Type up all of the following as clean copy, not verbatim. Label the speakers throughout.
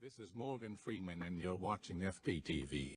Speaker 1: This is Morgan Freeman and you're watching FPTV.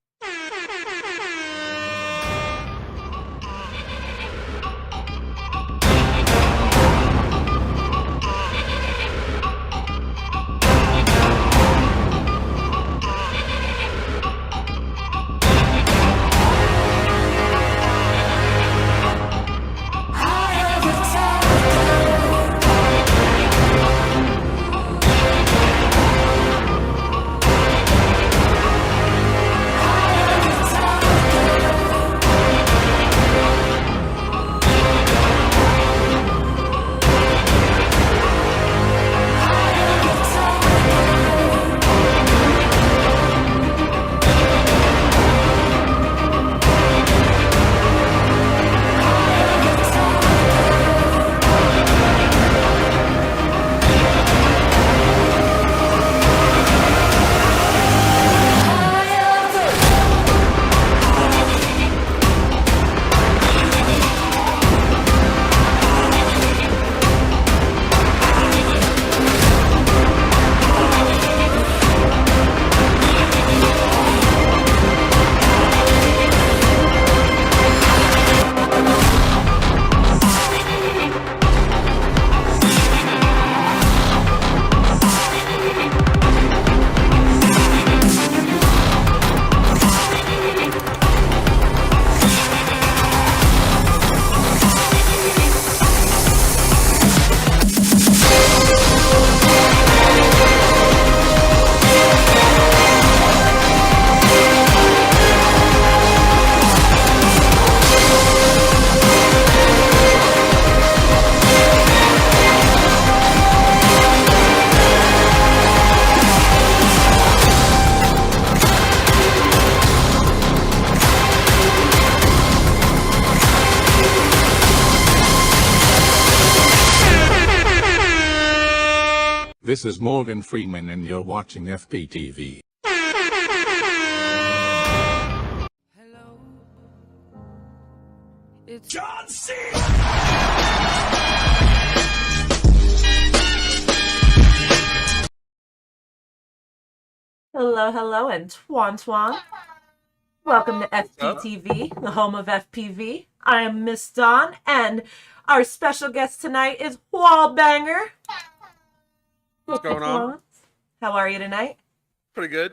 Speaker 1: This is Morgan Freeman and you're watching FPTV.
Speaker 2: Hello, it's
Speaker 3: John C.
Speaker 4: Hello, and Twan Twaan. Welcome to FPTV, the home of FPV. I am Miss Dawn, and our special guest tonight is Wallbanger.
Speaker 5: What's going on?
Speaker 4: How are you tonight?
Speaker 5: Pretty good.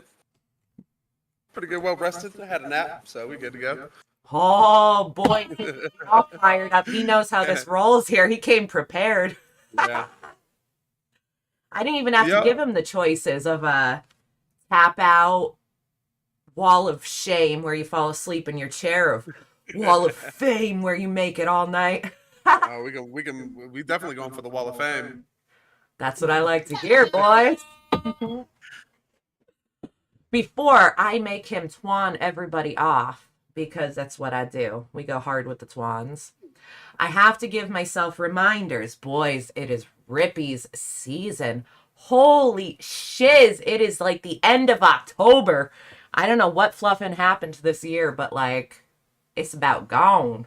Speaker 5: Pretty good. Well rested. I had a nap, so we're good to go.
Speaker 4: Oh boy, he's all fired up. He knows how this rolls here. He came prepared.
Speaker 5: Yeah.
Speaker 4: I didn't even have to give him the choices of a tap out, wall of shame where you fall asleep in your chair, of wall of fame where you make it all night.
Speaker 5: We definitely going for the Wall of Fame.
Speaker 4: That's what I like to hear, boys. Before I make him twan everybody off, because that's what I do. We go hard with the twans. I have to give myself reminders. Boys, it is Rippies season. Holy shiz. It is like the end of October. I don't know what fluffing happened this year, but like, it's about gone.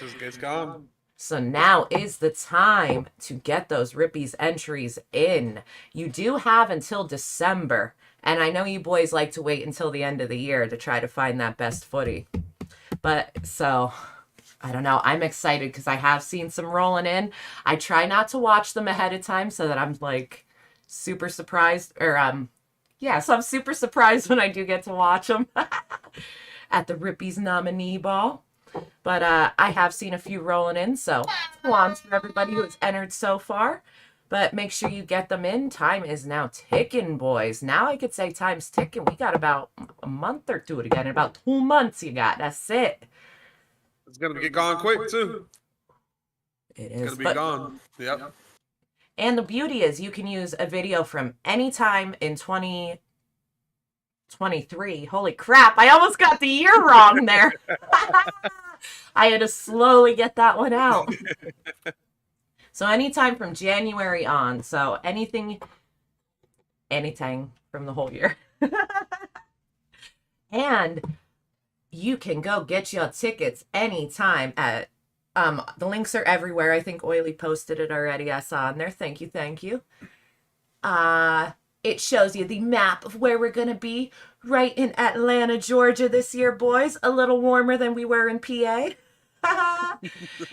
Speaker 5: It's gone.
Speaker 4: So now is the time to get those Rippies entries in. You do have until December. And I know you boys like to wait until the end of the year to try to find that best footy. But so, I don't know. I'm excited because I have seen some rolling in. I try not to watch them ahead of time so that I'm like super surprised. So I'm super surprised when I do get to watch them at the Rippies nominee ball. But I have seen a few rolling in, so twans for everybody who has entered so far. But make sure you get them in. Time is now ticking, boys. Now I could say time's ticking. We got about a month or two to get in. About 2 months you got. That's it.
Speaker 5: It's going to get gone quick, too.
Speaker 4: It
Speaker 5: It's
Speaker 4: is.
Speaker 5: going to be
Speaker 4: But,
Speaker 5: gone. Yep.
Speaker 4: and the beauty is you can use a video from any time in 2023. Holy crap. I almost got the year wrong there. I had to slowly get that one out. So anytime from January on. So anything from the whole year. And you can go get your tickets anytime at the links are everywhere. I think Oily posted it already. I saw in there. Thank you. It shows you the map of where we're going to be right in Atlanta, Georgia this year, boys. A little warmer than we were in PA.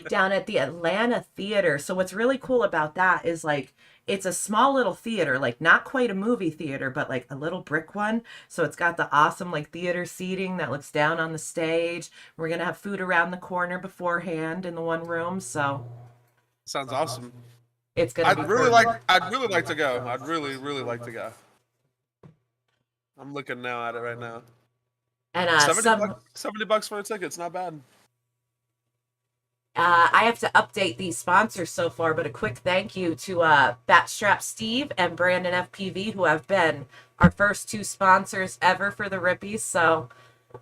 Speaker 4: Down at the Atlanta Theater. So what's really cool about that is like it's a small little theater, like not quite a movie theater, but like a little brick one. So it's got the awesome like theater seating that looks down on the stage. We're gonna have food around the corner beforehand in the one room. So
Speaker 5: Sounds awesome.
Speaker 4: it's gonna
Speaker 5: I'd
Speaker 4: be
Speaker 5: really
Speaker 4: perfect.
Speaker 5: like to go. I'd really like to go. I'm looking now at it right now.
Speaker 4: And
Speaker 5: 70 bucks for a ticket. It's not bad.
Speaker 4: I have to update these sponsors so far, but a quick thank you to Batstrap Steve and Brandon FPV, who have been our first 2 sponsors ever for the Rippies. So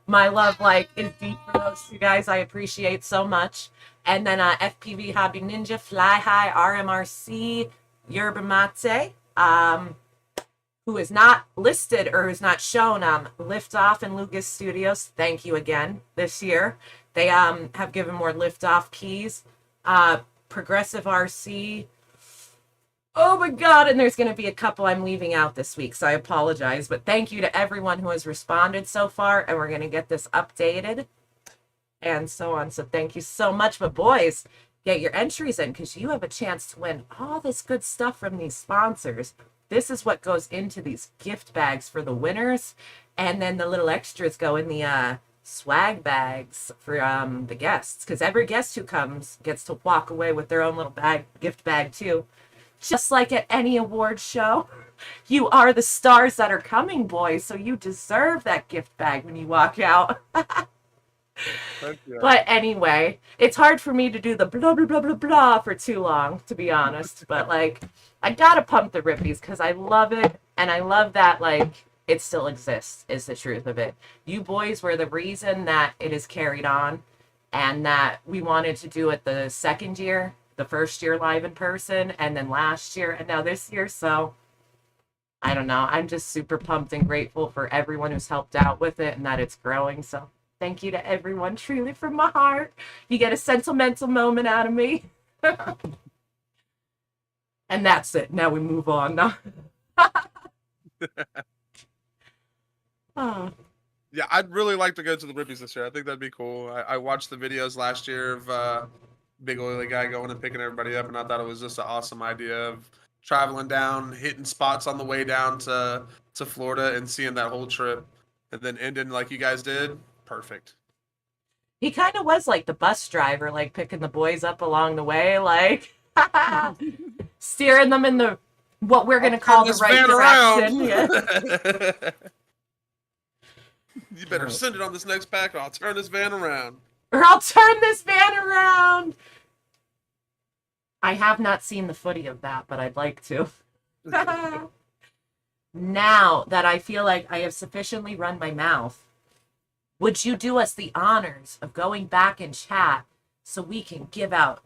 Speaker 4: my love is deep for those 2 guys. I appreciate so much. And then FPV Hobby Ninja, Fly High, RMRC, Yerba Mate, who is not listed or is not shown, Liftoff and Lucas Studios. Thank you again this year. They have given more liftoff keys. Progressive RC. Oh my God, and there's going to be a couple I'm leaving out this week, so I apologize. But thank you to everyone who has responded so far, and we're going to get this updated and so on. So thank you so much. But boys, get your entries in because you have a chance to win all this good stuff from these sponsors. This is what goes into these gift bags for the winners, and then the little extras go in the swag bags for the guests, because every guest who comes gets to walk away with their own little gift bag too, just like at any award show. You are the stars that are coming, boys, so you deserve that gift bag when you walk out. But anyway, it's hard for me to do the blah blah blah blah blah for too long, to be honest, but I gotta pump the Rippies because I love it, and I love that it still exists, is the truth of it. You boys were the reason that it is carried on, and that we wanted to do it the second year, the first year live in person, and then last year, and now this year. So I don't know. I'm just super pumped and grateful for everyone who's helped out with it and that it's growing. So thank you to everyone, truly from my heart. You get a sentimental moment out of me. And that's it. Now we move on. Now. Oh.
Speaker 5: Yeah, I'd really like to go to the Rippies this year. I think that'd be cool. I watched the videos last year of Big Oily Guy going and picking everybody up, and I thought it was just an awesome idea of traveling down, hitting spots on the way down to Florida and seeing that whole trip, and then ending like you guys did. Perfect.
Speaker 4: He kind of was like the bus driver, picking the boys up along the way, steering them in the what we're going to call the right direction. Yeah.
Speaker 5: You better send it on this next pack, or I'll turn this van around.
Speaker 4: I have not seen the footy of that, but I'd like to. Now that I feel like I have sufficiently run my mouth, would you do us the honors of going back and chat so we can give out?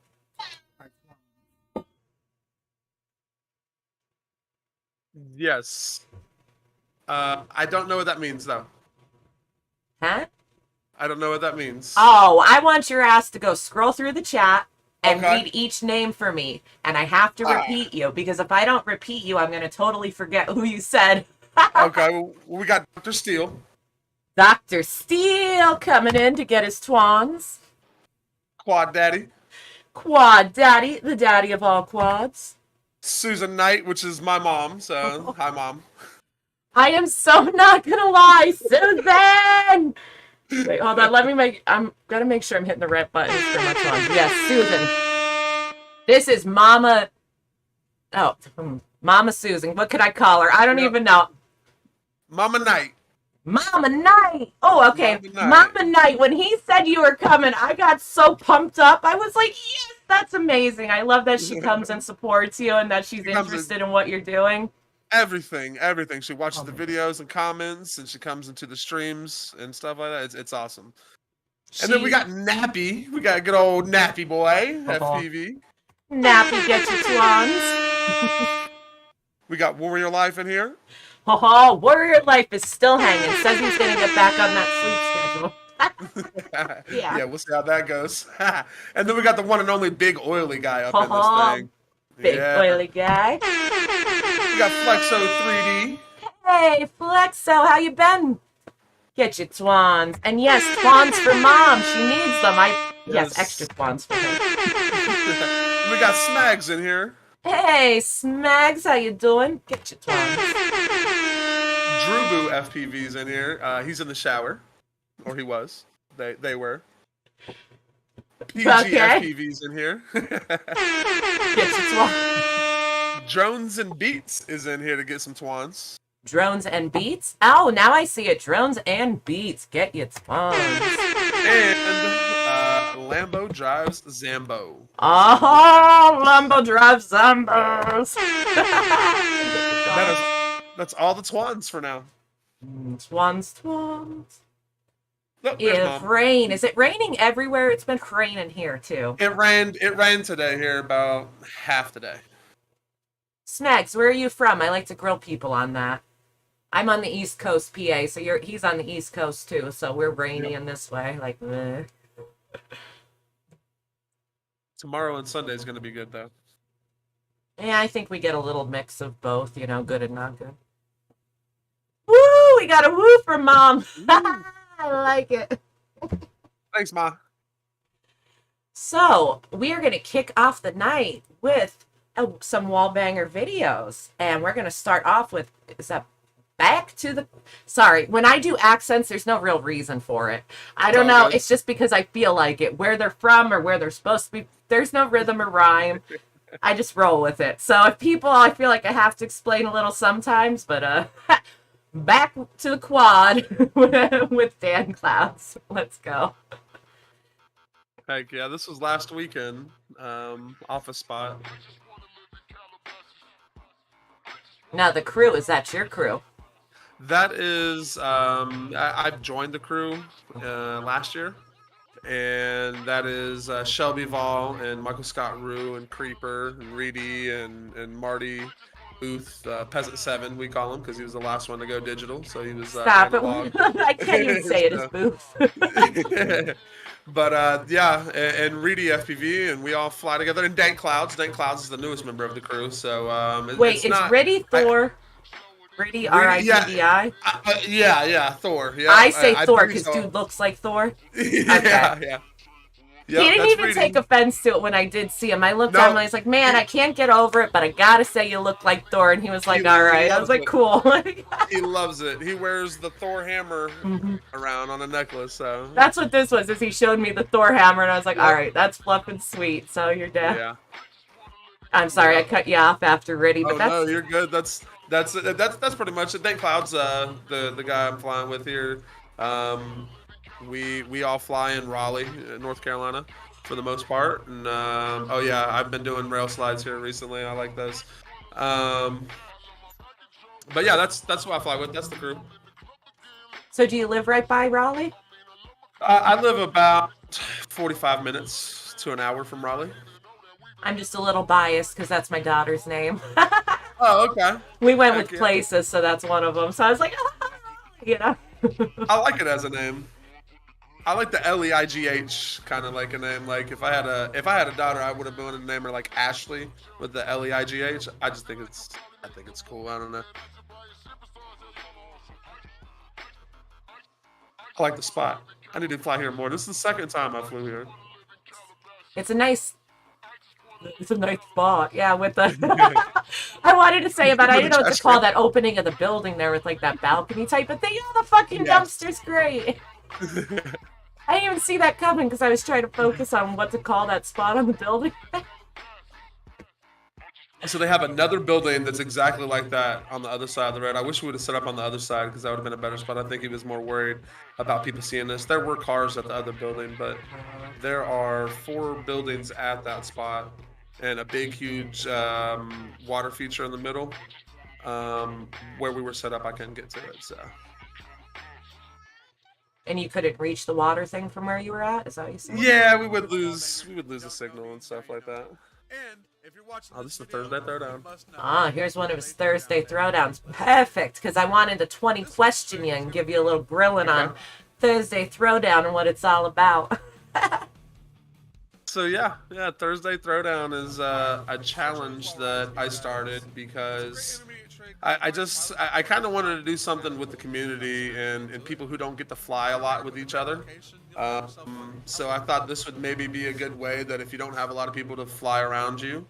Speaker 5: Yes. I don't know what that means, though.
Speaker 4: Huh?
Speaker 5: I don't know what that means.
Speaker 4: Oh, I want your ass to go scroll through the chat and
Speaker 5: Okay.
Speaker 4: read each name for me. And I have to repeat you, because if I don't repeat you, I'm going to totally forget who you said.
Speaker 5: Okay, well, we got Dr. Steele.
Speaker 4: Dr. Steele coming in to get his twans.
Speaker 5: Quad Daddy.
Speaker 4: Quad Daddy, the daddy of all quads.
Speaker 5: Susan Knight, which is my mom, so hi, Mom.
Speaker 4: I am so not going to lie, Susan! Wait, hold on. I'm going to make sure I'm hitting the right buttons for my twans. Yes, Susan. This is Mama. Oh, Mama Susan. What could I call her? I don't even know.
Speaker 5: Mama Knight.
Speaker 4: Mama Knight. Oh, okay.
Speaker 5: Mama Knight.
Speaker 4: Mama Knight. When he said you were coming, I got so pumped up. I was like, yes, that's amazing. I love that she comes and supports you and that she's interested in what you're doing.
Speaker 5: Everything. She watches the videos and comments, and she comes into the streams and stuff like that. It's awesome. And then we got Nappy. We got a good old Nappy boy, FPV.
Speaker 4: Nappy, get your twans.
Speaker 5: We got Warrior Life in here.
Speaker 4: Oh, Warrior Life is still hanging. Says he's going to get back on that sleep schedule.
Speaker 5: Yeah, we'll see how that goes. And then we got the one and only Big Oily Guy up in this thing.
Speaker 4: Big oily guy.
Speaker 5: We got Flexo 3D.
Speaker 4: Hey, Flexo, how you been? Get your twans. And yes, twans for mom. She needs them. Yes, extra twans for her.
Speaker 5: We got Smags in here.
Speaker 4: Hey, Smags, how you doing? Get your twans.
Speaker 5: Drewboo FPV's in here. He's in the shower. Or he was. They were. PG
Speaker 4: Okay.
Speaker 5: FPV's in here.
Speaker 4: Get your twans.
Speaker 5: Drones and Beats is in here to get some twans.
Speaker 4: Drones and beats? Oh, now I see it. Drones and beats. Get your twans.
Speaker 5: And Lambo drives Zambo.
Speaker 4: Oh, Lambo drives Zambos.
Speaker 5: That's all the twans for now.
Speaker 4: Twans.
Speaker 5: Look, there's
Speaker 4: If
Speaker 5: Mom.
Speaker 4: rain. Is it raining everywhere? It's been raining here too.
Speaker 5: It rained today here about half the day.
Speaker 4: Smags, where are you from? I like to grill people on that. I'm on the East Coast, PA, so he's on the East Coast too, so we're rainy in this way. Like, meh.
Speaker 5: Tomorrow and Sunday is going to be good though.
Speaker 4: Yeah, I think we get a little mix of both, good and not good. Woo! We got a woo from Mom. I like it.
Speaker 5: Thanks, Ma.
Speaker 4: So, we are going to kick off the night with some Wallbanger videos. And we're going to start off with, is that back to the... Sorry, when I do accents, there's no real reason for it. I don't know. It's just because I feel like it. Where they're from or where they're supposed to be, there's no rhythm or rhyme. I just roll with it. So if people, I feel like I have to explain a little sometimes, but back to the quad with Dan Clouds. Let's go.
Speaker 5: Heck yeah, this was last weekend. Office spot.
Speaker 4: Now the crew, is that your crew?
Speaker 5: That is, I've joined the crew last year, and that is Shelby Vol and Michael Scott Rue and Creeper and Reedy and Marty Booth, Peasant 7 we call him because he was the last one to go digital, so he was
Speaker 4: Stop
Speaker 5: analog.
Speaker 4: it. I can't even say it as Booth.
Speaker 5: But yeah, and Reedy FPV, and we all fly together. And Dank Clouds is the newest member of the crew. So
Speaker 4: wait, it's
Speaker 5: not,
Speaker 4: Reedy Thor. Reedy R-I-D-D-I?
Speaker 5: Yeah, Thor. Yeah,
Speaker 4: I say Thor
Speaker 5: believe
Speaker 4: because
Speaker 5: so.
Speaker 4: dude looks like Thor.
Speaker 5: Yeah.
Speaker 4: He didn't even take offense to it when I did see him. I looked at him and I was like, man, I can't get over it, but I gotta say you look like Thor. And he was like, all right. I was like, cool.
Speaker 5: He loves it. He wears the Thor hammer around on a necklace. So
Speaker 4: that's what this was, is he showed me the Thor hammer and I was like, all right, that's fluffing sweet. So you're dead.
Speaker 5: Yeah.
Speaker 4: I'm sorry, I cut you off after Reedy, but
Speaker 5: no, you're good. That's pretty much it. Dank Clouds, the guy I'm flying with here. We all fly in Raleigh, North Carolina, for the most part. And oh yeah, I've been doing rail slides here recently. I like those. But yeah, that's who I fly with. That's the crew.
Speaker 4: So do you live right by Raleigh?
Speaker 5: I live about 45 minutes to an hour from Raleigh.
Speaker 4: I'm just a little biased because that's my daughter's name.
Speaker 5: Oh, okay.
Speaker 4: We went with places, so that's one of them. So I was like,
Speaker 5: I like it as a name. I like the Leigh kind of like a name. Like if I had a daughter, I would have wanted to name her like Ashley with the Leigh. I just think it's cool. I don't know. I like the spot. I need to fly here more. This is the second time I flew here.
Speaker 4: It's a nice spot. Yeah, with the I wanted to say about I didn't know what to call that opening of the building there with like that balcony type of thing. Oh, the fucking dumpster's great. I didn't even see that coming because I was trying to focus on what to call that spot on the building.
Speaker 5: So they have another building that's exactly like that on the other side of the road. I wish we would have set up on the other side because that would have been a better spot. I think he was more worried about people seeing this. There were cars at the other building, but there are 4 buildings at that spot and a big, huge water feature in the middle. Where we were set up, I couldn't get to it. So.
Speaker 4: And you couldn't reach the water thing from where you were at? Is that what you said?
Speaker 5: Yeah, we would lose the signal and stuff like that. Oh, this is the Thursday throwdown.
Speaker 4: Ah, here's one of his Thursday throwdowns. Perfect, because I wanted to 20 question you and give you a little grilling on Thursday throwdown and what it's all about.
Speaker 5: So yeah, Thursday throwdown is a challenge that I started because I kind of wanted to do something with the community and people who don't get to fly a lot with each other. So I thought this would maybe be a good way that if you don't have a lot of people to fly around you,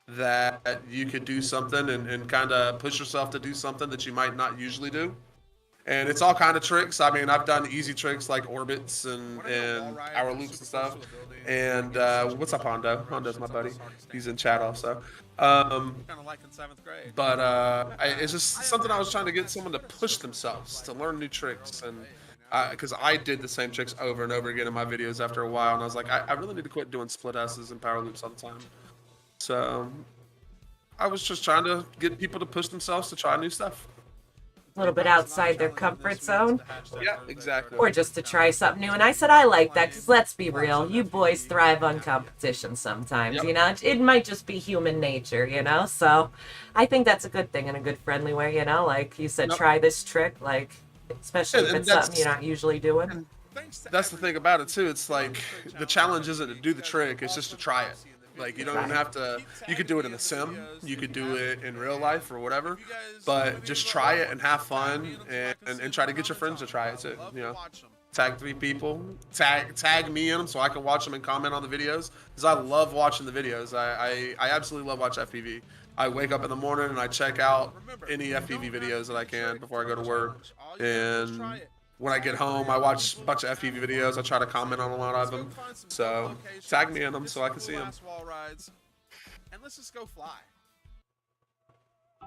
Speaker 5: that you could do something and kind of push yourself to do something that you might not usually do. And it's all kind of tricks. I mean, I've done easy tricks like orbits and hour loops and stuff. And what's up, Hondo? Hondo's my buddy. He's in chat also. But it's just something I was trying to get someone to push themselves to learn new tricks, and because I did the same tricks over and over again in my videos after a while, and I was like, I really need to quit doing split S's and power loops all the time. So I was just trying to get people to push themselves to try new stuff.
Speaker 4: A little bit outside their comfort zone.
Speaker 5: Yeah, exactly.
Speaker 4: Or just to try something new. And I said I like that because let's be real, you boys thrive on competition sometimes, you know? It might just be human nature, you know? So I think that's a good thing in a good friendly way, you know? Like you said, try this trick, like, especially if it's something you're not usually doing.
Speaker 5: That's the thing about it, too. It's like the challenge isn't to do the trick, it's just to try it. Like, you don't even have to, you could do it in a sim, you could do it in real life or whatever, but just try it and have fun and try to get your friends to try it too, you know. Tag 3 people, tag me in them so I can watch them and comment on the videos, because I love watching the videos. I absolutely love watching FPV. I wake up in the morning and I check out any FPV videos that I can before I go to work, and when I get home, I watch a bunch of FPV videos. I try to comment on a lot of them. So tag me in them so I can see them.
Speaker 2: And let's just go fly.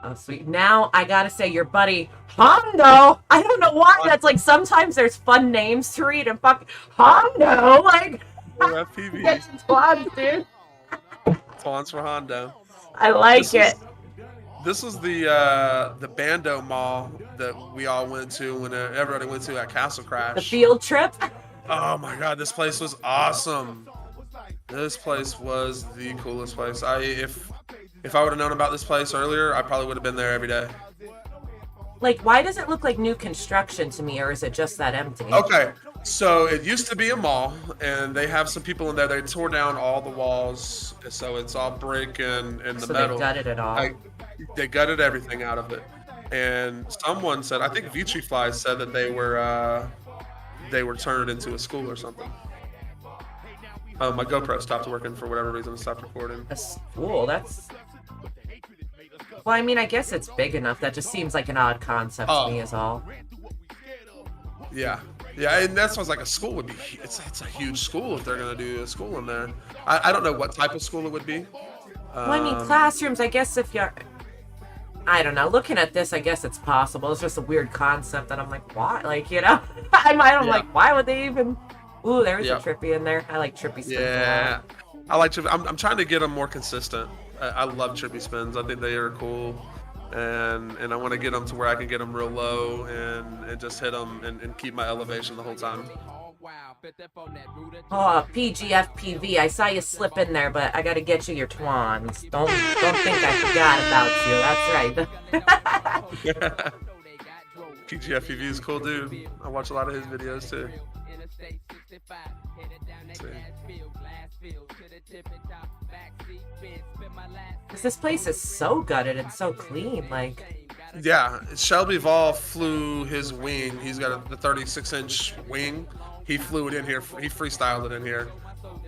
Speaker 4: Oh, sweet. Now, I gotta say, your buddy, Hondo, I don't know why, that's like, sometimes there's fun names to read, and fucking Hondo, like,
Speaker 5: FPV.
Speaker 4: get your Twans, dude.
Speaker 5: Twans for Hondo.
Speaker 4: I like it.
Speaker 5: This was the Bando Mall that we all went to when everybody went to at Castle Crash.
Speaker 4: The field trip?
Speaker 5: Oh my god, this place was awesome. This place was the coolest place. If I would have known about this place earlier, I probably would have been there every day.
Speaker 4: Like, why does it look like new construction to me, or is it just that empty?
Speaker 5: Okay, so it used to be a mall, and they have some people in there. They tore down all the walls, so it's all brick and the
Speaker 4: So
Speaker 5: metal.
Speaker 4: they gutted it all.
Speaker 5: They gutted everything out of it. And someone said, I think Vitrifly said that they were turned into a school or something. My GoPro stopped working for whatever reason. It stopped recording.
Speaker 4: A school? That's... Well, I mean, I guess it's big enough. That just seems like an odd concept to me is all.
Speaker 5: Yeah. Yeah, and that's what's like a school would be. It's a huge school if they're going to do a school in there. I don't know what type of school it would be.
Speaker 4: Well, I mean, classrooms, I guess if you're... I don't know. Looking at this, I guess it's possible. It's just a weird concept that I'm like, why? Like, you know? I'm like, why would they even... Ooh, there is a Trippy in there. I like Trippy spins a lot.
Speaker 5: I like Trippy. I'm trying to get them more consistent. I love Trippy spins. I think they are cool. And I want to get them to where I can get them real low and just hit them and keep my elevation the whole time.
Speaker 4: Oh, PGFPV, I saw you slip in there, but I gotta get you your Twans. Don't think I forgot about you. That's right.
Speaker 5: PGFPV is cool, dude. I watch a lot of his videos too.
Speaker 4: This place is so gutted and so clean, like...
Speaker 5: Yeah, Shelby Vol flew his wing. He's got the 36-inch wing. He flew it in here. He freestyled it in here.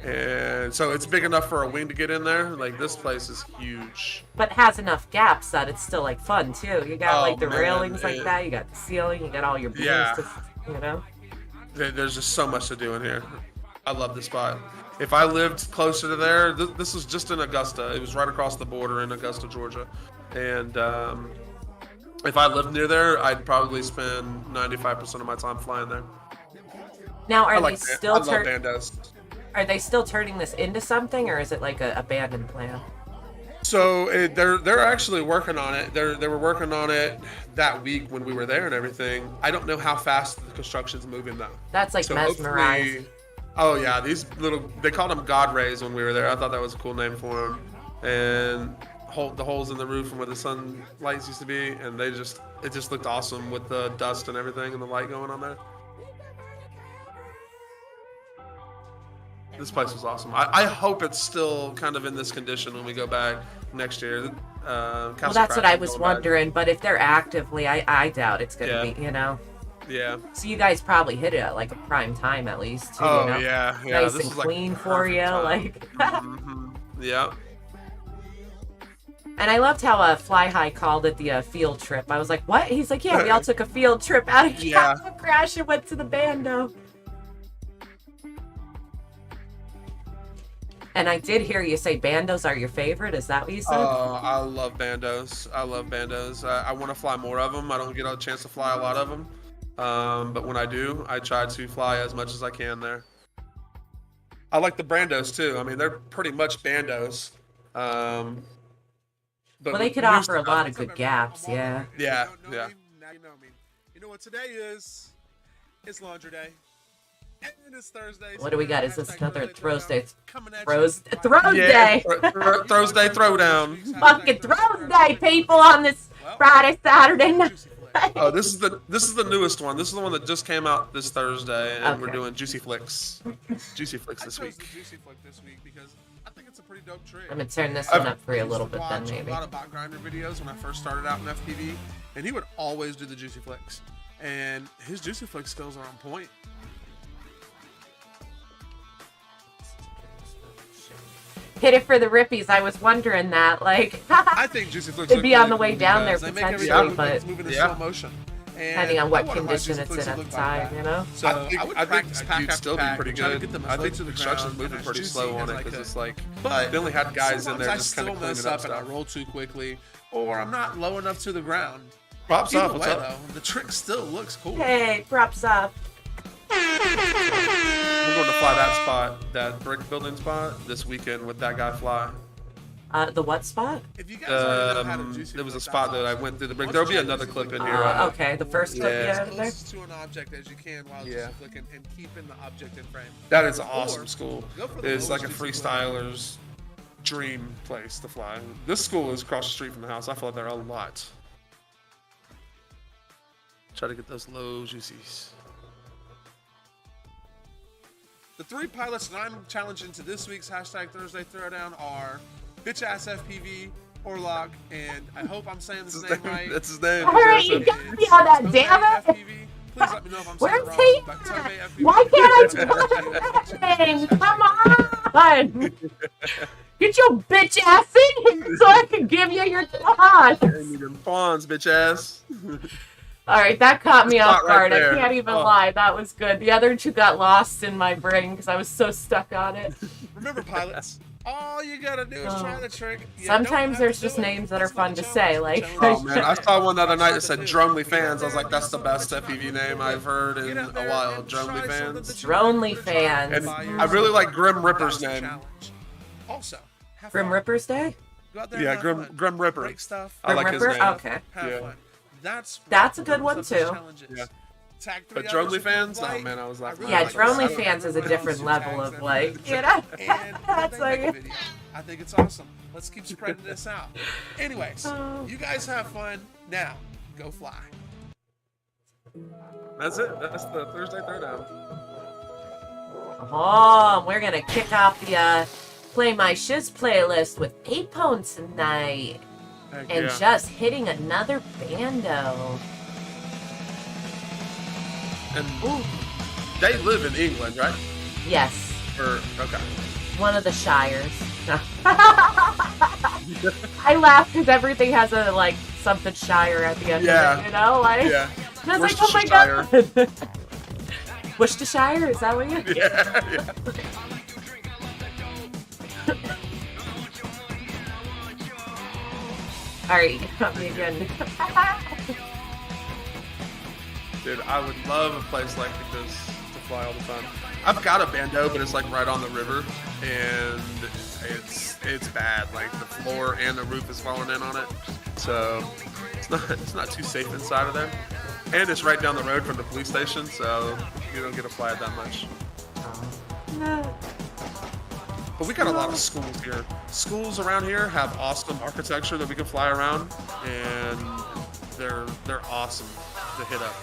Speaker 5: And so it's big enough for a wing to get in there. Like, this place is huge.
Speaker 4: But has enough gaps that it's still, like, fun, too. You got, like, the railings like that. You got the ceiling. You got all your beams to, you know?
Speaker 5: There's just so much to do in here. I love this spot. If I lived closer to there, this was just in Augusta. It was right across the border in Augusta, Georgia. And if I lived near there, I'd probably spend 95% of my time flying there.
Speaker 4: Now, are they still turning this into something, or is it like an abandoned plan?
Speaker 5: So they're actually working on it. They were working on it that week when we were there and everything. I don't know how fast the construction's moving though.
Speaker 4: That's like mesmerized.
Speaker 5: Oh yeah, these they called them God rays when we were there. I thought that was a cool name for them. And the holes in the roof and where the sun lights used to be, and it just looked awesome with the dust and everything and the light going on there. This place was awesome. I hope it's still kind of in this condition when we go back next year.
Speaker 4: Well, that's what I was wondering. But if they're actively, I doubt it's gonna be.
Speaker 5: Yeah.
Speaker 4: So you guys probably hit it at like a prime time at least, too.
Speaker 5: Oh yeah.
Speaker 4: Nice
Speaker 5: this
Speaker 4: and
Speaker 5: is
Speaker 4: clean
Speaker 5: like
Speaker 4: for you,
Speaker 5: time.
Speaker 4: like.
Speaker 5: Yeah.
Speaker 4: And I loved how Fly High called it the field trip. I was like, what? He's like, yeah, we all took a field trip out of Capitol Crash and went to the bando. And I did hear you say bandos are your favorite. Is that what you said?
Speaker 5: Oh, I love bandos. I love bandos. I want to fly more of them. I don't get a chance to fly a lot of them. But when I do, I try to fly as much as I can there. I like the brandos too. I mean, they're pretty much bandos.
Speaker 4: Well, they could offer a lot of good gaps, yeah.
Speaker 5: Yeah.
Speaker 2: Now you know me. You know what today is? It's laundry day. And it's Thursday.
Speaker 4: What do we got? Is this another Throws Day?
Speaker 2: Throws
Speaker 4: Day!
Speaker 5: Throws Day Throwdown.
Speaker 4: Fucking Throws Day, people, on this Friday, Saturday night.
Speaker 5: Oh, this is the newest one. This is the one that just came out this Thursday, and we're doing Juicy Flicks. Juicy Flicks this week.
Speaker 2: Juicy Flick this week because I think it's a pretty dope trick.
Speaker 4: I'm gonna turn this one up for you a little bit then, maybe.
Speaker 2: A lot of bot grinder videos when I first started out in FPV, and he would always do the Juicy Flicks, and his Juicy Flick skills are on point.
Speaker 4: Hit it for the Rippies. I was wondering that, like.
Speaker 2: I think Juicy Flicks
Speaker 4: it'd be on the way down there potentially, but
Speaker 2: moving in slow motion.
Speaker 4: Depending on what condition it's in at the time, you know.
Speaker 5: So I think you'd still be pretty good. I think the construction's moving pretty slow on it because it's like they only had guys in there just kind of cleaning up
Speaker 2: and I
Speaker 5: stuff.
Speaker 2: roll too quickly, or I'm not low enough to the ground.
Speaker 5: Props
Speaker 2: Either
Speaker 5: up. What's
Speaker 2: way,
Speaker 5: up?
Speaker 2: though, the trick still looks cool.
Speaker 4: Hey, props up.
Speaker 5: We're going to fly that spot, that brick building spot, this weekend with that guy fly.
Speaker 4: The what spot?
Speaker 2: If you guys already know how to Juicy
Speaker 5: There was a
Speaker 2: Flick,
Speaker 5: spot
Speaker 2: that's
Speaker 5: that I
Speaker 2: awesome.
Speaker 5: went through the brick. There'll be another clip in here.
Speaker 4: Okay, the first clip you had in there?
Speaker 2: Close to an object as you can while Juicy Flicking and keeping the object in frame.
Speaker 5: That is an awesome school.
Speaker 2: Go for the
Speaker 5: It's like a
Speaker 2: lowest Juicy
Speaker 5: freestyler's dream place to fly. This school is across the street from the house. I fly there a lot. Try to get those low juicies.
Speaker 2: The three pilots that I'm challenging to this week's hashtag Thursday Throwdown are Bitch Ass FPV, Orlock, and I hope I'm saying this name right.
Speaker 5: That's his name.
Speaker 4: All right, you got me on that, damn it.
Speaker 2: FPV. Please let me know if I'm saying it
Speaker 4: Where's
Speaker 2: wrong.
Speaker 4: he
Speaker 2: But
Speaker 4: at?
Speaker 2: Tome FPV.
Speaker 4: Why can't I spell his name? Come on! Get your bitch ass in here so I can give you your taunt.
Speaker 5: Give me them pawns, bitch ass.
Speaker 4: All right, that caught me off
Speaker 5: Spot right
Speaker 4: guard. I
Speaker 5: there.
Speaker 4: can't even
Speaker 5: Oh.
Speaker 4: lie. That was good. The other two got lost in my brain because I was so stuck on it.
Speaker 2: Remember, pilots, all you gotta do is try the trick. You
Speaker 4: Sometimes
Speaker 2: don't
Speaker 4: there's
Speaker 2: have to
Speaker 4: just
Speaker 2: do it.
Speaker 4: names that are
Speaker 2: That's not
Speaker 4: fun
Speaker 2: a
Speaker 4: to
Speaker 2: challenge.
Speaker 4: say, like-
Speaker 5: Oh man, I saw one the other night that said Dronely Fans. I was like, that's the best FPV name I've heard in a while. Dronely Fans.
Speaker 4: Dronely Fans.
Speaker 5: And I really like Grim Ripper's name.
Speaker 2: Also, have
Speaker 4: Grim
Speaker 2: fun.
Speaker 4: Ripper's Day?
Speaker 2: Go out there
Speaker 5: Yeah,
Speaker 2: and have fun.
Speaker 5: Grim Ripper.
Speaker 2: Break stuff.
Speaker 5: I like
Speaker 4: Grim
Speaker 5: his
Speaker 4: Ripper?
Speaker 5: name.
Speaker 4: Okay.
Speaker 2: Have
Speaker 5: Yeah.
Speaker 2: fun. That's
Speaker 4: a good one, too.
Speaker 5: Yeah.
Speaker 2: Tag
Speaker 5: But
Speaker 2: 3 hours
Speaker 5: Dronely
Speaker 2: of
Speaker 5: Fans? Oh
Speaker 2: flight.
Speaker 5: man, I was laughing.
Speaker 4: Yeah,
Speaker 5: I was like,
Speaker 4: Dronely
Speaker 5: I don't-
Speaker 4: Fans is a different level of, like, you know?
Speaker 2: And
Speaker 4: That's
Speaker 2: they make a
Speaker 4: like...
Speaker 2: video. I think it's awesome. Let's keep spreading this out. Anyways, you guys have fun. Now, go fly.
Speaker 5: That's it. That's the Thursday Throwdown.
Speaker 4: Oh, we're gonna kick off the Play My Shiz playlist with Apone tonight.
Speaker 5: Heck
Speaker 4: And
Speaker 5: yeah.
Speaker 4: just hitting another bando.
Speaker 5: And they live in England, right?
Speaker 4: Yes,
Speaker 5: Or okay.
Speaker 4: one of the Shires. I laugh because everything has a, like, something Shire at the end of it, you know? Like,
Speaker 5: Yeah.
Speaker 4: I was like, oh my god. Worcestershire? Is that what you
Speaker 5: Yeah. Yeah.
Speaker 4: Alright, you got me again.
Speaker 5: Dude, I would love a place like this to fly all the time. I've got a bando, but it's like right on the river, and it's bad. Like the floor and the roof is falling in on it, so it's not too safe inside of there. And it's right down the road from the police station, so you don't get to fly it that much. But we got a lot of schools here. Schools around here have awesome architecture that we can fly around, and they're awesome to hit up.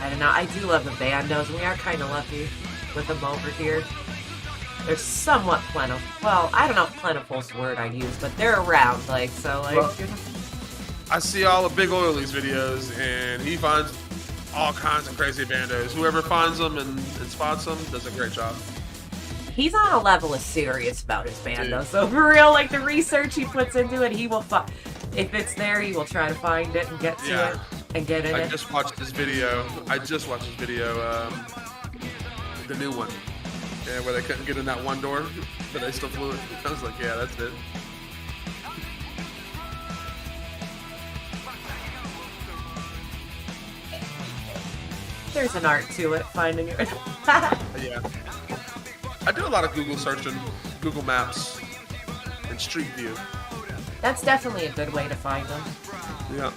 Speaker 4: I don't know, I do love the bandos. We are kind of lucky with them over here. They're somewhat plentiful. Well, I don't know if plentiful's the word I use, but they're around, like, so, like...
Speaker 5: Well, I see all of Big Oily's videos, and he finds all kinds of crazy bandos. Whoever finds them and spots them does a great job.
Speaker 4: He's on a level of serious about his bando, so for real, like, the research he puts into it, he will if it's there, he will try to find it and get to it and get in it.
Speaker 5: I just watched this video. The new one. Yeah, where they couldn't get in that one door, but they still flew it. I was like, yeah, that's it.
Speaker 4: There's an art to it, finding it.
Speaker 5: Yeah. I do a lot of Google searching, Google Maps, and Street View.
Speaker 4: That's definitely a good way to find them.
Speaker 5: Yeah.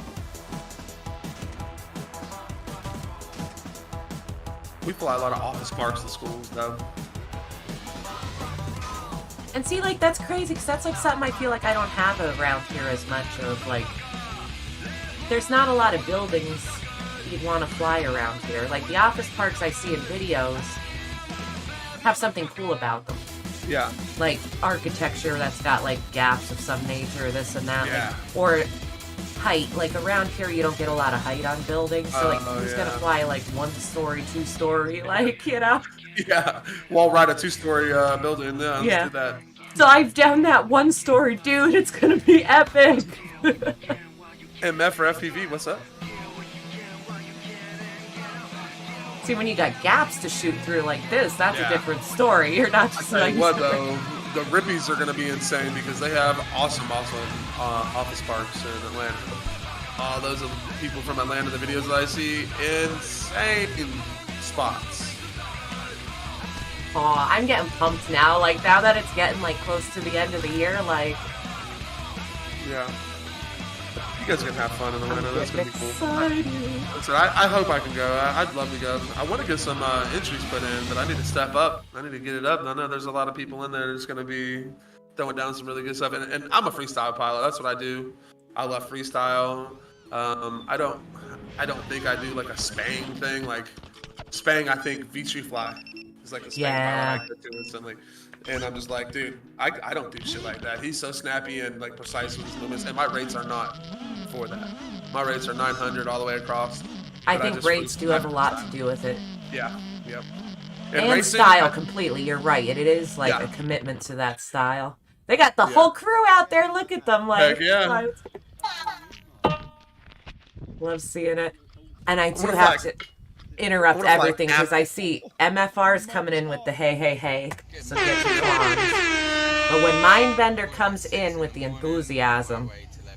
Speaker 5: We fly a lot of office parks to schools, though.
Speaker 4: And see, like, that's crazy, because that's, like, something I feel like I don't have around here as much of, like... There's not a lot of buildings you'd want to fly around here. Like, the office parks I see in videos have something cool about them.
Speaker 5: Yeah.
Speaker 4: Like, architecture that's got, like, gaps of some nature, this and that.
Speaker 5: Yeah.
Speaker 4: Like, or height. Like, around here you don't get a lot of height on buildings, so, like, who's gonna fly, like, 1-story, 2-story, like, you know?
Speaker 5: Yeah. Wall ride a 2-story building. Yeah, let's do that.
Speaker 4: Dive down that 1-story, dude. It's gonna be epic.
Speaker 5: MF for FPV, what's up?
Speaker 4: See, when you got gaps to shoot through like this, that's a different story. You're not just
Speaker 5: Tell
Speaker 4: like...
Speaker 5: you what, though, the Rippies are going to be insane because they have awesome office parks in Atlanta. Those are the people from Atlanta, the videos that I see, insane spots.
Speaker 4: Aw, I'm getting pumped now. Like, now that it's getting, like, close to the end of the year, like...
Speaker 5: Yeah. You guys are going to have fun in Atlanta. That's going to be cool.
Speaker 4: Excited.
Speaker 5: I hope I can go. I'd love to go. I want to get some entries put in, but I need to step up. I need to get it up. And I know there's a lot of people in there that's going to be throwing down some really good stuff. And I'm a freestyle pilot. That's what I do. I love freestyle. I don't think I do like a Spang thing. Like Spang, I think V-Tree Fly is like a Spang pilot I do instantly. And I'm just like, dude, I don't do shit like that. He's so snappy and like precise with his movements, and my rates are not for that. My rates are 900 all the way across.
Speaker 4: I think rates do have a lot to do with it.
Speaker 5: Yeah, yep.
Speaker 4: And
Speaker 5: racing,
Speaker 4: style completely. You're right. It is like a commitment to that style. They got the whole crew out there. Look at them. Like,
Speaker 5: heck yeah.
Speaker 4: Love seeing it. And I do have to interrupt everything because I see MFR's coming in with the hey, hey, hey. So get your arms. But when Mindbender comes in with the enthusiasm,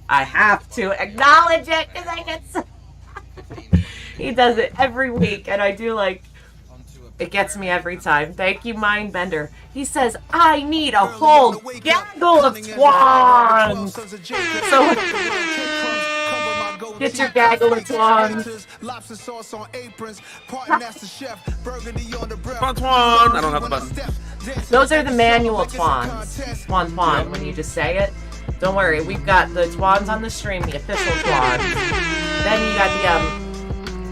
Speaker 4: I have to acknowledge it because I get so... He does it every week, and I do like... It gets me every time. Thank you, Mindbender. He says, I need a whole gaggle of twans. So... Get your gaggle of twans.
Speaker 5: Twan Twaan. I don't have the button.
Speaker 4: Those are the manual twans. Twan Twaan, when you just say it. Don't worry, we've got the twans on the stream, the official twans. Then you got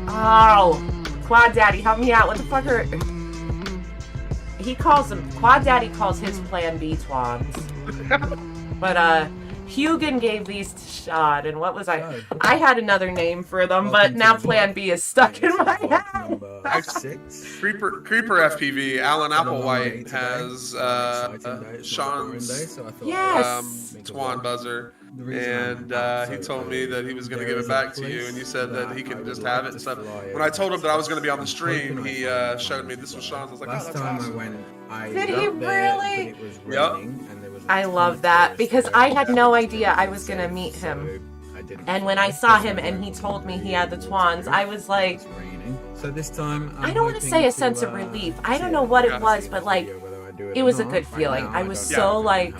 Speaker 4: the, Quad Daddy, help me out. What the fuck are... He calls them... Quad Daddy calls his Plan B twans. But, Hugin gave these to Shad, and what was I? I had another name for them, but now Plan B is stuck in my head.
Speaker 5: Creeper FPV, Alan Applewhite has Sean's Twan buzzer, and he told me that he was going to give it back to you, and you said that he could just have it and stuff. When I told him that I was going to be on the stream, he showed me this was Sean's. I was like, oh, that's awesome.
Speaker 4: Did he really?
Speaker 5: Yep.
Speaker 4: I love that because I had no idea I was gonna meet him, and when I saw him and he told me he had the twans, I was like, I don't want to say a sense of relief. I don't know what it was, but like, it was a good feeling. I was so like,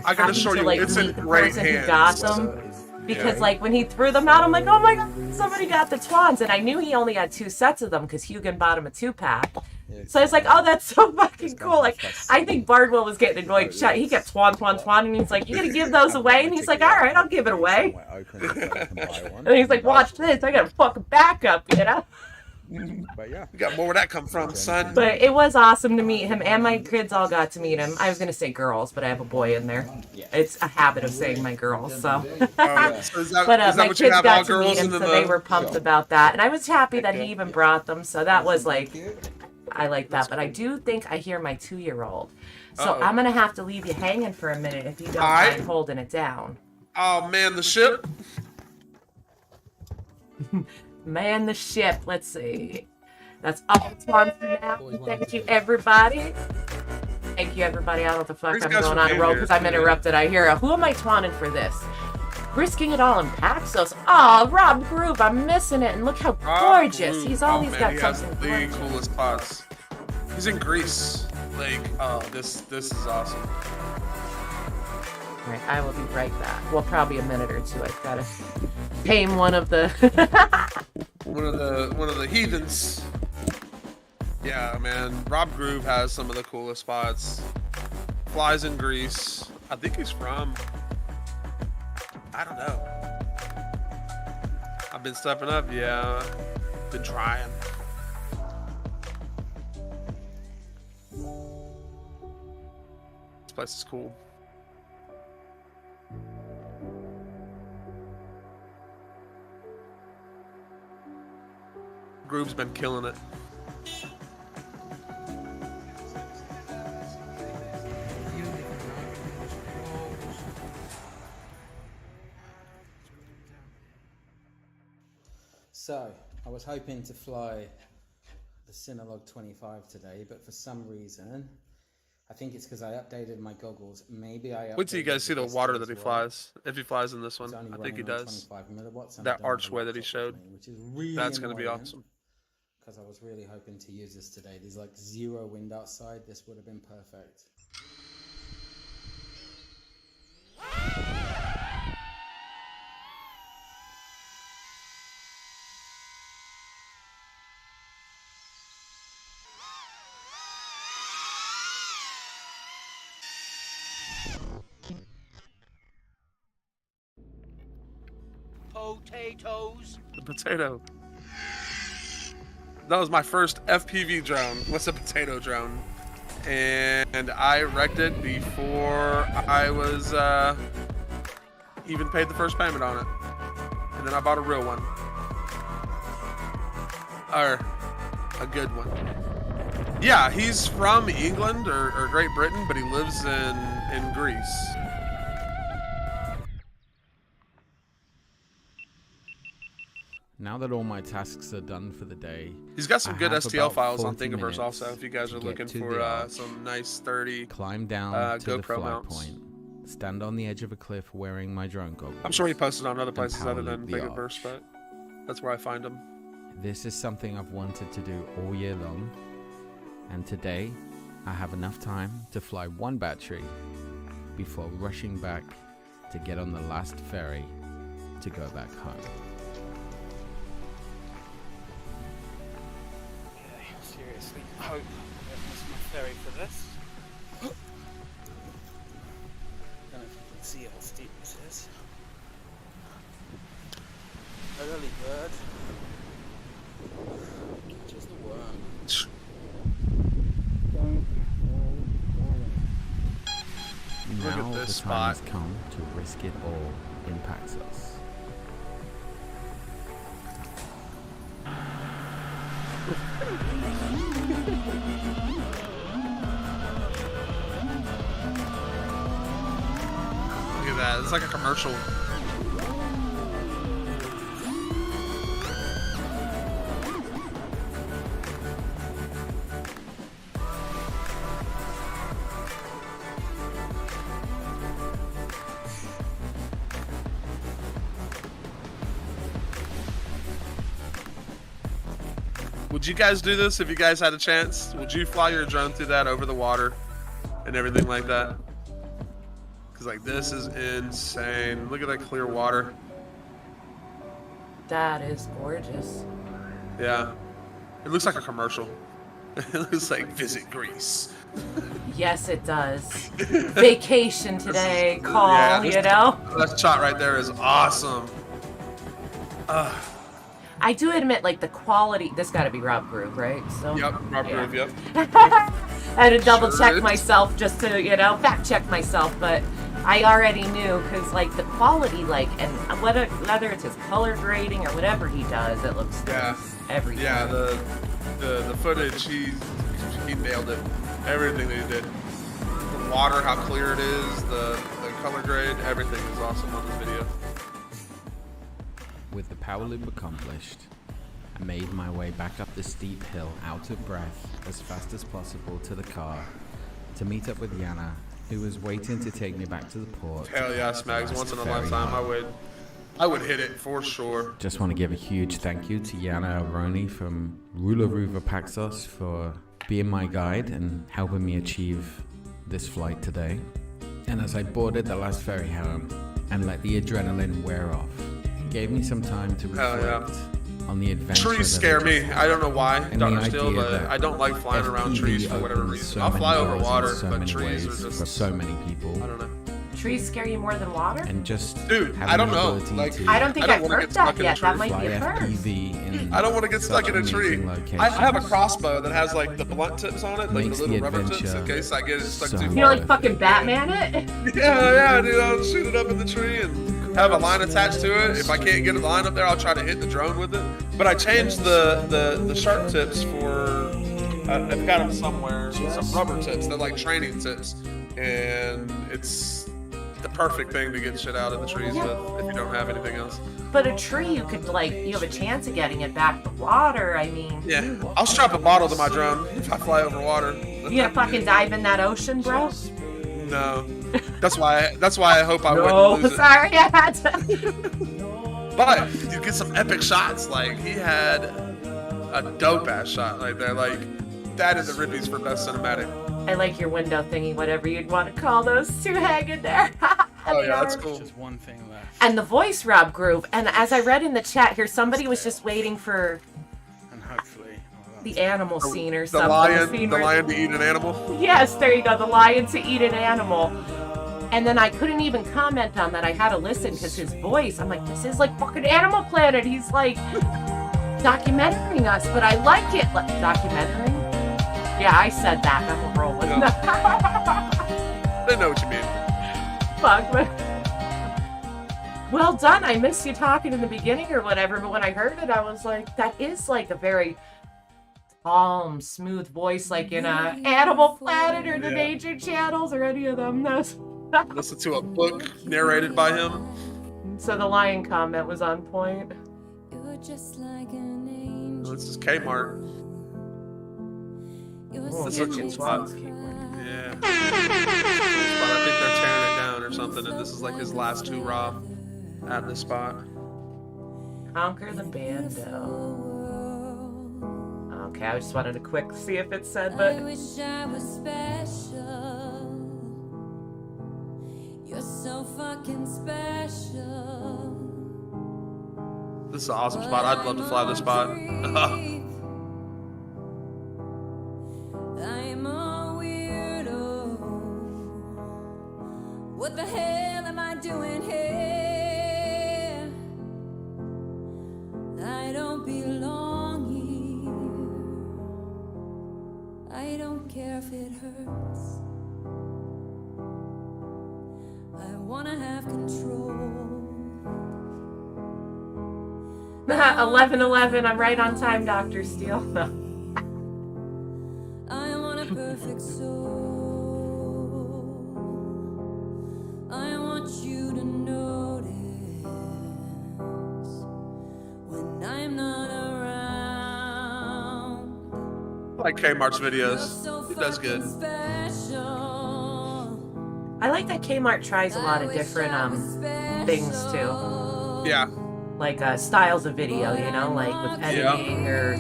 Speaker 5: I can assure you, it's in great hands.
Speaker 4: Who got them. Because, like, when he threw them out, I'm like, oh my god, somebody got the twans. And I knew he only had 2 sets of them because Hugin bought him a 2-pack. So I was like, oh, that's so fucking cool. Like, I think Bardwell was getting annoyed. He kept Twan, and he's like, you gonna give those away? And he's like, all right, I'll give it away. And he's like, watch this. I got a fucking backup, you know?
Speaker 3: But yeah.
Speaker 5: You got more where that come from, son.
Speaker 4: But it was awesome to meet him, and my kids all got to meet him. I was gonna say girls, but I have a boy in there.
Speaker 3: Yeah.
Speaker 4: It's a habit of saying my girls, so.
Speaker 5: So is that,
Speaker 4: But
Speaker 5: is that
Speaker 4: my
Speaker 5: what you
Speaker 4: kids
Speaker 5: have, all
Speaker 4: got to meet
Speaker 5: girls
Speaker 4: him,
Speaker 5: and
Speaker 4: so
Speaker 5: then
Speaker 4: they
Speaker 5: the...
Speaker 4: were pumped about that, and I was happy that he even brought them. So that was like, I like that. But I do think I hear my 2-year-old, so
Speaker 5: Uh-oh.
Speaker 4: I'm gonna have to leave you hanging for a minute if you don't
Speaker 5: Alright.
Speaker 4: mind holding it down.
Speaker 5: Oh, man, the ship.
Speaker 4: Man, the ship. Let's see. That's all it's on for now. Thank you, everybody. Thank you, everybody. I don't know what the fuck
Speaker 5: Thanks,
Speaker 4: I'm
Speaker 5: guys,
Speaker 4: going
Speaker 5: for
Speaker 4: on a
Speaker 5: being
Speaker 4: roll
Speaker 5: here.
Speaker 4: because I'm interrupted. I hear who am I twanning for this? Risking it all in Paxos. Oh, Rob Groove, I'm missing it. And look how gorgeous.
Speaker 5: Groove.
Speaker 4: He's always
Speaker 5: man,
Speaker 4: got
Speaker 5: he has
Speaker 4: something
Speaker 5: the
Speaker 4: gorgeous.
Speaker 5: coolest spots. He's in Greece. Like, oh, this is awesome.
Speaker 4: All right, I will be right back. Well, probably a minute or two. I've got to tame one of the.
Speaker 5: One of the heathens. Yeah, man. Rob Groove has some of the coolest spots. Flies in Greece. I think he's from... I don't know. I've been stepping up, yeah. Been trying. This place is cool. Groove's been killing it.
Speaker 3: So, I was hoping to fly the Synolog 25 today, but for some reason, I think it's because I updated my goggles. Maybe I
Speaker 5: Wait till you
Speaker 3: updated
Speaker 5: guys see the
Speaker 3: display
Speaker 5: water
Speaker 3: as
Speaker 5: that he
Speaker 3: well.
Speaker 5: flies. If he flies in this one,
Speaker 3: It's only
Speaker 5: I think he
Speaker 3: running on
Speaker 5: does.
Speaker 3: 25 milliwatts, and
Speaker 5: That
Speaker 3: I don't have a
Speaker 5: archway that he
Speaker 3: laptop
Speaker 5: showed.
Speaker 3: with me, which is really
Speaker 5: That's gonna be
Speaker 3: annoying,
Speaker 5: awesome.
Speaker 3: because I was really hoping to use this today. There's like 0 wind outside. This would have been perfect.
Speaker 6: Potatoes.
Speaker 5: The potato. That was my first FPV drone. What's a potato drone? And I wrecked it before I was even paid the first payment on it. And then I bought a real one. Or a good one. Yeah, he's from England or Great Britain, but he lives in Greece.
Speaker 3: Now that all my tasks are done for the day,
Speaker 5: He's got some
Speaker 3: I
Speaker 5: good
Speaker 3: have
Speaker 5: STL
Speaker 3: about
Speaker 5: files on
Speaker 3: 40
Speaker 5: Thingiverse
Speaker 3: minutes
Speaker 5: also, if you guys
Speaker 3: to
Speaker 5: are
Speaker 3: get
Speaker 5: looking
Speaker 3: to
Speaker 5: for
Speaker 3: the arch.
Speaker 5: some nice sturdy.
Speaker 3: climb down to the
Speaker 5: GoPro
Speaker 3: flight
Speaker 5: mounts.
Speaker 3: point, stand on the edge of a cliff wearing my drone goggles.
Speaker 5: I'm sure he posted on other places
Speaker 3: power
Speaker 5: other than
Speaker 3: loop the
Speaker 5: Thingiverse, but that's where I find him.
Speaker 3: This is something I've wanted to do all year long, and today I have enough time to fly one battery before rushing back to get on the last ferry to go back home.
Speaker 6: Okay, seriously, hope I don't miss my ferry for this. Don't know if you can see how steep this is. Early bird catches the worm.
Speaker 5: Look
Speaker 3: Now
Speaker 5: at
Speaker 3: the
Speaker 5: this
Speaker 3: time
Speaker 5: spot.
Speaker 3: has come to risk it all in Paxos.
Speaker 5: Look at that. It's like a commercial. Would you guys do this if you guys had a chance? Would you fly your drone through that over the water and everything like that? Because like this is insane. Look at that clear water.
Speaker 4: That is gorgeous.
Speaker 5: Yeah. It looks like a commercial. It looks like Visit Greece.
Speaker 4: Yes, it does. Vacation today, call,
Speaker 5: yeah,
Speaker 4: you know?
Speaker 5: That shot right there is awesome.
Speaker 4: I I do admit, like, the quality. This got to be Rob Groove, right? So.
Speaker 5: Yep, Rob
Speaker 4: Yeah.
Speaker 5: Groove, yep.
Speaker 4: I had to double
Speaker 5: Sure
Speaker 4: check
Speaker 5: is.
Speaker 4: myself just to, fact check myself, but I already knew because, like, the quality, like, and whether it's his color grading or whatever he does, it looks good
Speaker 5: Yeah.
Speaker 4: every
Speaker 5: Yeah,
Speaker 4: time.
Speaker 5: the footage, he nailed it. Everything that he did. The water, how clear it is, the color grade, everything is awesome on this video.
Speaker 3: With the power loop accomplished, I made my way back up the steep hill out of breath as fast as possible to the car to meet up with Yana, who was waiting to take me back to the port.
Speaker 5: Hell yeah, Smags. Once in a lifetime, I would hit it for sure.
Speaker 3: Just want to give a huge thank you to Yana Aroni from Rula Ruva Paxos for being my guide and helping me achieve this flight today. And as I boarded the last ferry home and let the adrenaline wear off, it gave me some time to
Speaker 5: Hell yeah.
Speaker 3: reflect on the adventure.
Speaker 5: Trees
Speaker 3: that
Speaker 5: scare
Speaker 3: I
Speaker 5: me.
Speaker 3: just
Speaker 5: I don't know why,
Speaker 3: And
Speaker 5: Dr.
Speaker 3: the
Speaker 5: Steele,
Speaker 3: idea
Speaker 5: but
Speaker 3: that
Speaker 5: I don't like flying around
Speaker 3: FPV
Speaker 5: trees for whatever
Speaker 3: opens
Speaker 5: reason.
Speaker 3: so
Speaker 5: I'll
Speaker 3: many
Speaker 5: fly over
Speaker 3: doors in
Speaker 5: water,
Speaker 3: so
Speaker 5: but
Speaker 3: many
Speaker 5: trees
Speaker 3: ways
Speaker 5: are
Speaker 3: for
Speaker 5: just,
Speaker 3: so many people.
Speaker 5: I don't know.
Speaker 4: Trees scare you more than water?
Speaker 3: And just
Speaker 5: Dude,
Speaker 3: having
Speaker 5: I don't
Speaker 3: the
Speaker 5: know.
Speaker 3: ability
Speaker 5: Like,
Speaker 3: to
Speaker 4: I don't think
Speaker 5: I don't
Speaker 4: I've
Speaker 5: wanna
Speaker 4: heard
Speaker 5: get stuck
Speaker 4: that
Speaker 5: in a
Speaker 4: yet. That
Speaker 5: tree.
Speaker 4: might
Speaker 3: fly
Speaker 4: be a first.
Speaker 3: FPV in
Speaker 5: I don't want to get stuck in a
Speaker 3: such
Speaker 5: tree.
Speaker 3: amazing
Speaker 5: I have a
Speaker 3: locations.
Speaker 5: crossbow that has like the blunt tips on it, like
Speaker 3: Makes
Speaker 5: the
Speaker 3: the
Speaker 5: little rubber tips, in
Speaker 3: adventure
Speaker 5: case I get it stuck
Speaker 3: so
Speaker 5: too
Speaker 4: You
Speaker 5: far.
Speaker 4: know, like fucking Batman it?
Speaker 5: Yeah, dude, I'll shoot it up in the tree and have a line attached to it. If I can't get a line up there, I'll try to hit the drone with it. But I changed the sharp tips for, I've got them somewhere, some rubber tips. They're like training tips. And it's the perfect thing to get shit out of the trees with if you don't have anything else.
Speaker 4: But a tree, you could, like, you have a chance of getting it back to water. I mean,
Speaker 5: Yeah, I'll strap a bottle to my drone if I fly over water.
Speaker 4: you gonna fucking dive in that ocean, bro?
Speaker 5: No, that's why I hope I
Speaker 4: No,
Speaker 5: wouldn't lose it.
Speaker 4: sorry, I had to.
Speaker 5: But you get some epic shots. Like he had a dope ass shot right there. Like that is the Rippies for best cinematic.
Speaker 4: I like your window thingy, whatever you'd want to call those two hanging there.
Speaker 5: Oh yeah, that's cool.
Speaker 6: Just one thing left.
Speaker 4: And the voice, Rob Groove. And as I read in the chat here, somebody was just waiting for
Speaker 6: And hopefully.
Speaker 4: the animal scene or
Speaker 5: The
Speaker 4: something.
Speaker 5: lion
Speaker 4: where-
Speaker 5: to eat an animal.
Speaker 4: Yes, there you go. The lion to eat an animal. And then I couldn't even comment on that. I had to listen because his voice, I'm like, this is like fucking Animal Planet. He's like documenting us, but I like it. Like, documentary? Yeah, I said that. I'm rolling.
Speaker 5: They know what you mean.
Speaker 4: Fuck, but well done. I missed you talking in the beginning or whatever, but when I heard it, I was like, that is like a very calm, smooth voice, like in a Animal Planet or the
Speaker 5: Yeah.
Speaker 4: Nature Channels or any of them.
Speaker 5: Listen to a book narrated by him.
Speaker 4: So the lion comment was on point.
Speaker 5: This is Kmart. This is a cool spot. Yeah. Cool spot. I think they're tearing it down or something, and this is like his last hoorah at this spot.
Speaker 4: Conquer the Bando. Okay, I just wanted to quick see if it said, but
Speaker 7: I wish I was special. You're so fucking special.
Speaker 5: This is an awesome spot. I'd love to fly this spot.
Speaker 7: I'm a weirdo. What the hell am I doing here? I don't belong here. I don't care if it hurts. I wanna have control.
Speaker 4: 11:11. I'm right on time, Dr. Steele.
Speaker 7: I want a perfect soul. I want you to notice when I'm not around.
Speaker 5: I like Kmart's
Speaker 7: You're
Speaker 5: videos.
Speaker 7: so
Speaker 5: He does good.
Speaker 7: fucking special.
Speaker 4: I like that Kmart tries a lot of different things too,
Speaker 5: Yeah,
Speaker 4: like styles of video. You know, like with editing or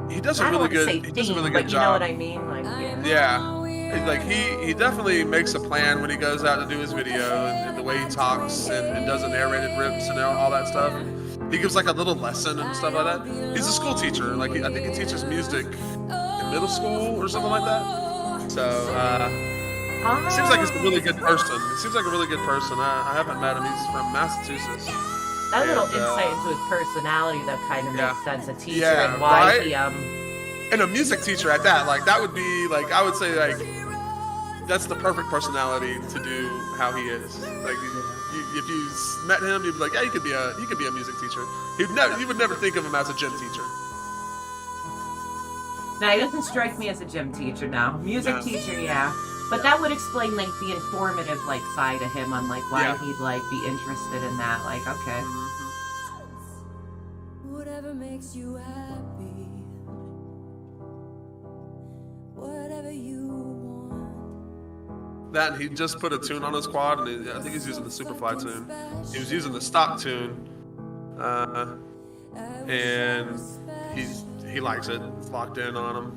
Speaker 5: he does
Speaker 4: I
Speaker 5: a
Speaker 4: don't
Speaker 5: really
Speaker 4: want to say
Speaker 5: good. He does a
Speaker 4: theme,
Speaker 5: really
Speaker 4: but
Speaker 5: good
Speaker 4: you know
Speaker 5: job.
Speaker 4: what I mean. Like, yeah.
Speaker 5: Yeah. Like he definitely makes a plan when he goes out to do his video and the way he talks and does the narrated rips and all that stuff. He gives like a little lesson and stuff like that. He's a school teacher. Like I think he teaches music in middle school or something like that. So seems like he's a really good person. He seems like a really good person. I haven't met him. He's from Massachusetts.
Speaker 4: That little
Speaker 5: And,
Speaker 4: insight into his personality that kind of
Speaker 5: yeah.
Speaker 4: makes sense. A teacher
Speaker 5: Yeah,
Speaker 4: and why
Speaker 5: right?
Speaker 4: he
Speaker 5: And a music teacher at that. Like that would be like I would say like that's the perfect personality to do how he is. Like if you met him, you'd be like, yeah, he could be a music teacher. You would never think of him as a gym teacher.
Speaker 4: Now, he doesn't strike me as a gym teacher now. Music
Speaker 5: No.
Speaker 4: teacher, yeah. But that would explain, like, the informative, like, side of him on, like, why
Speaker 5: Yeah.
Speaker 4: he'd, like, be interested in that. Like, okay.
Speaker 7: Whatever makes you happy, whatever you want.
Speaker 5: That and he just put a tune on his quad, and I think he's using the Superfly tune. He was using the stock tune, and he likes it. It's locked in on him.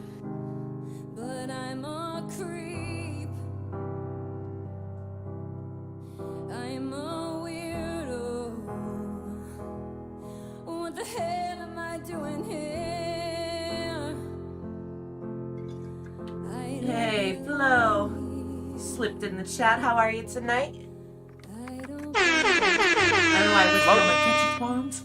Speaker 7: But I'm a creep. I'm a weirdo. What the hell am I doing here? I
Speaker 4: Hey, Flo. Slipped in the chat. How are you tonight?
Speaker 7: don't
Speaker 4: I don't know why I was feeling like kitchen twans.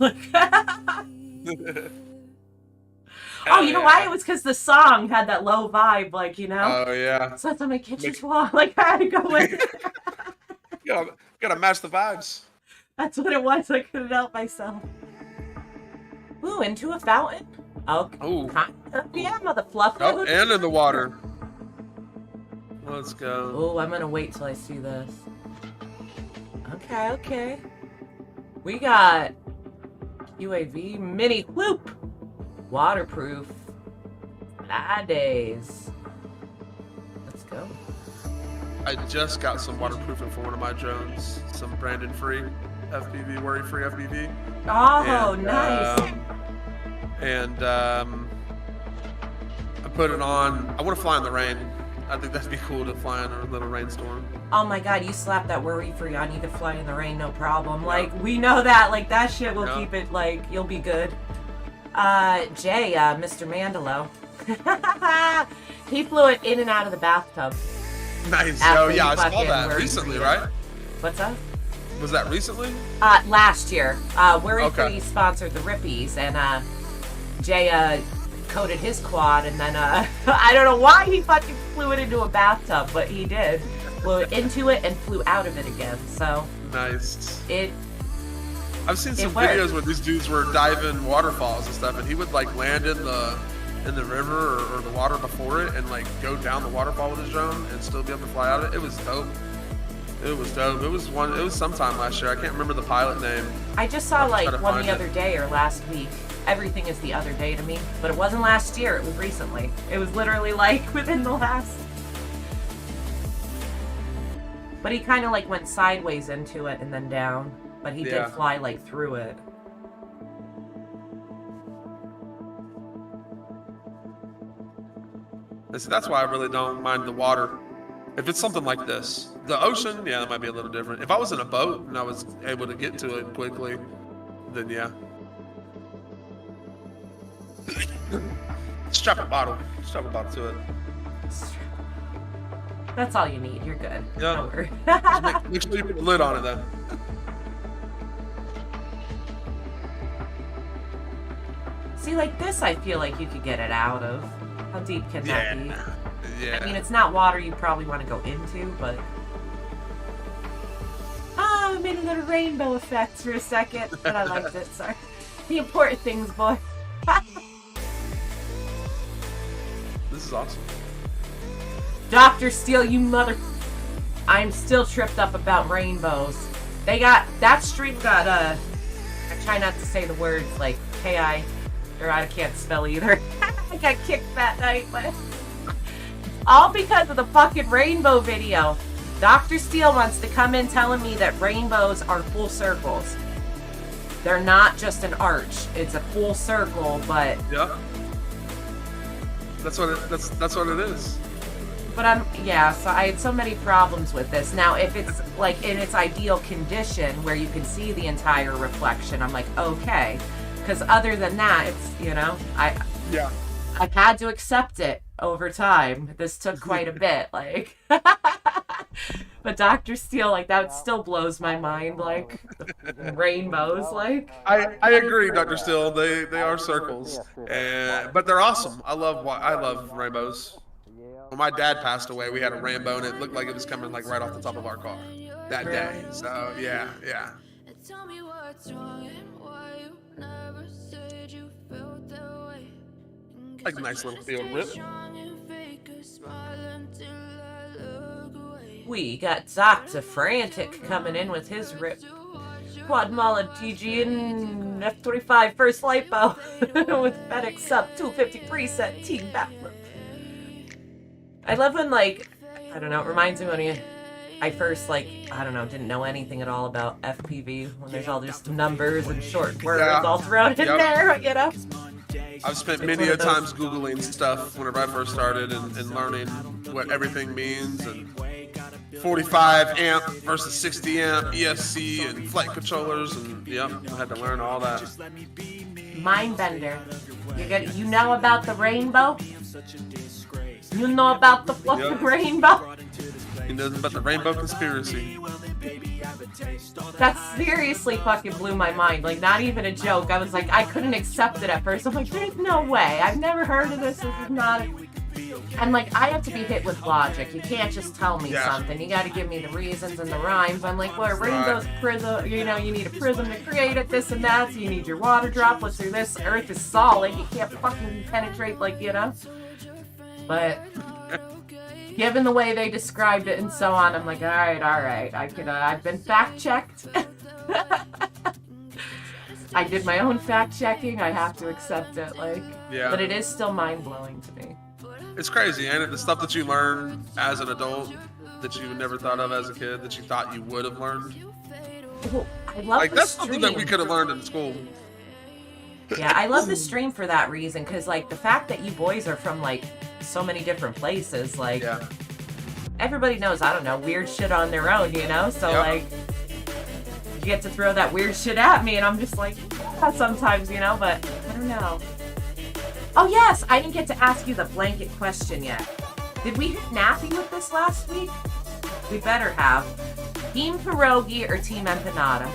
Speaker 4: Oh, you know why? It was because the song had that low vibe, like, you know?
Speaker 5: Oh yeah.
Speaker 4: So that's on my kitchen twang. Like, I had to go with it.
Speaker 5: Gotta match the vibes.
Speaker 4: That's what it was. I couldn't help myself. Ooh, into a fountain? Oh,
Speaker 5: Ooh.
Speaker 4: kind of. Yeah, mother fluff.
Speaker 5: Oh, and in the water. Let's go.
Speaker 4: Oh, I'm gonna wait till I see this. Okay, okay. We got UAV mini whoop. Waterproof. Fridays. Let's go.
Speaker 5: I just got some waterproofing for one of my drones. Some Brandon free FPV, worry free FPV.
Speaker 4: Oh,
Speaker 5: And,
Speaker 4: nice.
Speaker 5: I put it on. I want to fly in the rain. I think that'd be cool to fly in a little rainstorm.
Speaker 4: Oh my god, you slap that worry free on, you can fly in the rain, no problem. Like, we know that. Like, that shit will
Speaker 5: Yeah.
Speaker 4: keep it, like, you'll be good. Jay, Mr. Mandelo. He flew it in and out of the bathtub.
Speaker 5: Nice.
Speaker 4: After
Speaker 5: Oh yeah,
Speaker 4: you
Speaker 5: I saw
Speaker 4: fucking
Speaker 5: that
Speaker 4: worry
Speaker 5: recently,
Speaker 4: free.
Speaker 5: right?
Speaker 4: What's up?
Speaker 5: Was that recently?
Speaker 4: Last year. Worry Free
Speaker 5: Okay.
Speaker 4: sponsored the Rippies, and Jay coated his quad, and then I don't know why he fucking flew it into a bathtub, but he did. Flew it into it and flew out of it again. So
Speaker 5: Nice. I've seen some
Speaker 4: worked.
Speaker 5: videos where these dudes were diving waterfalls and stuff, and he would like land in the river or the water before it, and like go down the waterfall with his drone and still be able to fly out of it. It was dope. It was dope. It was sometime last year. I can't remember the pilot name.
Speaker 4: I just saw
Speaker 5: I'll try
Speaker 4: like
Speaker 5: to
Speaker 4: one
Speaker 5: find
Speaker 4: the
Speaker 5: it.
Speaker 4: other day or last week. Everything is the other day to me, but it wasn't last year. It was recently. It was literally like within the last. But he kind of like went sideways into it and then down. But he
Speaker 5: Yeah.
Speaker 4: did fly like through it.
Speaker 5: And so that's why I really don't mind the water. If it's something like this, the ocean, yeah, that might be a little different. If I was in a boat and I was able to get to it quickly, then yeah. Strap a bottle to it.
Speaker 4: That's all you need. You're good.
Speaker 5: Yeah.
Speaker 4: Don't worry.
Speaker 5: Make sure you put the lid on it though.
Speaker 4: See, like this, I feel like you could get it out of. How deep can that be?
Speaker 5: Yeah.
Speaker 4: I mean, it's not water you probably want to go into, but. Oh, I made a little rainbow effect for a second, but I liked it. Sorry. The important things, boy.
Speaker 5: This is awesome.
Speaker 4: Dr. Steele, you mother. I'm still tripped up about rainbows. They got. That stream got, I try not to say the words like K-I, or I can't spell either. I got kicked that night, but. All because of the fucking rainbow video. Dr. Steele wants to come in telling me that rainbows are full circles. They're not just an arch. It's a full circle, but
Speaker 5: Yeah. That's what it is.
Speaker 4: but so I had so many problems with this. Now, if it's like in its ideal condition where you can see the entire reflection, I'm like, okay. Because other than that, it's,
Speaker 5: Yeah.
Speaker 4: I've had to accept it over time. This took quite a bit, like. But Dr. Steele, like, that still blows my mind, like, the rainbows, like.
Speaker 5: I agree, Dr. Steele. They are circles, but they're awesome. I love rainbows. When my dad passed away, we had a rainbow, and it looked like it was coming like right off the top of our car that day. So yeah.
Speaker 7: Tell me what's wrong and why you never said you felt that way.
Speaker 5: Like a nice little field rip.
Speaker 4: We got Dr. Frantic coming in with his rip. Quad Mullet TG and F-35 first lipo with FedEx sub 253 set team backflip. I love when, like, I don't know, it reminds me when I first, like, I don't know, didn't know anything at all about FPV, when there's all just numbers and short words all thrown in there, you know?
Speaker 5: I've spent many a times Googling stuff whenever I first started and learning what everything means, and 45 amp versus 60 amp ESC and flight controllers, and I had to learn all that.
Speaker 4: Mindbender. You know about the rainbow? You know about the fluffy rainbow?
Speaker 5: He knows about the rainbow conspiracy.
Speaker 4: That seriously fucking blew my mind. Like, not even a joke. I was like, I couldn't accept it at first. I'm like, there's no way. I've never heard of this. This is not... And, like, I have to be hit with logic. You can't just tell me something. You gotta give me the reasons and the rhymes. I'm like, well, rainbow's prism, you need a prism to create it, this and that. So you need your water droplets or this. Earth is solid. You can't fucking penetrate, like, But... given the way they described it and so on, I'm like, all right. I've been fact-checked. I did my own fact-checking. I have to accept it, like. Yeah. But it is still mind-blowing to me.
Speaker 5: It's crazy, and the stuff that you learn as an adult that you never thought of as a kid that you thought you would have learned.
Speaker 4: Well, I love
Speaker 5: like
Speaker 4: the
Speaker 5: that's
Speaker 4: stream.
Speaker 5: something that we could have learned in school.
Speaker 4: Yeah, I love the stream for that reason, because, like, the fact that you boys are from, like, so many different places, like, everybody knows, I don't know, weird shit on their own, So, like, you get to throw that weird shit at me, and I'm just like, yeah, sometimes, but I don't know. Oh, yes, I didn't get to ask you the blanket question yet. Did we hit Nappy with this last week? We better have. Team Pierogi or Team Empanada?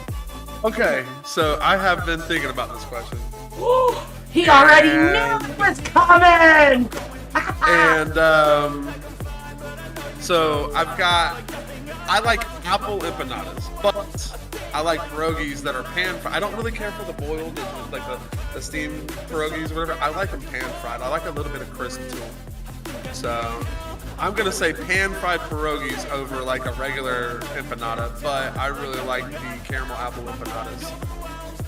Speaker 5: Okay, so I have been thinking about this question.
Speaker 4: He already knew it was coming!
Speaker 5: And so I like apple empanadas, but I like pierogies that are pan-fried. I don't really care for the boiled, like the steamed pierogies or whatever. I like them pan-fried. I like a little bit of crisp to them. So I'm going to say pan-fried pierogies over like a regular empanada, but I really like the caramel apple empanadas.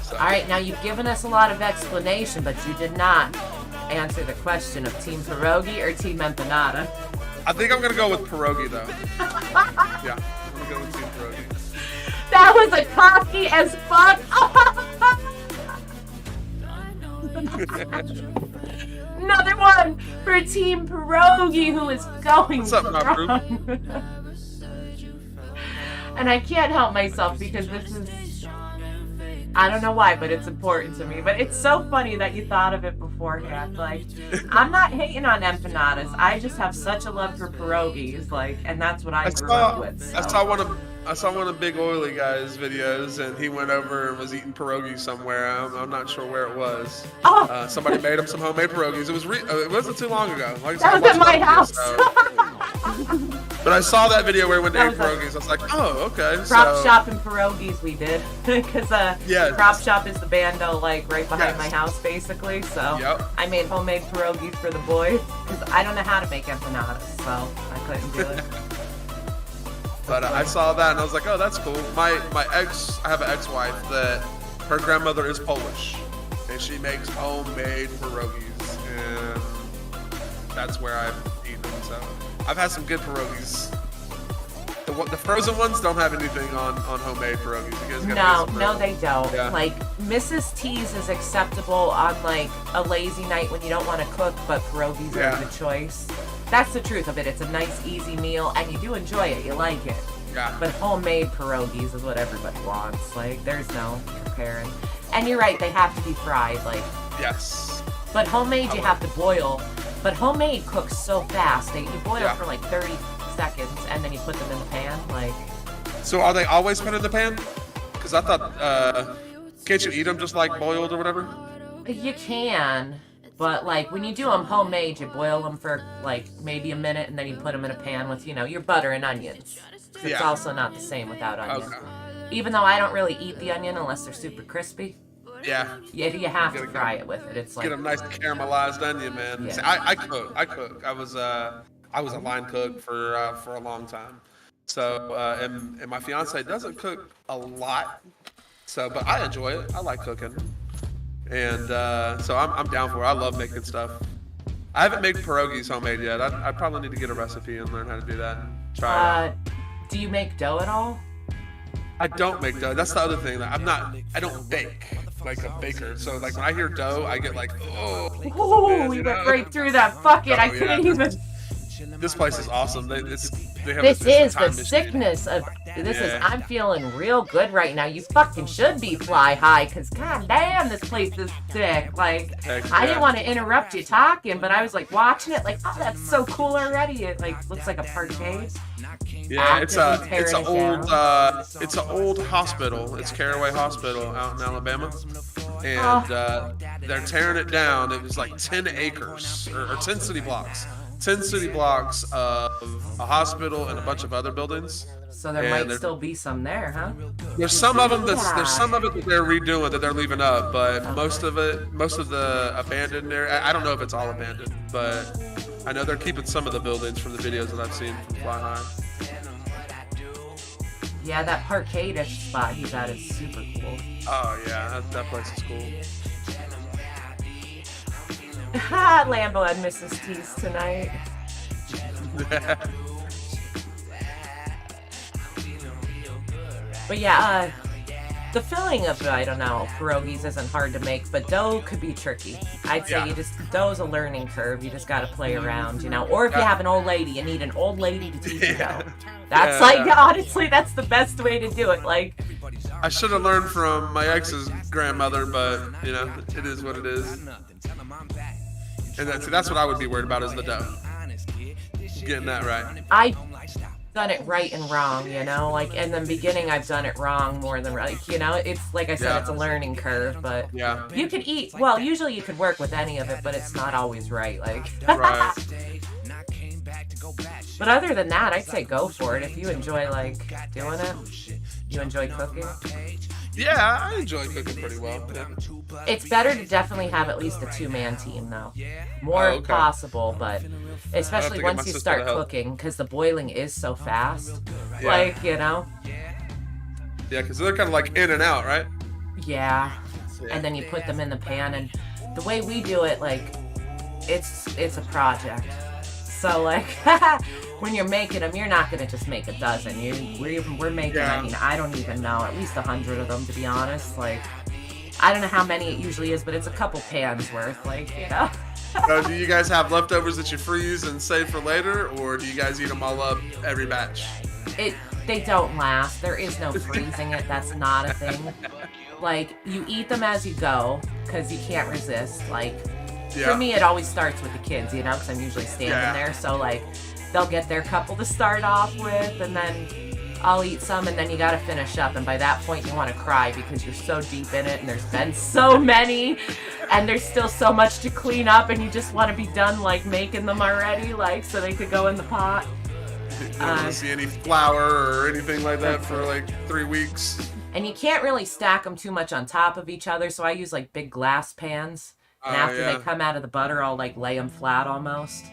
Speaker 5: So.
Speaker 4: All right, now you've given us a lot of explanation, but you did not answer the question of Team Pierogi or Team Empanada.
Speaker 5: I think I'm going to go with pierogi, though. Yeah, I'm going to go with Team Pierogi.
Speaker 4: That was a cocky as fuck. Another one for Team Pierogi, who is going
Speaker 5: What's up,
Speaker 4: strong. And I can't help myself because this is, I don't know why, but it's important to me. But it's so funny that you thought of it beforehand. Like, I'm not hating on empanadas. I just have such a love for pierogies, like, and that's what I grew up with. So.
Speaker 5: I saw one of Big Oily Guy's videos, and he went over and was eating pierogies somewhere. I'm not sure where it was.
Speaker 4: Oh.
Speaker 5: Somebody made him some homemade pierogies. It wasn't too long ago. Like
Speaker 4: that was at my house.
Speaker 5: But I saw that video where he went to eat pierogies. I was like, oh, okay.
Speaker 4: Prop Shop and Pierogies we did. Because
Speaker 5: yes.
Speaker 4: Prop Shop is the bando, like, right behind my house, basically. So I made homemade pierogies for the boys. Because I don't know how to make empanadas, so I couldn't do it.
Speaker 5: But I saw that and I was like, oh, that's cool. I have an ex-wife that her grandmother is Polish, and she makes homemade pierogies, and that's where I've eaten them. So I've had some good pierogies. The frozen ones don't have anything on homemade pierogies. You guys
Speaker 4: no, they don't. Yeah. Like, Mrs. T's is acceptable on, like, a lazy night when you don't want to cook, but pierogies are the choice. That's the truth of it. It's a nice, easy meal, and you do enjoy it. You like it.
Speaker 5: Yeah.
Speaker 4: But homemade pierogies is what everybody wants. Like, there's no preparing. And you're right, they have to be fried. Like,
Speaker 5: yes.
Speaker 4: But homemade, you have to boil. But homemade cooks so fast. You boil for like 30 seconds, and then you put them in the pan. Like,
Speaker 5: So are they always put in the pan? Because I thought, can't you eat them just like boiled or whatever?
Speaker 4: you can, but like when you do them homemade, you boil them for like maybe a minute, and then you put them in a pan with, you know, your butter and onions. It's
Speaker 5: Yeah.
Speaker 4: also not the same without onion.
Speaker 5: Okay.
Speaker 4: Even though I don't really eat the onion unless they're super crispy.
Speaker 5: Yeah.
Speaker 4: You have to
Speaker 5: Gotta
Speaker 4: fry it with it. It's like
Speaker 5: Get a nice caramelized onion, man.
Speaker 4: Yeah.
Speaker 5: See, I cook. I was a line cook for a long time. So and my fiance doesn't cook a lot. So, but I enjoy it. I like cooking, and so I'm down for it. I love making stuff. I haven't made pierogies homemade yet. I probably need to get a recipe and learn how to do that. And try it.
Speaker 4: do you make dough at all?
Speaker 5: I don't make dough. That's the other thing. That I don't bake like a baker. So like when I hear dough, I get like, oh.
Speaker 4: Oh,
Speaker 5: man,
Speaker 4: we
Speaker 5: you
Speaker 4: went
Speaker 5: know?
Speaker 4: right through that bucket. I
Speaker 5: Oh,
Speaker 4: couldn't
Speaker 5: yeah.
Speaker 4: even.
Speaker 5: This place is awesome. They have
Speaker 4: This
Speaker 5: it's a
Speaker 4: is
Speaker 5: time
Speaker 4: the
Speaker 5: machine.
Speaker 4: sickness of this is.
Speaker 5: Yeah.
Speaker 4: I'm feeling real good right now. You fucking should be fly high, cause god damn, this place is sick. Like
Speaker 5: Heck
Speaker 4: I
Speaker 5: yeah.
Speaker 4: didn't want to interrupt you talking, but I was like watching it, like, oh, that's so cool already. It like looks like a parkade.
Speaker 5: Yeah, it's
Speaker 4: actively
Speaker 5: an old hospital. It's Caraway Hospital out in Alabama, and they're tearing it down. It was like 10 acres or 10 city blocks. 10 city blocks of a hospital and a bunch of other buildings.
Speaker 4: So there
Speaker 5: Yeah,
Speaker 4: might
Speaker 5: they're-
Speaker 4: still be some there, huh?
Speaker 5: There's some of them there's some of it that they're redoing that they're leaving up, but most of the abandoned area. I don't know if it's all abandoned, but I know they're keeping some of the buildings from the videos that I've seen from Fly High.
Speaker 4: Yeah, that parkade-ish spot he's at is super cool.
Speaker 5: Oh yeah, that place is cool.
Speaker 4: Lambo and Mrs. T's tonight. But yeah, the filling of, I don't know, pierogies isn't hard to make, but dough could be tricky. I'd say
Speaker 5: Yeah.
Speaker 4: dough's a learning curve. You just gotta play around, you know. Or if you have an old lady, you need an old lady to teach you dough. That's honestly, that's the best way to do it. Like,
Speaker 5: I should have learned from my ex's grandmother, but you know, it is what it is. And that's what I would be worried about is the dough. Getting that right.
Speaker 4: I've done it right and wrong, you know. Like in the beginning, I've done it wrong more than right. Like, you know, it's like I said,
Speaker 5: Yeah.
Speaker 4: it's a learning curve. But
Speaker 5: Yeah.
Speaker 4: you could eat. Well, usually you could work with any of it, but it's not always right. Like,
Speaker 5: Right.
Speaker 4: but other than that, I'd say go for it if you enjoy like doing it. You enjoy cooking.
Speaker 5: Yeah, I enjoy cooking pretty well. Yeah.
Speaker 4: It's better to definitely have at least a 2-man team though. More
Speaker 5: Oh,
Speaker 4: if
Speaker 5: okay.
Speaker 4: possible, but especially
Speaker 5: get my
Speaker 4: once you
Speaker 5: sister
Speaker 4: start
Speaker 5: to help.
Speaker 4: cooking, because the boiling is so fast.
Speaker 5: Yeah.
Speaker 4: Like, you know.
Speaker 5: Yeah, because they're kind of like in and out, right?
Speaker 4: Yeah. And then you put them in the pan, and the way we do it, like, it's a project. So like, when you're making them, you're not gonna just make a dozen. We're making.
Speaker 5: Yeah.
Speaker 4: I mean, I don't even know, at least 100 of them, to be honest. Like, I don't know how many it usually is, but it's a couple pans worth. Like, you know.
Speaker 5: Do you guys have leftovers that you freeze and save for later, or do you guys eat them all up every batch?
Speaker 4: They don't last. There is no freezing it. That's not a thing. Like, you eat them as you go because you can't resist. Like,
Speaker 5: Yeah.
Speaker 4: for me, it always starts with the kids, you know, because I'm usually standing
Speaker 5: Yeah.
Speaker 4: there. So, like, they'll get their couple to start off with, and then I'll eat some, and then you got to finish up. And by that point, you want to cry because you're so deep in it, and there's been so many, and there's still so much to clean up, and you just want to be done, like, making them already, like, so they could go in the pot.
Speaker 5: You don't want to see any flour or anything like that for like 3 weeks.
Speaker 4: And you can't really stack them too much on top of each other, so I use, like, big glass pans. And
Speaker 5: Oh,
Speaker 4: after
Speaker 5: yeah.
Speaker 4: they come out of the butter, I'll, like, lay them flat almost.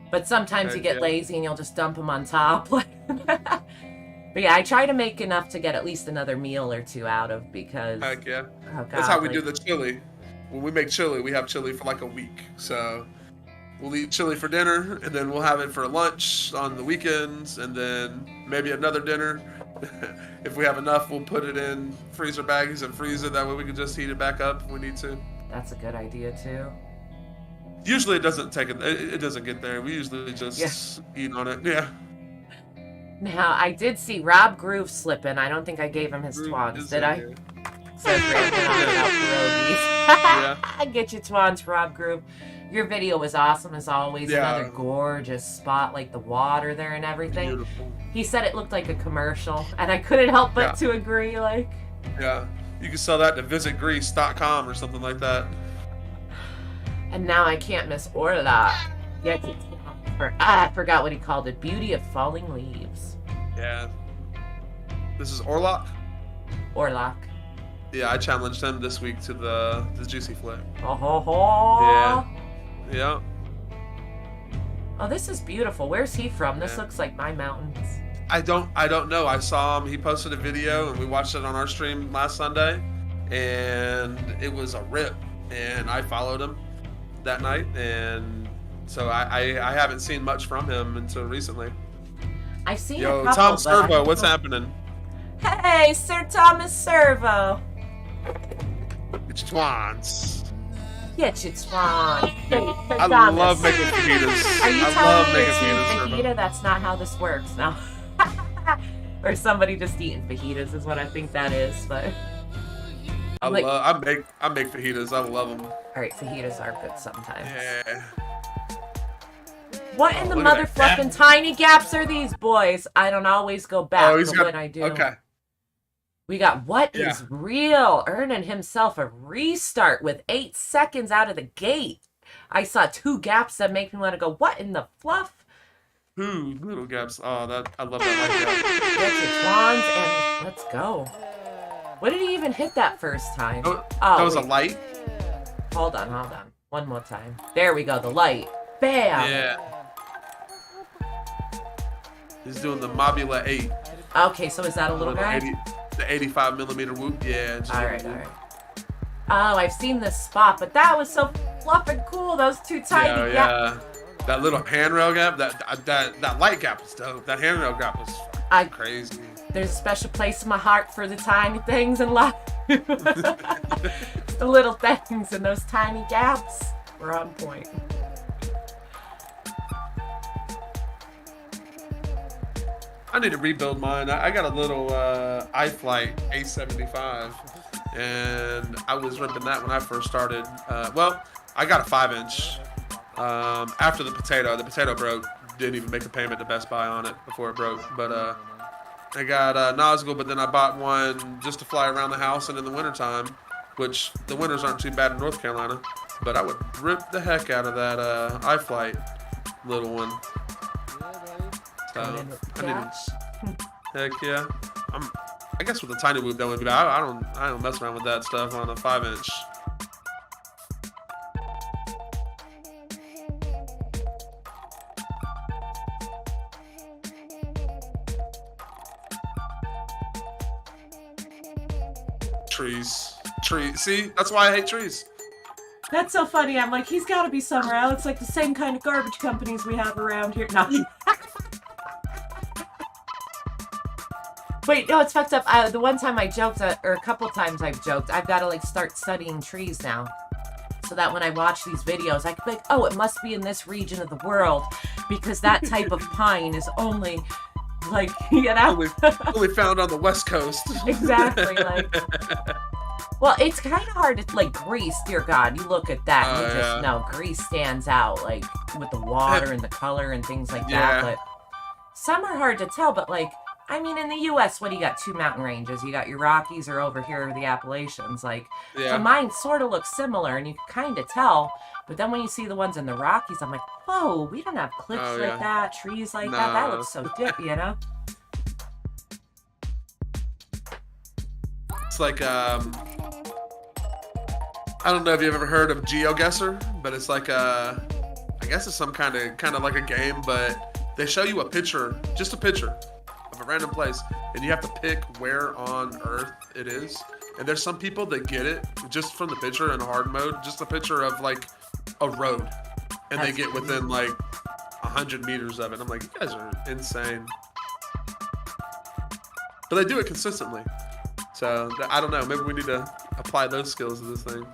Speaker 4: But sometimes you
Speaker 5: Heck
Speaker 4: get
Speaker 5: yeah.
Speaker 4: lazy and you'll just dump them on top. But yeah, I try to make enough to get at least another meal or two out of, because
Speaker 5: Heck yeah.
Speaker 4: oh God,
Speaker 5: That's how we
Speaker 4: like,
Speaker 5: do the chili. When we make chili, we have chili for like a week. So we'll eat chili for dinner, and then we'll have it for lunch on the weekends, and then maybe another dinner. If we have enough, we'll put it in freezer bags and freeze it. That way we can just heat it back up if we need to.
Speaker 4: That's a good idea too.
Speaker 5: Usually it doesn't take it doesn't get there. We usually just eat on it. Yeah.
Speaker 4: Now, I did see Rob Groove slipping. I don't think I gave him his
Speaker 5: Groove
Speaker 4: twans,
Speaker 5: is
Speaker 4: did
Speaker 5: in
Speaker 4: I?
Speaker 5: here.
Speaker 4: Says ranting on about pierogies. Get you Twan's Rob Group. Your video was awesome as always.
Speaker 5: Yeah.
Speaker 4: Another gorgeous spot, like the water there and everything.
Speaker 5: Beautiful.
Speaker 4: He said it looked like a commercial, and I couldn't help but to agree. Like,
Speaker 5: Yeah. You can sell that to visitgreece.com or something like that.
Speaker 4: and now I can't miss Orla. Get you Twan. I forgot what he called it. Beauty of Falling Leaves.
Speaker 5: Yeah. This is Orlock.
Speaker 4: Orlock.
Speaker 5: Yeah, I challenged him this week to the Juicy Flip.
Speaker 4: Oh ho ho.
Speaker 5: Yeah.
Speaker 4: Oh, this is beautiful. Where's he from? This looks like my mountains.
Speaker 5: I don't know. I saw him. He posted a video, and we watched it on our stream last Sunday, and it was a rip. And I followed him that night, and so I haven't seen much from him until recently.
Speaker 4: I've seen a
Speaker 5: Yo,
Speaker 4: couple,
Speaker 5: Tom
Speaker 4: but
Speaker 5: Servo, what's happening?
Speaker 4: Hey, Sir Thomas Servo.
Speaker 5: It's Twans.
Speaker 4: Get you, Twan.
Speaker 5: I love making fajitas.
Speaker 4: Are you
Speaker 5: I
Speaker 4: telling
Speaker 5: love
Speaker 4: me
Speaker 5: making
Speaker 4: you're team
Speaker 5: fajitas, Servo.
Speaker 4: fajita? That's not how this works. No. Or somebody just eating fajitas is what I think that is. But
Speaker 5: I
Speaker 4: like-
Speaker 5: make fajitas. I love them.
Speaker 4: all right, fajitas are good sometimes.
Speaker 5: Yeah.
Speaker 4: What in the
Speaker 5: Look at that
Speaker 4: motherfucking tiny gaps are these boys? I don't always go back,
Speaker 5: he's
Speaker 4: but
Speaker 5: got.
Speaker 4: when I do.
Speaker 5: Okay.
Speaker 4: We got What
Speaker 5: Yeah.
Speaker 4: Is Real earning himself a restart with 8 seconds out of the gate. I saw 2 gaps that make me want to go, what in the fluff?
Speaker 5: Ooh, little gaps. Oh, I love that.
Speaker 4: Get your Twans and let's go. What did he even hit that first time?
Speaker 5: Like that.
Speaker 4: Oh,
Speaker 5: That was a
Speaker 4: wait.
Speaker 5: light.
Speaker 4: Hold on. One more time. There we go, the light. Bam!
Speaker 5: Yeah. He's doing the Mobula 8.
Speaker 4: Okay, so is that a little guy?
Speaker 5: The 85 millimeter whoop. Yeah. just
Speaker 4: All
Speaker 5: a
Speaker 4: right.
Speaker 5: little whoop.
Speaker 4: Oh, I've seen this spot, but that was so fluffing cool. Those 2 tiny gaps.
Speaker 5: Yeah. That little handrail gap. That light gap was dope. That handrail gap was
Speaker 4: I-
Speaker 5: crazy.
Speaker 4: There's a special place in my heart for the tiny things in life. The little things and those tiny gaps were on point.
Speaker 5: I need to rebuild mine. I got a little iFlight A75, and I was ripping that when I first started. Well, I got a 5-inch. After the potato broke. Didn't even make a payment to Best Buy on it before it broke. But I got a Nazgul, but then I bought one just to fly around the house and in the wintertime, which the winters aren't too bad in North Carolina. But I would rip the heck out of that iFlight little one. So, I need to, heck yeah. I guess with the tiny whoop that would be. I don't mess around with that stuff on a 5-inch. Trees. See, that's why I hate trees.
Speaker 4: That's so funny. I'm like, he's got to be somewhere else. It's like the same kind of garbage companies we have around here. No. Wait, no, it's fucked up. The one time I joked, or a couple times I've joked, I've got to like start studying trees now. So that when I watch these videos, I can be like, oh, it must be in this region of the world because that type of pine is only like, you know?
Speaker 5: only found on the West Coast.
Speaker 4: Exactly. Like, well, it's kind of hard to, like, Greece, dear God, you look at that and you just know Greece stands out, like, with the water and the color and things like that. But some are hard to tell, but, like, I mean, in the U.S., what do you got? 2 mountain ranges. You got your Rockies, or over here the Appalachians. Like, so mine sort of looks similar, and you can kind of tell. But then when you see the ones in the Rockies, I'm like, whoa, we don't have cliffs like that, trees like that. That looks so dip, you know?
Speaker 5: It's like, I don't know if you've ever heard of GeoGuessr, but it's like I guess it's some kind of like a game, but they show you a picture, just a picture of a random place, and you have to pick where on Earth it is. And there's some people that get it just from the picture in hard mode, just a picture of like a road, and they get within like 100 meters of it. I'm like, you guys are insane. But they do it consistently. So I don't know. Maybe we need to apply those skills to this thing.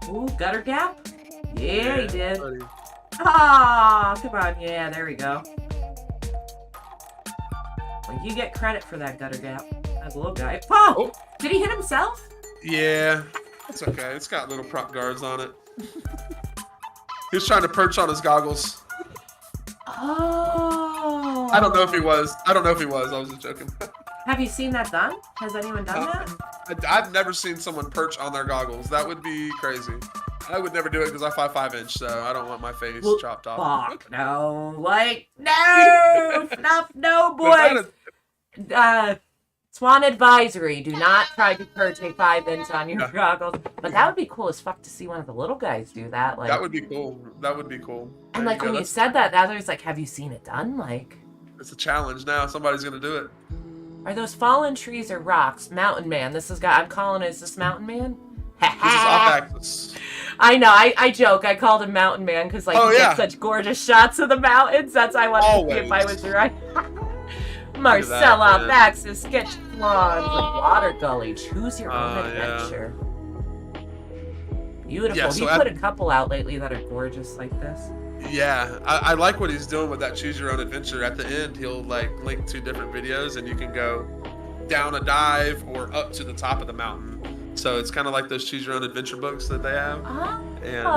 Speaker 4: Ooh, gutter gap? Yeah, he did.
Speaker 5: Buddy.
Speaker 4: Ah, come on. Yeah, there we go. Well, you get credit for that gutter gap. That little guy. Oh! Did he hit himself?
Speaker 5: Yeah. It's okay. It's got little prop guards on it. He was trying to perch on his goggles.
Speaker 4: Oh.
Speaker 5: I don't know if he was. I was just joking.
Speaker 4: Have you seen that done? Has anyone done that?
Speaker 5: I've never seen someone perch on their goggles. That would be crazy. I would never do it because I fly 5-inch, so I don't want my face chopped off.
Speaker 4: Fuck no. Like, no. No, boys. Twan advisory, do not try to perch a 5-inch on your goggles. But that would be cool as fuck to see one of the little guys do that. Like,
Speaker 5: that would be cool. That would be cool.
Speaker 4: And like when you said that, I was like, have you seen it done? Like,
Speaker 5: it's a challenge now. Somebody's gonna do it.
Speaker 4: Are those fallen trees or rocks? Mountain Man. This is guy. I'm calling it. Is this Mountain Man?
Speaker 5: This is off axis.
Speaker 4: I know. I joke. I called him Mountain Man because like he gets such gorgeous shots of the mountains. That's why I wanted to see if I was right. Marcel off axis. Sketch blonde. Water Gully. Choose your own adventure. Beautiful.
Speaker 5: Yeah, so
Speaker 4: he put a couple out lately that are gorgeous like this.
Speaker 5: Yeah, I like what he's doing with that choose your own adventure. At the end, he'll like link 2 different videos and you can go down a dive or up to the top of the mountain. So it's kind of like those choose your own adventure books that they have.
Speaker 4: Oh,
Speaker 5: and,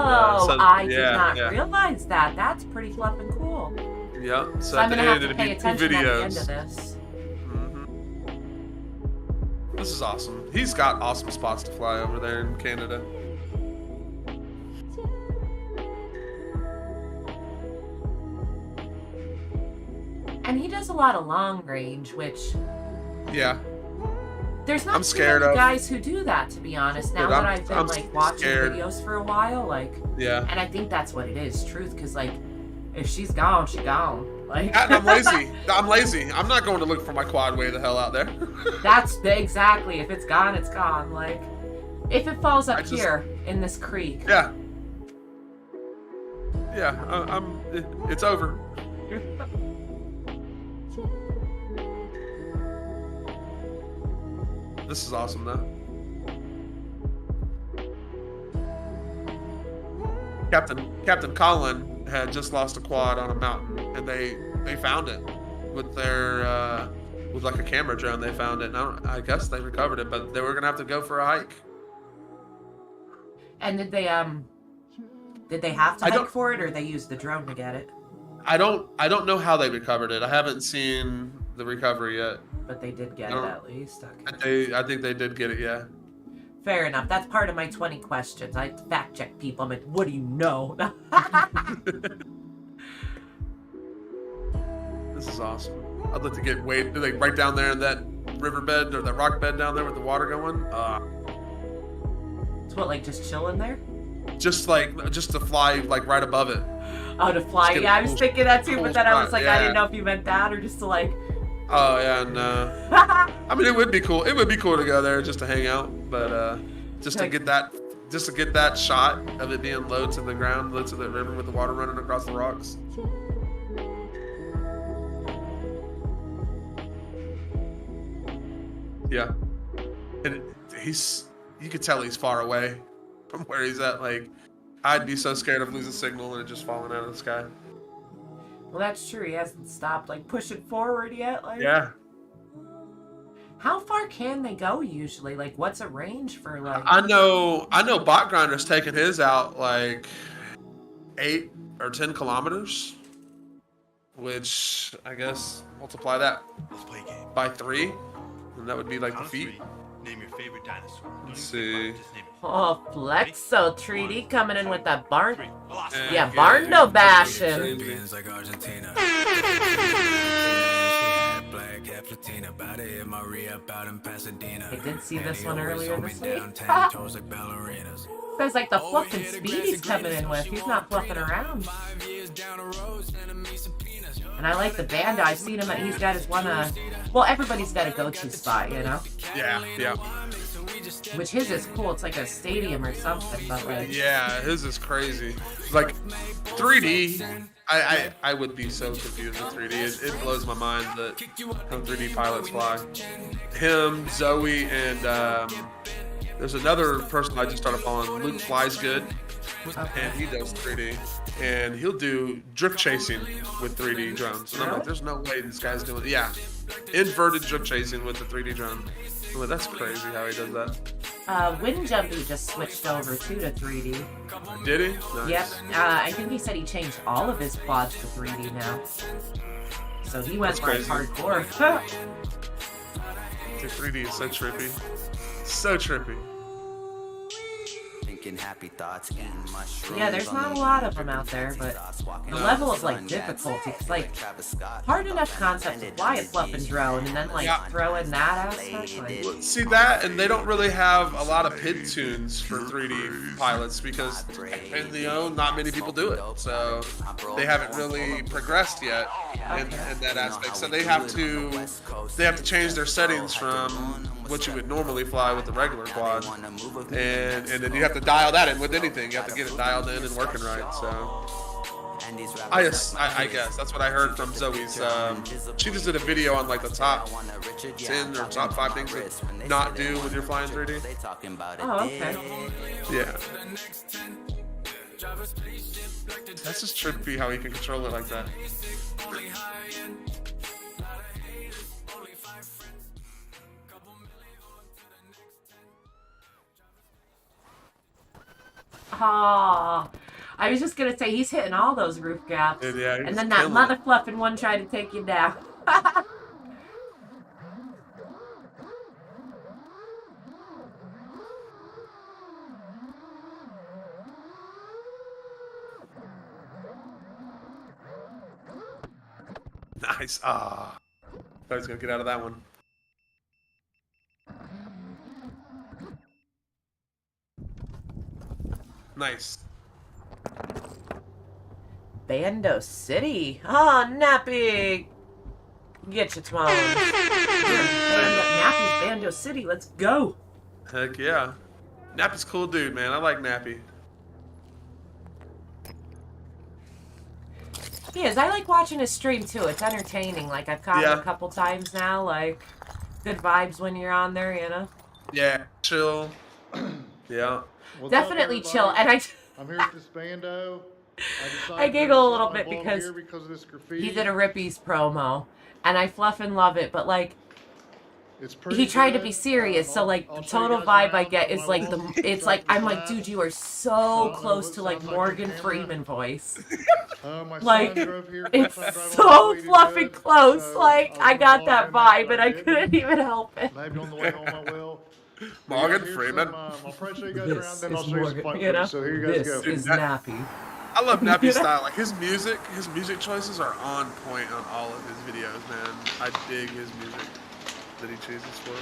Speaker 4: I did not realize that. That's pretty flippin' cool.
Speaker 5: Yeah, so
Speaker 4: I'm
Speaker 5: at the
Speaker 4: going to have
Speaker 5: end,
Speaker 4: to
Speaker 5: it'll
Speaker 4: pay
Speaker 5: be 2
Speaker 4: attention at the end
Speaker 5: videos.
Speaker 4: of this.
Speaker 5: This is awesome. He's got awesome spots to fly over there in Canada.
Speaker 4: And he does a lot of long range, which
Speaker 5: Yeah.
Speaker 4: there's not
Speaker 5: I'm
Speaker 4: too
Speaker 5: scared
Speaker 4: many
Speaker 5: of-
Speaker 4: guys who do that, to be honest. Now
Speaker 5: Dude,
Speaker 4: that I've been
Speaker 5: I'm
Speaker 4: like watching
Speaker 5: scared.
Speaker 4: videos for a while, like,
Speaker 5: Yeah.
Speaker 4: and I think that's what it is, truth. Because like, if she's gone, she's gone. Like,
Speaker 5: And I'm lazy. I'm lazy. I'm not going to look for my quad way the hell out there.
Speaker 4: that's exactly. If it's gone, it's gone. Like, if it falls up
Speaker 5: I just-
Speaker 4: here in this creek.
Speaker 5: Yeah. Yeah. It's over. This is awesome though. Captain Colin had just lost a quad on a mountain, and they found it with their with like a camera drone. They found it, and I guess they recovered it, but they were gonna have to go for a hike.
Speaker 4: And did they have to
Speaker 5: I
Speaker 4: hike
Speaker 5: don't-
Speaker 4: for it, or they used the drone to get it?
Speaker 5: I don't know how they recovered it. I haven't seen the recovery yet.
Speaker 4: But they did get it at least. Okay.
Speaker 5: I think they did get it. Yeah.
Speaker 4: Fair enough. That's part of my 20 questions. I fact check people. I'm like, what do you know?
Speaker 5: This is awesome. I'd like to get like right down there in that riverbed or that rock bed down there with the water going.
Speaker 4: It's what, like just chilling there?
Speaker 5: Just to fly like right above it.
Speaker 4: Oh, to fly.
Speaker 5: Just get
Speaker 4: Yeah,
Speaker 5: a
Speaker 4: I was
Speaker 5: cool-
Speaker 4: thinking that too,
Speaker 5: cool
Speaker 4: but then I was
Speaker 5: spot,
Speaker 4: like, I
Speaker 5: yeah.
Speaker 4: didn't know if you meant that or just to like.
Speaker 5: Oh yeah, and I mean it would be cool. It would be cool to go there just to hang out, but just to get that shot of it being low to the ground, low to the river with the water running across the rocks. Yeah, and you could tell he's far away from where he's at. Like, I'd be so scared of losing signal and it just falling out of the sky.
Speaker 4: Well, that's true. He hasn't stopped like pushing forward yet. Like,
Speaker 5: Yeah.
Speaker 4: How far can they go usually? Like, what's a range for like?
Speaker 5: I know Bot Grinder's taking his out like 8 or 10 kilometers, which I guess multiply that
Speaker 8: Let's play a game.
Speaker 5: by 3, and that would be like the
Speaker 8: Count of
Speaker 5: feet.
Speaker 8: 3. Name your favorite dinosaur. Don't
Speaker 5: Let's
Speaker 8: even
Speaker 5: see.
Speaker 8: Just name it.
Speaker 4: Oh, Flexo 3D coming in with that barn.
Speaker 8: 3. Velocity.
Speaker 4: Yeah, barn no bashing.
Speaker 9: Champions like Argentina.
Speaker 4: I did see this one earlier this week.
Speaker 9: ballerinas.
Speaker 4: There's like the fucking speed he's coming in with. He's not fluffing around. And I like the band. I've seen him. He's got his one. Well, everybody's got a go-to spot, you know.
Speaker 5: Yeah.
Speaker 4: Which his is cool. It's like a stadium or something. But like,
Speaker 5: Yeah, his is crazy. Like 3D, I would be so confused with 3D. It blows my mind that how 3D pilots fly. Him, Zoe, and there's another person I just started following. Luke Flies Good, and he does 3D, and he'll do drift chasing with 3D drones. And I'm like, there's no way this guy's doing it. Yeah, inverted drift chasing with the 3D drone. I'm like, that's crazy how he does that.
Speaker 4: Wind Jumpy just switched over too to 3D.
Speaker 5: Did he? Nice.
Speaker 4: Yep. I think he said he changed all of his quads to 3D now. So he went like hardcore.
Speaker 5: The 3D is so trippy. So trippy.
Speaker 9: Happy thoughts, eating mushrooms.
Speaker 4: Yeah, there's not a lot of them out there, but the level of like difficulty, it's like hard enough concept to fly a fluff and drone, and then like throw in that aspect. Like,
Speaker 5: See that, and they don't really have a lot of PID tunes for 3D pilots because, and not many people do it, so they haven't really progressed yet in that aspect. So they have to change their settings from what you would normally fly with the regular quad, and then you have to dial that in with anything. You have to get it dialed in and working right. So I guess that's what I heard from Zoe's. She just did a video on like the top 10 or top 5 things to not do when you're flying 3D.
Speaker 4: oh, okay.
Speaker 5: Yeah. That's just trippy how he can control it like that.
Speaker 4: Oh, I was just gonna say he's hitting all those roof gaps,
Speaker 5: Yeah,
Speaker 4: and then that mother fluffing one tried to take you down.
Speaker 5: Nice. Thought he was gonna get out of that one. Nice.
Speaker 4: Bando City. Oh, Nappy. Get your twine. Nappy's Bando City. Let's go.
Speaker 5: Heck yeah. Nappy's a cool dude, man. I like Nappy.
Speaker 4: He is. I like watching his stream too. It's entertaining. Like I've caught him a couple times now. Like good vibes when you're on there, you know.
Speaker 5: Yeah, chill. Yeah.
Speaker 10: What's
Speaker 4: Definitely
Speaker 10: up,
Speaker 4: chill.
Speaker 10: everybody?
Speaker 4: And
Speaker 10: I'm here at this bando.
Speaker 4: I giggle a little bit
Speaker 10: because
Speaker 4: because
Speaker 10: of this graffiti.
Speaker 4: he did a Rippies promo, and I fluff and love it. But like,
Speaker 10: It's pretty
Speaker 4: he tried to
Speaker 10: good.
Speaker 4: be serious. So like,
Speaker 10: I'll
Speaker 4: the
Speaker 10: show you
Speaker 4: total
Speaker 10: guys
Speaker 4: vibe I
Speaker 10: around.
Speaker 4: get is
Speaker 10: My
Speaker 4: like
Speaker 10: wall
Speaker 4: it's
Speaker 10: is
Speaker 4: like I'm
Speaker 10: flat.
Speaker 4: like, dude, you are
Speaker 10: I
Speaker 4: so
Speaker 10: don't know
Speaker 4: close
Speaker 10: what
Speaker 4: to like
Speaker 10: sounds like
Speaker 4: Morgan
Speaker 10: on camera.
Speaker 4: Freeman voice.
Speaker 10: My
Speaker 4: Like,
Speaker 10: son drove here.
Speaker 4: it's
Speaker 10: First time driving
Speaker 4: so
Speaker 10: on the way
Speaker 4: fluffy
Speaker 10: he did,
Speaker 4: close.
Speaker 10: so
Speaker 4: Like I
Speaker 10: was
Speaker 4: got
Speaker 10: involved
Speaker 4: that
Speaker 10: in
Speaker 4: vibe,
Speaker 10: but
Speaker 4: and I
Speaker 10: didn't.
Speaker 4: couldn't even help it.
Speaker 10: Maybe on the way home I will.
Speaker 5: Morgan
Speaker 10: Here's
Speaker 5: Freeman.
Speaker 10: some, I'll probably show you guys
Speaker 4: This
Speaker 10: around, then I'll
Speaker 4: is
Speaker 10: show you some
Speaker 4: Morgan.
Speaker 10: flight
Speaker 4: You know,
Speaker 10: footage. So here you guys
Speaker 4: this
Speaker 10: go.
Speaker 4: is Nappy.
Speaker 5: I love Nappy's style. Like his music choices are on point on all of his videos, man. I dig his music that he chooses for him.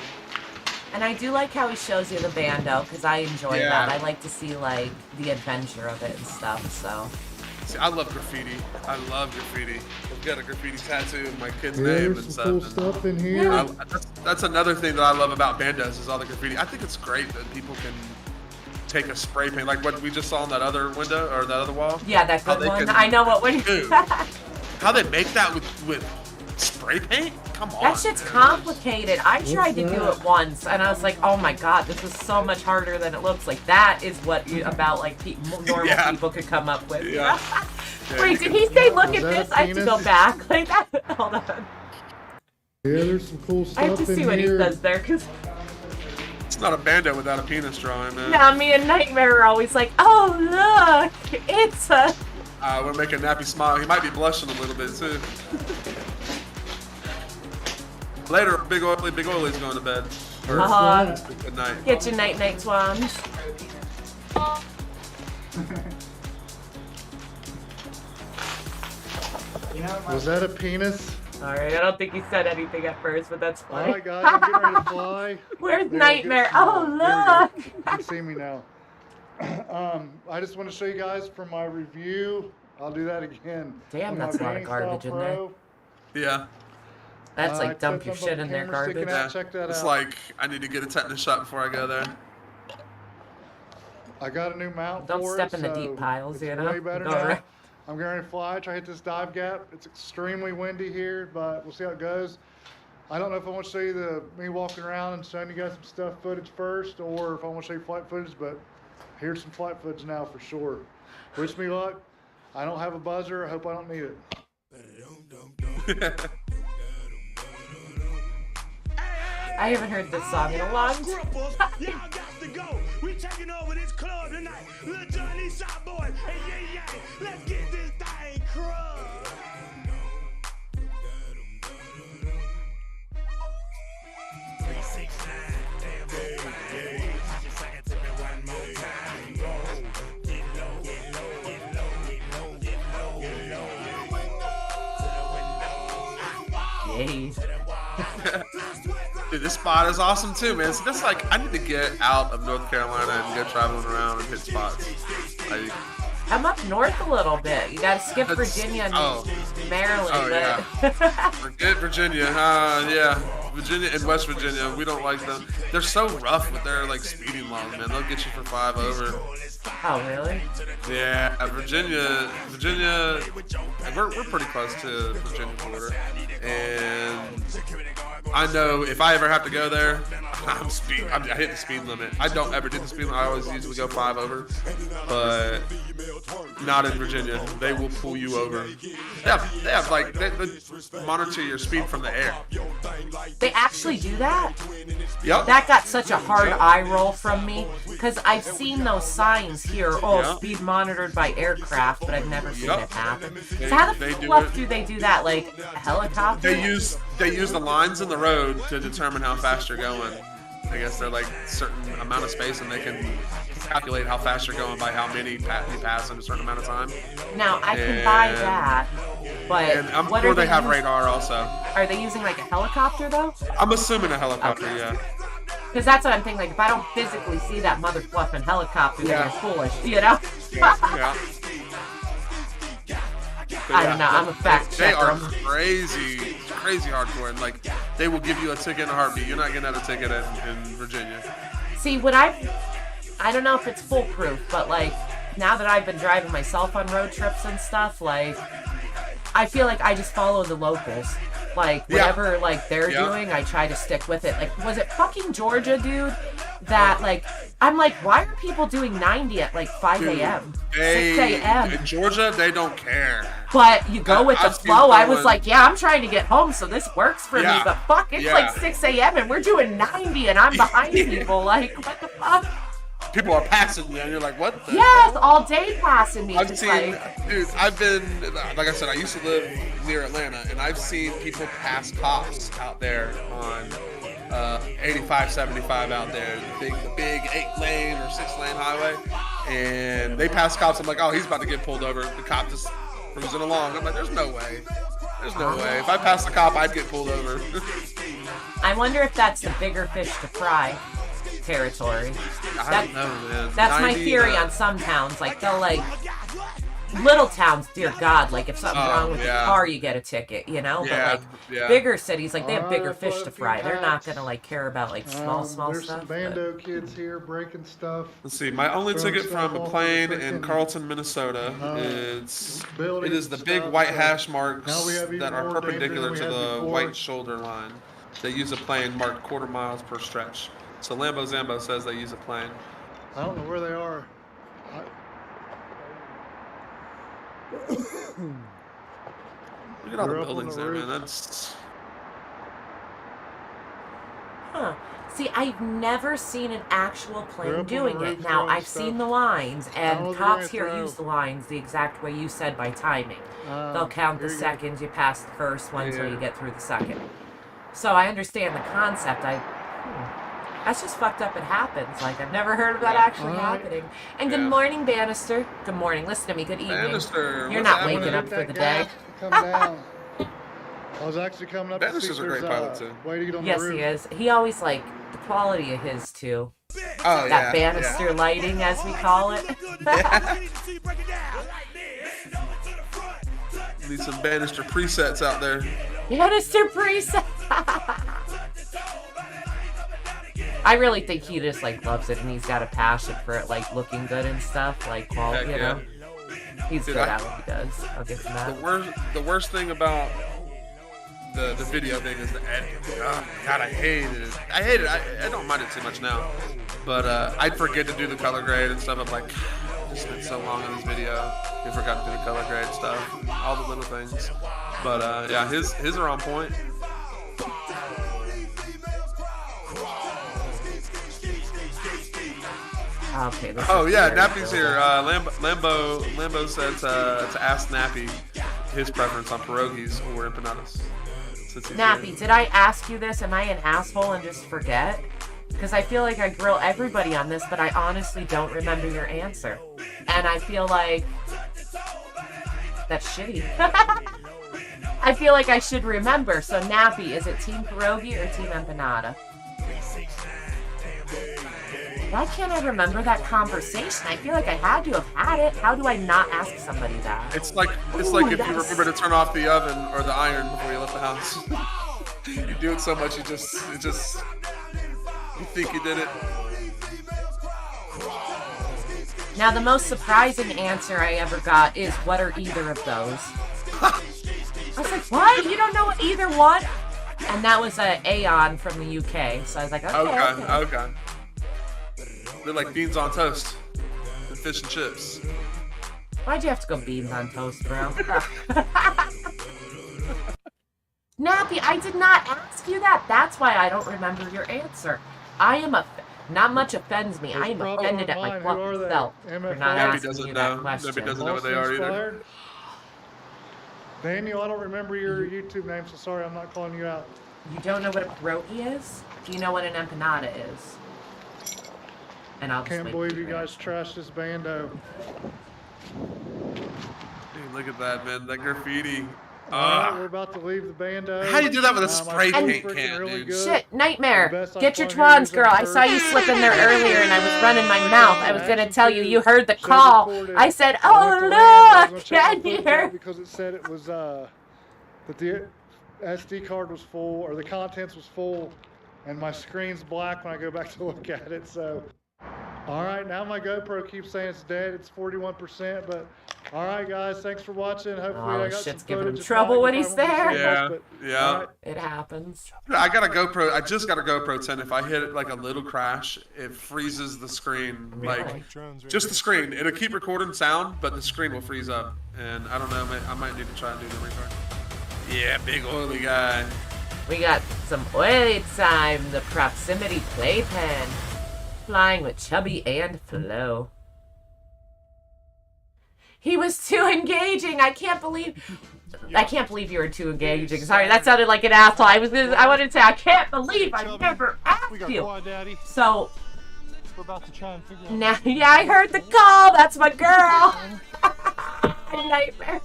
Speaker 4: And I do like how he shows you the bando because I enjoy
Speaker 5: Yeah.
Speaker 4: that. I like to see like the adventure of it and stuff. So
Speaker 5: See, I love graffiti. I love graffiti. I've got a graffiti tattoo of my kid's name
Speaker 10: There's
Speaker 5: and
Speaker 10: some
Speaker 5: stuff.
Speaker 10: cool
Speaker 5: and
Speaker 10: stuff in here.
Speaker 5: that's another thing that I love about bandos is all the graffiti. I think it's great that people can take a spray paint like what we just saw on that other window or that other wall.
Speaker 4: yeah, that
Speaker 5: How
Speaker 4: good
Speaker 5: they
Speaker 4: one.
Speaker 5: can-
Speaker 4: I know what one.
Speaker 5: Dude, how they make that with spray paint? Come on.
Speaker 4: That shit's
Speaker 5: man.
Speaker 4: complicated. I tried to do it once, and I was like, "Oh my god, this is so much harder than it looks." Like that is what about like normal
Speaker 5: Yeah.
Speaker 4: people could come up with.
Speaker 5: Yeah.
Speaker 4: Wait, did he say, "Look
Speaker 10: Was
Speaker 4: at
Speaker 10: that
Speaker 4: this"?
Speaker 10: a
Speaker 4: I have to
Speaker 10: penis?
Speaker 4: go back. Like that. Hold on.
Speaker 10: Yeah, there's some cool stuff
Speaker 4: I have to
Speaker 10: in
Speaker 4: see what he
Speaker 10: here.
Speaker 4: says there, because
Speaker 5: It's not a bando without a penis drawing, man.
Speaker 4: yeah, me and Nightmare are always like, "Oh look, it's a."
Speaker 5: We're making Nappy smile. He might be blushing a little bit too. Later, Big Oily's going to bed. Or good night.
Speaker 4: Get your night twans.
Speaker 10: Was that a penis?
Speaker 4: Sorry, I don't think he said anything at first, but that's
Speaker 10: All
Speaker 4: funny.
Speaker 10: right, guys, I'm getting ready to fly.
Speaker 4: Where's
Speaker 10: There,
Speaker 4: Nightmare?
Speaker 10: I'll
Speaker 4: Oh,
Speaker 10: get some, there
Speaker 4: look!
Speaker 10: we go. You can see me now. I just want to show you guys from my review. I'll do that again.
Speaker 4: Damn,
Speaker 10: On my
Speaker 4: that's a lot of
Speaker 10: Bang
Speaker 4: garbage
Speaker 10: Style
Speaker 4: in there.
Speaker 10: Pro.
Speaker 5: Yeah.
Speaker 4: That's
Speaker 10: I
Speaker 4: like dump
Speaker 10: put
Speaker 4: your
Speaker 10: something
Speaker 4: shit in their
Speaker 10: camera sticking
Speaker 4: garbage.
Speaker 10: out. Check that
Speaker 5: It's
Speaker 10: out.
Speaker 5: like I need to get a tetanus shot before I go there.
Speaker 10: I got a new mount
Speaker 4: Don't
Speaker 10: for
Speaker 4: step
Speaker 10: it,
Speaker 4: in the
Speaker 10: so
Speaker 4: deep piles,
Speaker 10: it's
Speaker 4: you know?
Speaker 10: way better
Speaker 4: Go
Speaker 10: now.
Speaker 4: right.
Speaker 10: I'm going to fly, try to hit this dive gap. It's extremely windy here, but we'll see how it goes. I don't know if I want to show you me walking around and showing you guys some stuff footage first, or if I want to show you flight footage, but here's some flight footage now for sure. Wish me luck. I don't have a buzzer. I hope I don't need it.
Speaker 4: I haven't heard this song in a long time.
Speaker 6: to go. We taking over this club tonight. Little Johnny Shot Boy. Hey, yeah, yeah. Let's get this thing crunk.
Speaker 5: Dude, this spot is awesome too, man. So that's like, I need to get out of North Carolina and go traveling around and hit spots. Like,
Speaker 4: I'm up north a little bit. You gotta skip
Speaker 5: That's-
Speaker 4: Virginia and
Speaker 5: oh.
Speaker 4: Maryland.
Speaker 5: Oh,
Speaker 4: but
Speaker 5: forget Virginia. Yeah. Virginia and West Virginia, we don't like them. They're so rough with their like speeding laws, man. They'll get you for 5 over.
Speaker 4: Oh, really?
Speaker 5: Yeah, Virginia, we're pretty close to the Virginia border, and I know if I ever have to go there, I hit the speed limit. I don't ever do the speed limit. I always usually go 5 over, but not in Virginia. They will pull you over. They have like they monitor your speed from the air.
Speaker 4: They actually do that?
Speaker 5: Yep.
Speaker 4: That got such a hard eye roll from me because I've seen those signs here. Oh,
Speaker 5: Yep.
Speaker 4: speed monitored by aircraft, but I've never seen
Speaker 5: Yep.
Speaker 4: it happen.
Speaker 5: They-
Speaker 4: So how the
Speaker 5: they do
Speaker 4: fuck
Speaker 5: it.
Speaker 4: do they do that? Like a helicopter?
Speaker 5: They use the lines in the road to determine how fast you're going. I guess they're like certain amount of space, and they can calculate how fast you're going by how many you pass in a certain amount of time.
Speaker 4: Now I can buy
Speaker 5: And-
Speaker 4: that, but
Speaker 5: And I'm
Speaker 4: what
Speaker 5: sure
Speaker 4: are
Speaker 5: they have
Speaker 4: using?
Speaker 5: radar also.
Speaker 4: Are they using like a helicopter though?
Speaker 5: I'm assuming a helicopter,
Speaker 4: Okay.
Speaker 5: yeah.
Speaker 4: Because that's what I'm thinking. Like if I don't physically see that mother fluffing helicopter, then
Speaker 5: Yeah.
Speaker 4: you're foolish, you know?
Speaker 5: Yeah. But
Speaker 4: I don't know. I'm a fact
Speaker 5: They
Speaker 4: checker.
Speaker 5: are crazy hardcore, and like they will give you a ticket in a heartbeat. You're not getting out a ticket in Virginia.
Speaker 4: See, I don't know if it's foolproof, but like now that I've been driving myself on road trips and stuff, like I feel like I just follow the locals. Like
Speaker 5: Yeah.
Speaker 4: whatever like they're
Speaker 5: Yeah.
Speaker 4: doing, I try to stick with it. Like was it fucking Georgia, dude? That like I'm like, why are people doing 90 at like 5 a.m., 6 a.m.?
Speaker 5: In Georgia, they don't care.
Speaker 4: But you go with the
Speaker 5: I've seen
Speaker 4: flow. I was
Speaker 5: someone-
Speaker 4: like, yeah, I'm trying to get home, so this works for me.
Speaker 5: Yeah.
Speaker 4: But fuck, it's
Speaker 5: Yeah.
Speaker 4: like 6 a.m. and we're doing 90 and I'm behind people. Like, what the fuck?
Speaker 5: People are passing you, and you're like, what the
Speaker 4: Yes, all day passing me.
Speaker 5: I've
Speaker 4: Just
Speaker 5: seen,
Speaker 4: like,
Speaker 5: dude, I've been, like I said, I used to live near Atlanta, and I've seen people pass cops out there on 85, 75 out there, the big 8-lane or 6-lane highway, and they pass cops. I'm like, oh, he's about to get pulled over. The cop just cruising along. I'm like, there's no way. There's no way. If I passed the cop, I'd get pulled over.
Speaker 4: I wonder if that's the bigger fish to fry territory.
Speaker 5: I don't know, man.
Speaker 4: That's my
Speaker 5: 90,
Speaker 4: theory on some towns. Like, they'll like, little towns, dear God, like if something's wrong with
Speaker 5: yeah.
Speaker 4: your car, you get a ticket, you know?
Speaker 5: Yeah,
Speaker 4: But like
Speaker 5: yeah.
Speaker 4: bigger cities, like they have
Speaker 10: Alright,
Speaker 4: bigger
Speaker 10: I've
Speaker 4: fish
Speaker 10: got
Speaker 4: to
Speaker 10: a few
Speaker 4: fry. They're not
Speaker 10: packs.
Speaker 4: gonna like care about like small
Speaker 10: There's
Speaker 4: stuff.
Speaker 10: some
Speaker 4: but-
Speaker 10: bando kids here breaking stuff.
Speaker 5: Let's see. My only
Speaker 10: Throwing
Speaker 5: ticket
Speaker 10: stuff
Speaker 5: from
Speaker 10: off
Speaker 5: McLean
Speaker 10: the
Speaker 5: in
Speaker 10: freaking,
Speaker 5: Carlton, Minnesota.
Speaker 10: buildings
Speaker 5: It is the
Speaker 10: and
Speaker 5: big
Speaker 10: stuff,
Speaker 5: white
Speaker 10: so
Speaker 5: hash
Speaker 10: now
Speaker 5: marks
Speaker 10: we have even
Speaker 5: that are
Speaker 10: more danger
Speaker 5: perpendicular
Speaker 10: than
Speaker 5: to
Speaker 10: we had
Speaker 5: the
Speaker 10: before.
Speaker 5: white shoulder line. They use a plane marked 1/4 miles per stretch. So Lambo Zambo says they use a plane.
Speaker 10: I don't know where they are.
Speaker 5: Look at all
Speaker 10: They're
Speaker 5: the
Speaker 10: up on
Speaker 5: buildings
Speaker 10: the
Speaker 5: there, man.
Speaker 10: roof.
Speaker 5: That's
Speaker 4: Huh. See, I've never seen an actual
Speaker 10: They're
Speaker 4: plane
Speaker 10: up on the
Speaker 4: doing it.
Speaker 10: roof
Speaker 4: Now,
Speaker 10: throwing
Speaker 4: I've seen
Speaker 10: stuff.
Speaker 4: the lines,
Speaker 10: How
Speaker 4: and
Speaker 10: was it
Speaker 4: cops
Speaker 10: gonna
Speaker 4: here
Speaker 10: throw?
Speaker 4: use the lines the exact way you said by timing. They'll count the
Speaker 10: here you go.
Speaker 4: seconds, you pass the first one until
Speaker 5: Yeah.
Speaker 4: you get through the second. So I understand the concept. That's just fucked up. It happens. Like, I've never heard of that actually
Speaker 10: Alright.
Speaker 4: happening. And good
Speaker 5: Yeah.
Speaker 4: morning, Bannister. Good morning. Listen to me. Good evening.
Speaker 5: Bannister.
Speaker 4: You're
Speaker 5: what's
Speaker 4: not
Speaker 5: happening?
Speaker 4: waking up
Speaker 10: Hit
Speaker 4: for
Speaker 10: that
Speaker 4: the
Speaker 10: gas
Speaker 4: day.
Speaker 10: to come down. I was actually coming up to see
Speaker 5: Bannister's
Speaker 10: if
Speaker 5: a great
Speaker 10: there's
Speaker 5: pilot, too.
Speaker 10: way to get on
Speaker 4: Yes,
Speaker 10: the roof.
Speaker 4: he is. He always, like, the quality of his, too.
Speaker 5: Oh,
Speaker 4: That
Speaker 5: yeah.
Speaker 4: banister lighting, as we call it.
Speaker 5: Need some Bannister presets out there.
Speaker 4: Banister preset. I really think he just like loves it, and he's got a passion for it, like looking good and stuff, like quality.
Speaker 5: Heck
Speaker 4: You know, he's
Speaker 5: Dude,
Speaker 4: good
Speaker 5: I-
Speaker 4: at what he does. I'll give him that.
Speaker 5: The worst thing about the video thing is the editing. Oh, God, I hated it. I hate it. I don't mind it too much now. But I'd forget to do the color grade and stuff. I'm like, I just spent so long on this video. I forgot to do the color grade stuff. All the little things. But yeah, his are on point.
Speaker 4: Okay. This
Speaker 5: Oh
Speaker 4: is
Speaker 5: yeah,
Speaker 4: very
Speaker 5: Nappy's
Speaker 4: cool.
Speaker 5: here. Lambo said to ask Nappy his preference on pierogies or empanadas. Since he's
Speaker 4: Nappy,
Speaker 5: here.
Speaker 4: did I ask you this? Am I an asshole and just forget? Because I feel like I grill everybody on this, but I honestly don't remember your answer. And I feel like that's shitty. I feel like I should remember. So Nappy, is it Team Pierogi or Team Empanada? Why can't I remember that conversation? I feel like I had to have had it. How do I not ask somebody that?
Speaker 5: It's like if you remember to turn off the oven or the iron before you left the house. You do it so much, you think you did it.
Speaker 4: Now, the most surprising answer I ever got is, what are either of those? I was like, what? You don't know what either one? And that was Aeon from the UK. So I was like, okay.
Speaker 5: They're like beans on toast and fish and chips.
Speaker 4: Why'd you have to go beans on toast, bro? Nappy, I did not ask you that. That's why I don't remember your answer. I am not much offends me. I am offended at my self for not asking you that question.
Speaker 5: Nappy doesn't know what they are either.
Speaker 10: Daniel, I don't remember your YouTube name, so sorry, I'm not calling you out.
Speaker 4: You don't know what a pierogi is? Do you know what an empanada is? And I'll
Speaker 10: Can't believe you guys trashed this bando.
Speaker 5: Dude, look at that, man. That graffiti.
Speaker 10: Alright, we're about to leave the bando.
Speaker 5: How do you do that with a spray paint can,
Speaker 10: really
Speaker 5: dude?
Speaker 4: Shit, Nightmare. Get your twans, girl. I saw you slip in there earlier and I was running my mouth. I was gonna tell you, you heard the call. I said, oh look, can you hear?
Speaker 10: Because it said it was, that the SD card was full, or the contents was full, and my screen's black when I go back to look at it, so. Alright, now my GoPro keeps saying it's dead. It's 41%, but alright guys, thanks for watching. Hopefully I got
Speaker 4: shit's
Speaker 10: some
Speaker 4: giving him
Speaker 10: footage.
Speaker 4: trouble when he's there.
Speaker 5: Yeah.
Speaker 10: Right.
Speaker 4: It happens.
Speaker 5: I got a GoPro. I just got a GoPro 10. If I hit it like a little crash, it freezes the screen. Like, just the screen. It'll keep recording sound, but the screen will freeze up. And I don't know, I might need to try and do the restart. Yeah, big oily guy.
Speaker 4: We got some oily time. The proximity playpen. Flying with Chubby and Flo. He was too engaging. I can't believe you were too engaging. Sorry, that sounded like an asshole. I wanted to say I can't believe I never asked you. So
Speaker 6: We're about to try and figure out.
Speaker 4: now, yeah, I heard the call. That's my girl. Nightmare.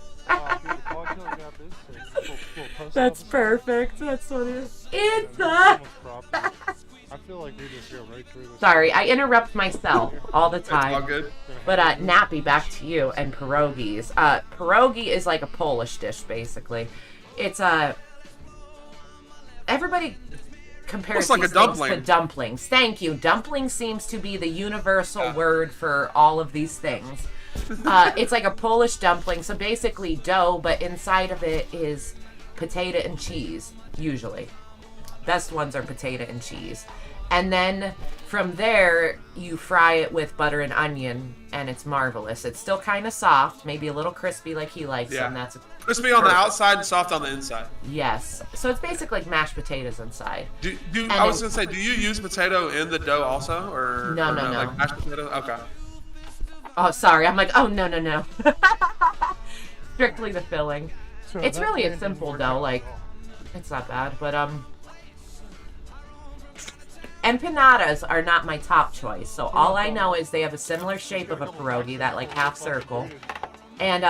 Speaker 4: That's perfect. That's what it is. It's
Speaker 6: I feel like we just go right through this.
Speaker 4: Sorry, I interrupt myself all the time.
Speaker 5: It's all good.
Speaker 4: But Nappy, back to you and pierogies. Pierogi is like a Polish dish, basically. It's everybody compares
Speaker 5: It's like
Speaker 4: these
Speaker 5: a
Speaker 4: things
Speaker 5: dumpling.
Speaker 4: to dumplings. Thank you. Dumpling seems to be the universal word for all of these things. It's like a Polish dumpling, so basically dough, but inside of it is potato and cheese, usually. Best ones are potato and cheese. And then from there, you fry it with butter and onion, and it's marvelous. It's still kind of soft, maybe a little crispy like he likes them. That's
Speaker 5: crispy on the outside and soft on the inside.
Speaker 4: Yes. So it's basically like mashed potatoes inside.
Speaker 5: I was going to say, do you use potato in the dough also? Or
Speaker 4: No.
Speaker 5: Like mashed potato? Okay.
Speaker 4: Oh, sorry. I'm like, oh, no. Strictly the filling. It's really a simple dough. Like, it's not bad, but empanadas are not my top choice, so all I know is they have a similar shape of a pierogi, that like half circle, and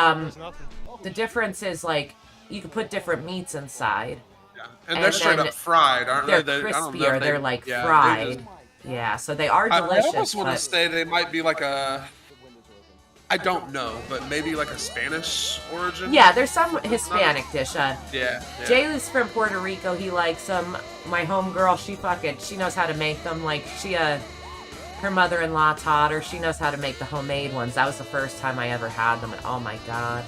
Speaker 4: the difference is like you can put different meats inside.
Speaker 5: Yeah, and they're straight up fried, aren't
Speaker 4: they're
Speaker 5: they?
Speaker 4: Crispier. They're like fried. Yeah, so they are delicious.
Speaker 5: I almost want to say they might be like a. I don't know, but maybe like a Spanish origin.
Speaker 4: Yeah, there's some Hispanic dish.
Speaker 5: Yeah.
Speaker 4: Jay's from Puerto Rico. He likes them. My homegirl, she knows how to make them. Like her mother-in-law taught her. She knows how to make the homemade ones. That was the first time I ever had them, and oh my god.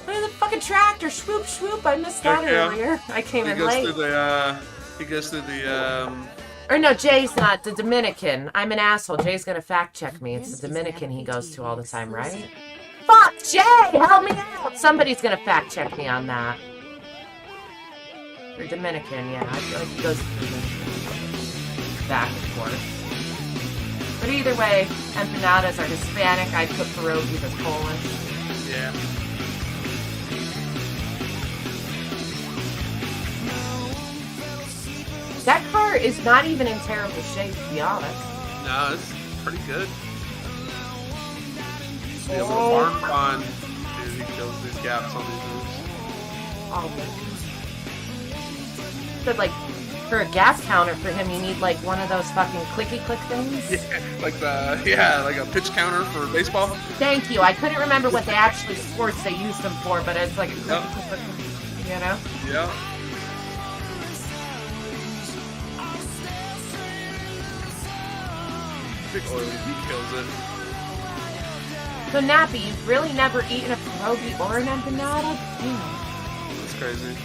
Speaker 4: Look at the fucking tractor! Swoop, swoop! I missed that earlier. I came in late.
Speaker 5: He goes through the.
Speaker 4: Or no, Jay's not. The Dominican. I'm an asshole. Jay's gonna fact check me. It's the Dominican he goes to all the time, right? Fuck, Jay! Help me out! Somebody's gonna fact check me on that. Or Dominican, yeah. I feel like he goes through back and forth. But either way, empanadas are Hispanic. I'd put pierogies as Polish.
Speaker 5: Yeah.
Speaker 4: That car is not even in terrible shape, to be honest.
Speaker 5: No, it's pretty good. Yeah, little farm fun. Dude, he kills these gaps on these roofs.
Speaker 4: Oh, but like, for a gas counter for him, you need like one of those fucking clicky click things.
Speaker 5: Yeah, like a pitch counter for baseball.
Speaker 4: Thank you. I couldn't remember what they actually sports they used them for, but it's like a clicky click, you know?
Speaker 5: Yeah. Big oily, he kills it.
Speaker 4: So Nappy, you've really never eaten a pierogi or an empanada? Damn.
Speaker 5: That's crazy.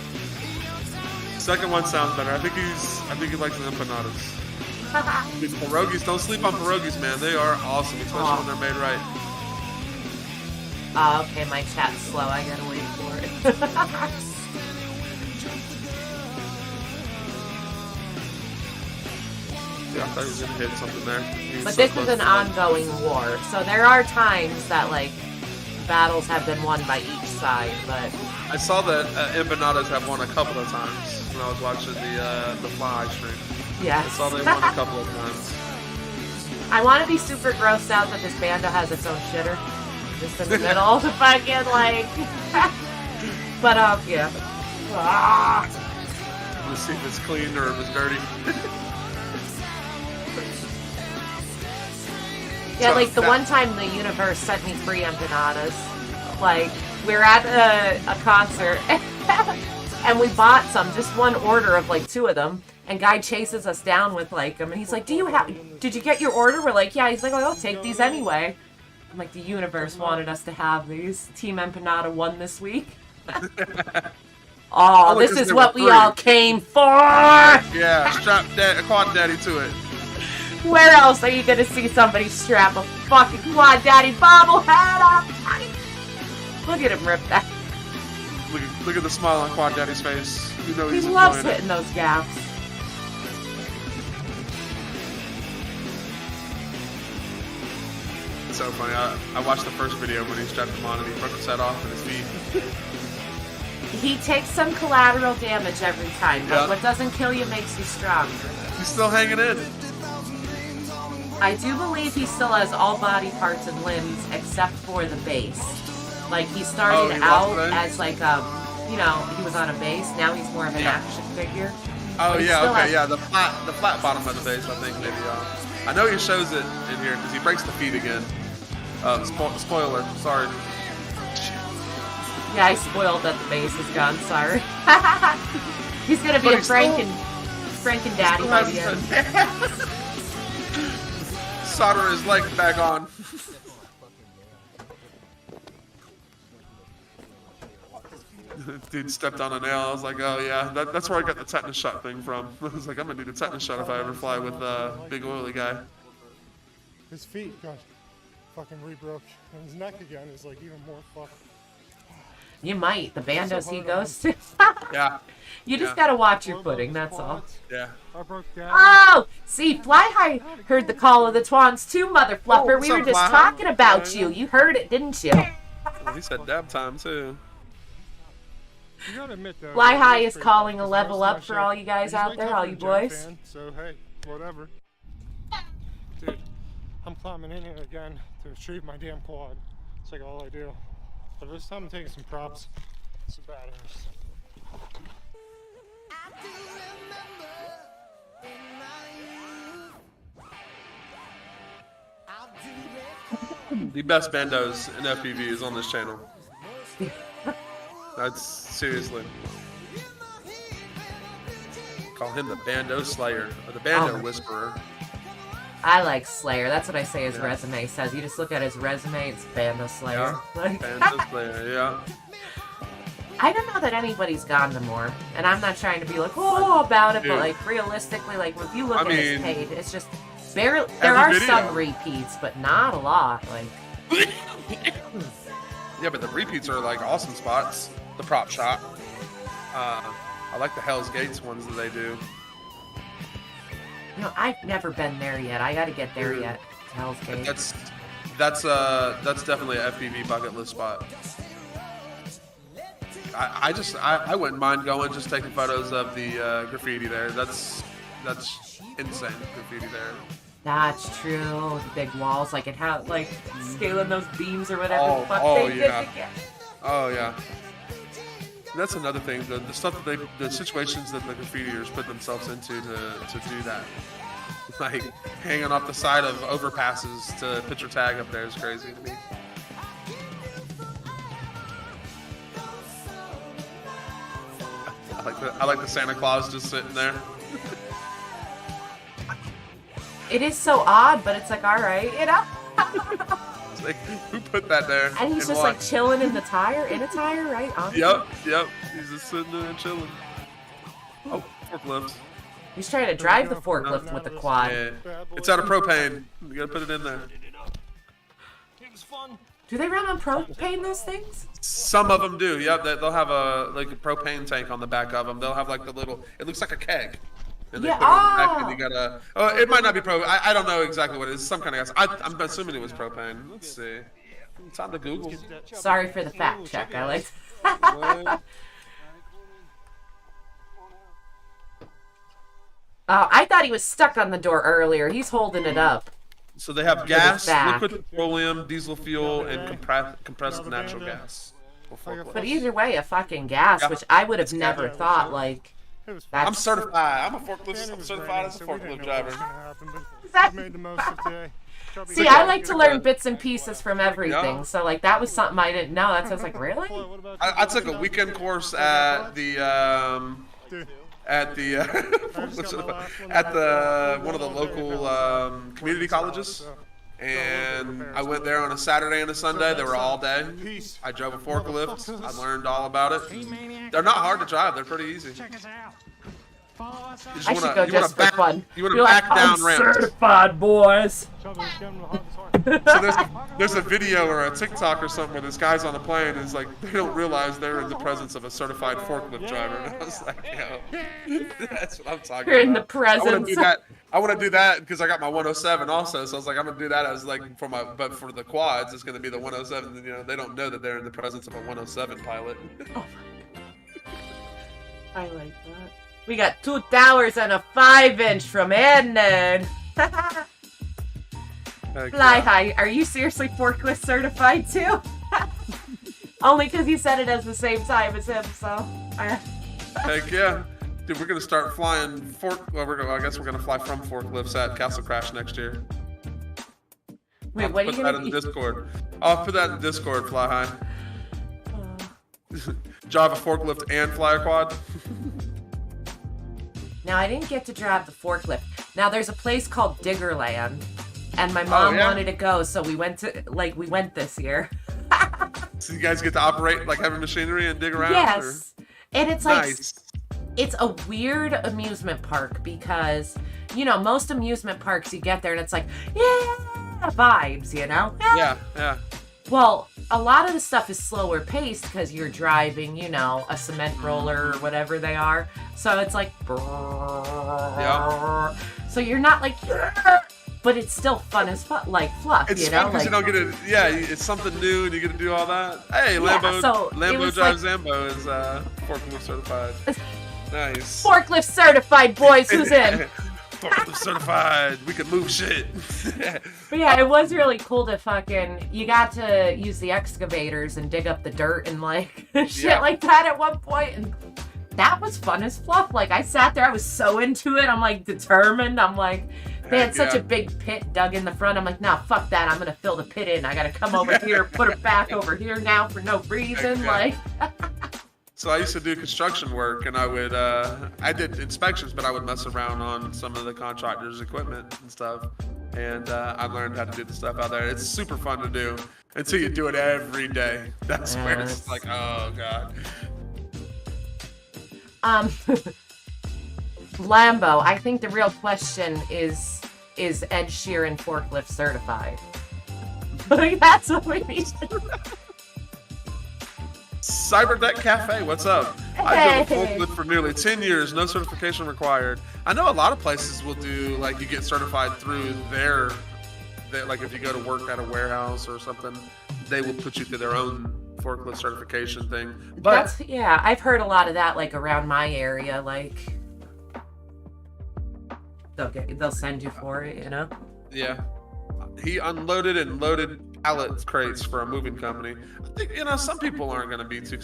Speaker 5: Second one sounds better. I think he likes the empanadas. These pierogies, don't sleep on pierogies, man. They are awesome, especially when they're made right.
Speaker 4: Oh, okay, my chat's slow. I gotta wait for it.
Speaker 5: Yeah, I thought he was gonna hit something there.
Speaker 4: But this is an ongoing war, so there are times that like battles have been won by each side. But
Speaker 5: I saw that empanadas have won a couple of times when I was watching the Fly stream.
Speaker 4: yeah,
Speaker 5: I saw they won a couple of times.
Speaker 4: I want to be super grossed out that this bando has its own shitter, just in the middle of the fucking like. But yeah.
Speaker 5: Let's see if it's clean or if it's dirty.
Speaker 4: Yeah, like the one time the universe sent me free empanadas. Like, we were at a concert and we bought some, just one order of like 2 of them. And guy chases us down with like them, and he's like, did you get your order? We're like, yeah. He's like, oh, I'll take these anyway. I'm like, the universe wanted us to have these. Team Empanada won this week. Oh, this is what we all came for!
Speaker 5: Yeah, strap quad daddy to it.
Speaker 4: Where else are you gonna see somebody strap a fucking Quad Daddy bobblehead up? Look at him rip that.
Speaker 5: Look at the smile on Quad Daddy's face. You know
Speaker 4: He
Speaker 5: he's
Speaker 4: loves
Speaker 5: enjoying
Speaker 4: hitting those gaps.
Speaker 5: It's so funny. I watched the first video when he strapped him on and he broke his head off in his feet.
Speaker 4: He takes some collateral damage every time, but
Speaker 5: Yeah.
Speaker 4: what doesn't kill you makes you stronger.
Speaker 5: He's still hanging in.
Speaker 4: I do believe he still has all body parts and limbs except for the base. Like, he started
Speaker 5: he
Speaker 4: out
Speaker 5: lost it?
Speaker 4: as like he was on a base. Now he's more of an action figure.
Speaker 5: Oh
Speaker 4: But he
Speaker 5: yeah,
Speaker 4: still
Speaker 5: okay,
Speaker 4: has-
Speaker 5: yeah, the flat bottom of the base, I think maybe. I know he shows it in here because he breaks the feet again. Spoiler, sorry.
Speaker 4: Yeah, I spoiled that the base is gone. Sorry. He's gonna be
Speaker 5: But
Speaker 4: a
Speaker 5: he still-
Speaker 4: Franken daddy by the end.
Speaker 5: Solder his leg back on. Dude stepped on a nail. I was like, oh yeah, that's where I got the tetanus shot thing from. I was like, I'm gonna do the tetanus shot if I ever fly with big oily guy.
Speaker 11: His feet got fucking re-broke, and his neck again is like even more fucked.
Speaker 4: You might. The bandos he goes to.
Speaker 5: Yeah.
Speaker 4: You just gotta watch your footing, that's all.
Speaker 5: Yeah.
Speaker 11: I broke down.
Speaker 4: Oh! See, Fly High heard the call of the Twans too, Mother Fluffer.
Speaker 5: what's
Speaker 4: We were
Speaker 5: up,
Speaker 4: just
Speaker 5: Fly High?
Speaker 4: talking about you. You heard it, didn't you?
Speaker 5: Well, he said dab time too.
Speaker 11: You gotta admit, though,
Speaker 4: Fly High
Speaker 11: it's
Speaker 4: is
Speaker 11: pretty
Speaker 4: calling
Speaker 11: fun,
Speaker 4: a
Speaker 11: 'cause
Speaker 4: level
Speaker 11: most of
Speaker 4: up
Speaker 11: my
Speaker 4: for
Speaker 11: shit-
Speaker 4: all you guys
Speaker 11: he's
Speaker 4: out
Speaker 11: way
Speaker 4: there,
Speaker 11: tougher
Speaker 4: all you
Speaker 11: than Jack
Speaker 4: boys.
Speaker 11: fan, so hey, whatever. Dude, I'm climbing in here again to retrieve my damn quad. It's like all I do. But this time I'm taking some props, some batteries.
Speaker 5: The best bandos in FPV is on this channel. That's seriously. Call him the Bando Slayer or the Bando
Speaker 4: Oh.
Speaker 5: Whisperer.
Speaker 4: I like Slayer. That's what I say his
Speaker 5: Yeah.
Speaker 4: resume says. You just look at his resume, it's Bando Slayer.
Speaker 5: Yeah. Bando Slayer, yeah.
Speaker 4: I don't know that anybody's gone to more. And I'm not trying to be like, oh, about it,
Speaker 5: Dude.
Speaker 4: but like realistically, like if you look
Speaker 5: I
Speaker 4: at his
Speaker 5: mean,
Speaker 4: page, it's just barely. There
Speaker 5: every
Speaker 4: are
Speaker 5: video.
Speaker 4: some repeats, but not a lot. Like,
Speaker 5: Yeah, but the repeats are like awesome spots. The prop shot. I like the Hell's Gates ones that they do.
Speaker 4: you know, I've never been there yet. I got to get there
Speaker 5: Dude,
Speaker 4: yet. Hell's Gate.
Speaker 5: That's definitely a FPV bucket list spot. I wouldn't mind going, just taking photos of the graffiti there. That's insane graffiti there.
Speaker 4: That's true. The big walls, like it had like scaling those beams or whatever the fuck they
Speaker 5: yeah.
Speaker 4: did to get.
Speaker 5: Oh yeah. That's another thing. The stuff that the situations that the graffitiers put themselves into to do that. Like hanging off the side of overpasses to picture tag up there is crazy to me. I like the Santa Claus just sitting there.
Speaker 4: It is so odd, but it's like, all right, you know.
Speaker 5: It's like, who put that there?
Speaker 4: And he's just like chilling in a tire, right? Honestly.
Speaker 5: Yep. He's just sitting there chilling. Oh, forklifts.
Speaker 4: He's trying to drive the forklift with the quad.
Speaker 5: Yeah. It's out of propane. You gotta put it in there.
Speaker 4: Do they run on propane, those things?
Speaker 5: Some of them do. Yep, they'll have a propane tank on the back of them. They'll have like the little. It looks like a keg. And they put it on the back and you gotta. Oh, it might not be propane. I don't know exactly what it is. Some kind of gas. I'm assuming it was propane. Let's see. It's on the Google.
Speaker 4: Sorry for the fact check. I like. I thought he was stuck on the door earlier. He's holding it up.
Speaker 5: So they have gas, liquid petroleum, diesel fuel, and compressed natural gas.
Speaker 4: But either way, a fucking gas, which I would have never thought, like...
Speaker 5: I'm certified. I'm certified as a forklift driver.
Speaker 4: See, I like to learn bits and pieces from everything. So, like, that was something I didn't know. That's I was like, really?
Speaker 5: I took a weekend course at the one of the local community colleges, and I went there on a Saturday and a Sunday. They were all day. I drove a forklift. I learned all about it. They're not hard to drive. They're pretty easy.
Speaker 4: I should go just for fun.
Speaker 5: You want to back down ramps.
Speaker 4: Certified, boys.
Speaker 5: So there's a video or a TikTok or something where this guy's on the plane and it's like they don't realize they're in the presence of a certified forklift driver. And I was like, yo, that's what I'm talking about.
Speaker 4: You're in the presence.
Speaker 5: I want to do that because I got my 107 also. So I was like, I'm gonna do that as like but for the quads, it's gonna be the 107. You know, they don't know that they're in the presence of a 107 pilot.
Speaker 4: Oh I like that. We got 2 towers and a 5-inch from Ednerd. Fly High, are you seriously forklift certified too? Only because you said it at the same time as him, so.
Speaker 5: Heck yeah. Dude, we're going to start flying I guess we're going to fly from forklifts at Castle Crash next year.
Speaker 4: Wait, what are you going to do?
Speaker 5: Put that in the Discord. I'll put that in Discord, Fly High. Drive a forklift and fly a quad.
Speaker 4: Now, I didn't get to drive the forklift. Now, there's a place called Diggerland, and my mom wanted to go, so we went this year.
Speaker 5: So you guys get to operate like heavy machinery and dig around?
Speaker 4: Yes. And it's like,
Speaker 5: nice.
Speaker 4: It's a weird amusement park because, you know, most amusement parks you get there and it's like, yeah, vibes, you know?
Speaker 5: Yeah.
Speaker 4: Well, a lot of the stuff is slower paced because you're driving, you know, a cement roller or whatever they are. So it's like, so you're not like, but it's still fun as fluff,
Speaker 5: it's
Speaker 4: you know?
Speaker 5: Fun because you don't get it. Yeah, it's something new and you get to do all that. Hey, Lambo Drive Zambo is forklift certified. Nice.
Speaker 4: Forklift certified, boys. Who's in?
Speaker 5: Forklift certified. We can move shit.
Speaker 4: But yeah, it was really cool to you got to use the excavators and dig up the dirt and like shit like that at one point, and that was fun as fluff. Like I sat there, I was so into it. I'm like determined. I'm like, they had such a big pit dug in the front. I'm like, nah, fuck that. I'm gonna fill the pit in. I gotta come over here, put it back over here now for no reason. Like.
Speaker 5: So I used to do construction work, and I did inspections, but I would mess around on some of the contractors' equipment and stuff. And I learned how to do the stuff out there. It's super fun to do until you do it every day. That's where it's like, oh god.
Speaker 4: Lambo, I think the real question is Ed Sheeran forklift certified? That's what we need.
Speaker 5: Cyberdeck Cafe, what's up? I drove a forklift for nearly 10 years, no certification required. I know a lot of places will do, like, you get certified through their like if you go to work at a warehouse or something, they will put you through their own forklift certification thing. But
Speaker 4: yeah, I've heard a lot of that like around my area. Like they'll send you for it, you know.
Speaker 5: yeah, he unloaded and loaded pallet crates for a moving company. I think some people aren't going to be too.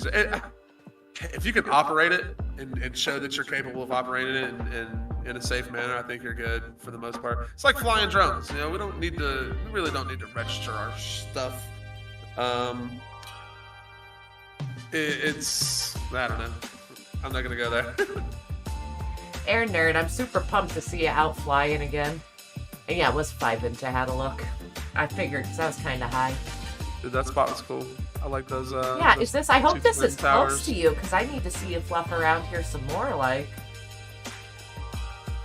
Speaker 5: If you can operate it and show that you're capable of operating it in a safe manner, I think you're good for the most part. It's like flying drones. We really don't need to register our stuff. It's I don't know. I'm not gonna go there.
Speaker 4: Air Nerd, I'm super pumped to see you out flying again. And yeah, it was 5 inch. I had a look. I figured because that was kind of high.
Speaker 5: Dude, that spot was cool. I like those.
Speaker 4: Yeah,
Speaker 5: those
Speaker 4: is this? I hope
Speaker 5: two
Speaker 4: this
Speaker 5: twin
Speaker 4: is
Speaker 5: towers.
Speaker 4: close to you because I need to see you fluff around here some more. Like,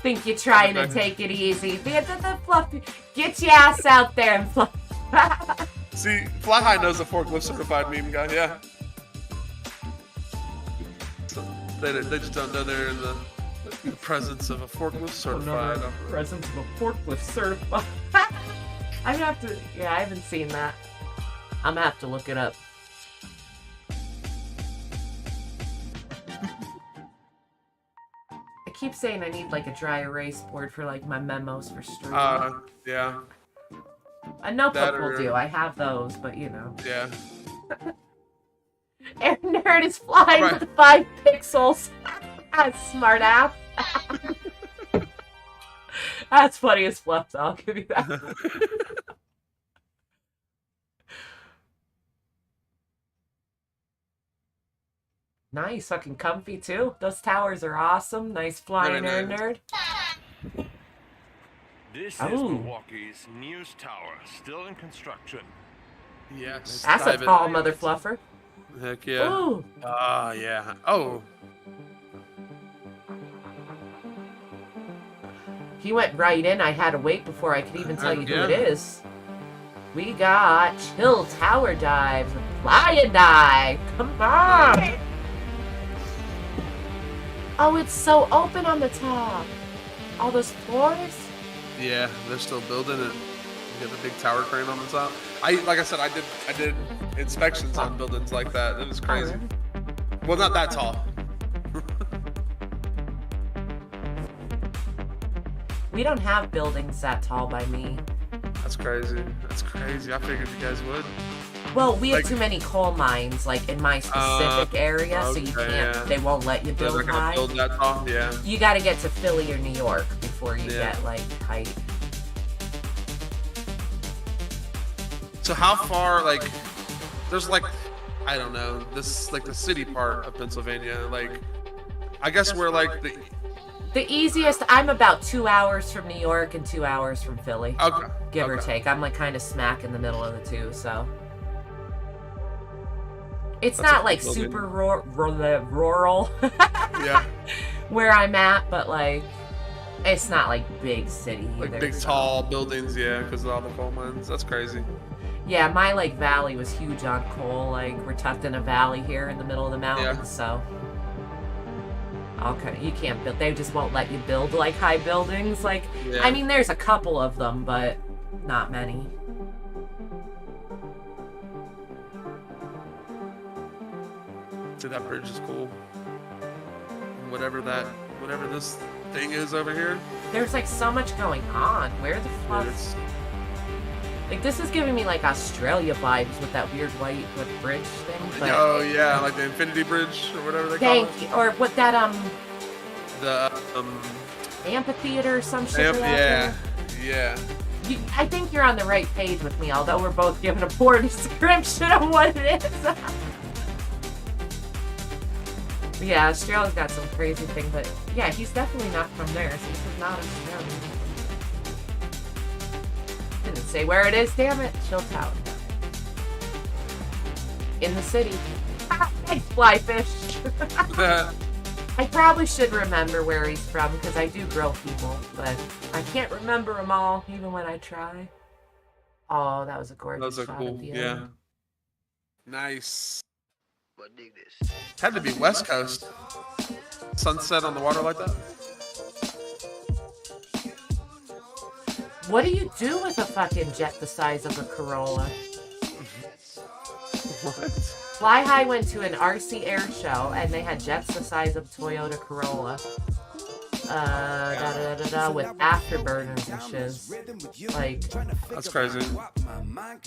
Speaker 4: think you're trying to take it easy? Fluff, get your ass out there and fluff.
Speaker 5: See, Fly High knows a forklift certified meme guy. Yeah. So they just don't know they're in the presence of a forklift certified.
Speaker 4: Presence of a forklift certified. I'm gonna have to. Yeah, I haven't seen that. I'm gonna have to look it up. I keep saying I need like a dry erase board for like my memos for stream.
Speaker 5: Yeah.
Speaker 4: A notebook
Speaker 5: that
Speaker 4: will
Speaker 5: or-
Speaker 4: do. I have those, but you know.
Speaker 5: Yeah.
Speaker 4: Air Nerd is flying
Speaker 5: Right.
Speaker 4: with 5 pixels. Smart ass. That's funny as fluff, I'll give you that. Nice, fucking comfy too. Those towers are awesome. Nice flying,
Speaker 5: Very
Speaker 4: Air
Speaker 5: nice.
Speaker 4: Nerd.
Speaker 8: This is
Speaker 4: Oh.
Speaker 8: Milwaukee's newest tower, still in construction.
Speaker 5: Yes.
Speaker 4: That's a
Speaker 5: dive in.
Speaker 4: tall mother fluffer.
Speaker 5: Heck yeah.
Speaker 4: Ooh.
Speaker 5: Yeah. Oh.
Speaker 4: He went right in. I had to wait before I could even tell you who it
Speaker 5: Again.
Speaker 4: is. We got Chill Tower Dives with Fly and Dive. Come on. Oh, it's so open on the top. All those floors.
Speaker 5: Yeah, they're still building it. You got the big tower crane on the top. Like I said, I did inspections on buildings like that. It was crazy. Well, not that tall.
Speaker 4: We don't have buildings that tall by me.
Speaker 5: That's crazy. That's crazy. I figured you guys would.
Speaker 4: Well, we have
Speaker 5: Like-
Speaker 4: too many coal mines, like in my specific area, so you
Speaker 5: okay,
Speaker 4: can't.
Speaker 5: yeah.
Speaker 4: They won't let you
Speaker 5: They're
Speaker 4: build
Speaker 5: not gonna
Speaker 4: high.
Speaker 5: build that tall. Yeah.
Speaker 4: You got to get to Philly or New York before you
Speaker 5: Yeah.
Speaker 4: get like height.
Speaker 5: So how far? Like, there's like, I don't know. This like the city part of Pennsylvania. Like, I guess we're like the.
Speaker 4: The easiest, I'm about 2 hours from New York and 2 hours from Philly,
Speaker 5: Okay.
Speaker 4: give or
Speaker 5: okay.
Speaker 4: take. I'm like kind of smack in the middle of the two, so. It's
Speaker 5: That's
Speaker 4: not
Speaker 5: a
Speaker 4: like
Speaker 5: cool
Speaker 4: super rural
Speaker 5: Yeah.
Speaker 4: where I'm at, but like, it's not like big city
Speaker 5: Like
Speaker 4: either.
Speaker 5: big
Speaker 4: so.
Speaker 5: tall buildings. Yeah, because of all the coal mines. That's crazy.
Speaker 4: Yeah, my like valley was huge on coal. Like we're tucked in a valley here in the middle of the mountains,
Speaker 5: Yeah.
Speaker 4: so. Okay, you can't build. They just won't let you build like high buildings. Like,
Speaker 5: Yeah.
Speaker 4: I mean, there's a couple of them, but not many.
Speaker 5: Dude, that bridge is cool. Whatever this thing is over here.
Speaker 4: There's like so much going on. Where the fuck?
Speaker 5: It's,
Speaker 4: Like this is giving me like Australia vibes with that weird white bridge thing. But
Speaker 5: oh yeah, like the Infinity Bridge or whatever they call
Speaker 4: thank
Speaker 5: it.
Speaker 4: you. Or what that
Speaker 5: The
Speaker 4: amphitheater or some shit. like
Speaker 5: yeah,
Speaker 4: that.
Speaker 5: yeah.
Speaker 4: I think you're on the right page with me, although we're both given a poor description of what it is. Yeah, Australia's got some crazy thing, but yeah, he's definitely not from there, so this is not Australia. Didn't say where it is, damn it. Chill Town. In the city. Thanks, Flyfish. I probably should remember where he's from, because I do grill people, but I can't remember them all, even when I try. Oh, that was a gorgeous
Speaker 5: Those are
Speaker 4: shot
Speaker 5: cool.
Speaker 4: at the
Speaker 5: Yeah.
Speaker 4: end.
Speaker 5: Nice. Had to be West Coast. Sunset on the water like that.
Speaker 4: What do you do with a fucking jet the size of a Corolla?
Speaker 5: What?
Speaker 4: Fly High went to an RC air show and they had jets the size of Toyota Corolla. With afterburners and shiz. Like,
Speaker 5: that's crazy.
Speaker 4: I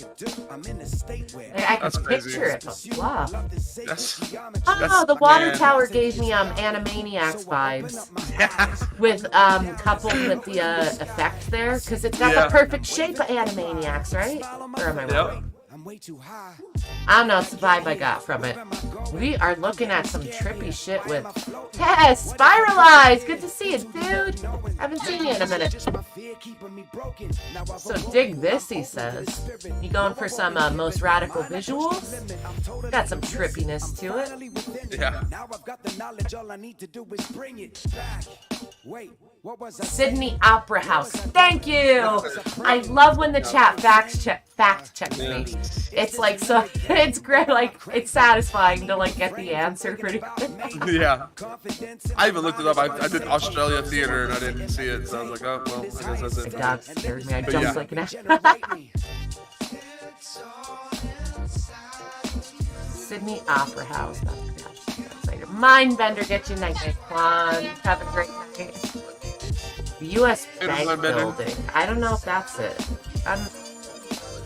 Speaker 5: That's
Speaker 4: can
Speaker 5: crazy.
Speaker 4: picture it, but blah.
Speaker 5: That's
Speaker 4: The water
Speaker 5: man.
Speaker 4: tower gave me Animaniacs vibes. With coupled with the effect there, because it's got the perfect shape of Animaniacs, right? Or am I wrong? I don't know, it's the vibe I got from it. We are looking at some trippy shit with Spiralize! Good to see you, dude! Haven't seen you in a minute. So dig this, he says. You going for some most radical visuals? Got some trippiness to it.
Speaker 5: Yeah.
Speaker 4: Sydney Opera House. Thank you! I love when the chat fact checks me. It's like, so, it's great, like, it's satisfying to, like, get the answer pretty quick.
Speaker 5: Yeah. I even looked it up. I did Australia theater and I didn't see it, so I was like, oh, well, I guess that's it.
Speaker 4: The dog scared me. I
Speaker 5: But
Speaker 4: jumped
Speaker 5: yeah.
Speaker 4: like an ass. Sydney Opera House. Mindbender, get you night, Twan. Have a great night. The U.S. Bank
Speaker 5: Mindbender.
Speaker 4: building. I don't know if that's it.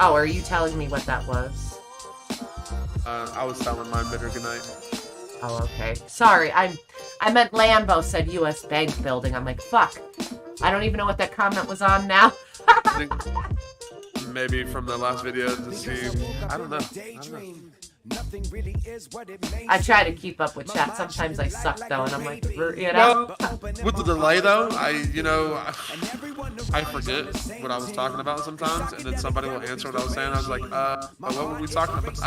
Speaker 4: Oh, are you telling me what that was?
Speaker 5: I was telling mine better goodnight.
Speaker 4: Oh, okay. Sorry, I meant Lambo said U.S. Bank building. I'm like, fuck. I don't even know what that comment was on now.
Speaker 5: I think maybe from the last video to see. I don't know.
Speaker 4: I try to keep up with chat. Sometimes I suck though, and I'm like, you know.
Speaker 5: Well, with the delay though, I forget what I was talking about sometimes, and then somebody will answer what I was saying. I was like, what were we talking about?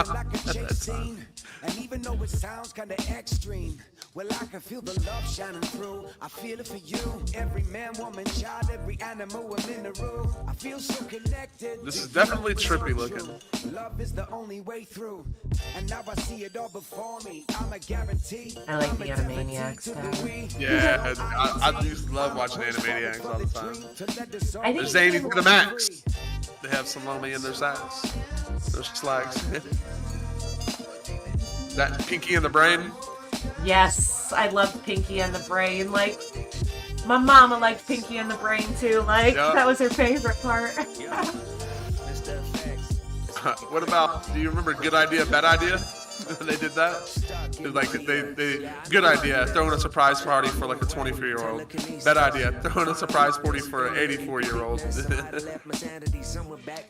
Speaker 6: And even though it sounds kinda extreme, well, I can feel the love shining through. I feel it for you. Every man, woman, child, every animal and mineral. I feel so connected.
Speaker 5: This is definitely trippy looking.
Speaker 6: Love is the only way through. And now I see it all before me. I'm a guarantee.
Speaker 4: I like the Animaniacs style.
Speaker 5: Yeah, I used to love watching Animaniacs all the time.
Speaker 4: I
Speaker 5: They're
Speaker 4: think
Speaker 5: zany to the max. They have salami in their sacks. Their slacks. That Pinky in the Brain.
Speaker 4: Yes, I love Pinky and the Brain. Like, my mama liked Pinky and the Brain too. Like, that was her favorite part.
Speaker 5: What about, do you remember Good Idea, Bad Idea? They did that? Like, they good idea, throwing a surprise party for like a 24-year-old. Bad idea, throwing a surprise party for an 84-year-old.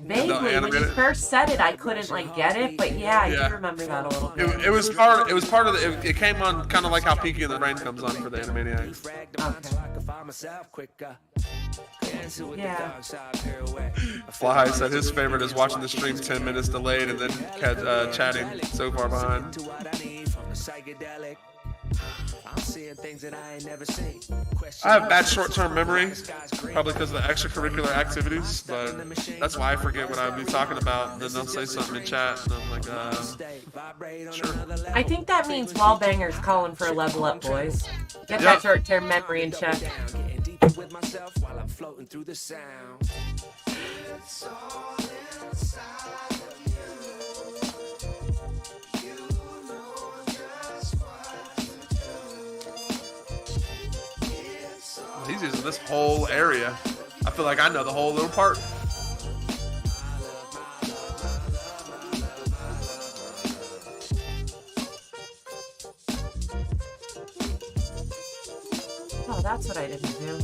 Speaker 4: Vaguely, when you first said it, I couldn't like get it, but yeah, I do remember that a little bit.
Speaker 5: It was part of the, it came on kind of like how Pinky and the Brain comes on for the Animaniacs.
Speaker 4: Yeah.
Speaker 5: Fly High said his favorite is watching the stream 10 minutes delayed and then chatting so far behind. I have bad short-term memory, probably because of the extracurricular activities, but that's why I forget what I'd be talking about. Then they'll say something in chat, and I'm like, sure.
Speaker 4: I think that means Wallbanger's calling for a level up, boys. Get that short-term memory in check.
Speaker 6: With myself while I'm floating through the sound. It's all inside of you. You know just what to do.
Speaker 5: He's using this whole area. I feel like I know the whole little park.
Speaker 4: Oh, that's what I didn't do.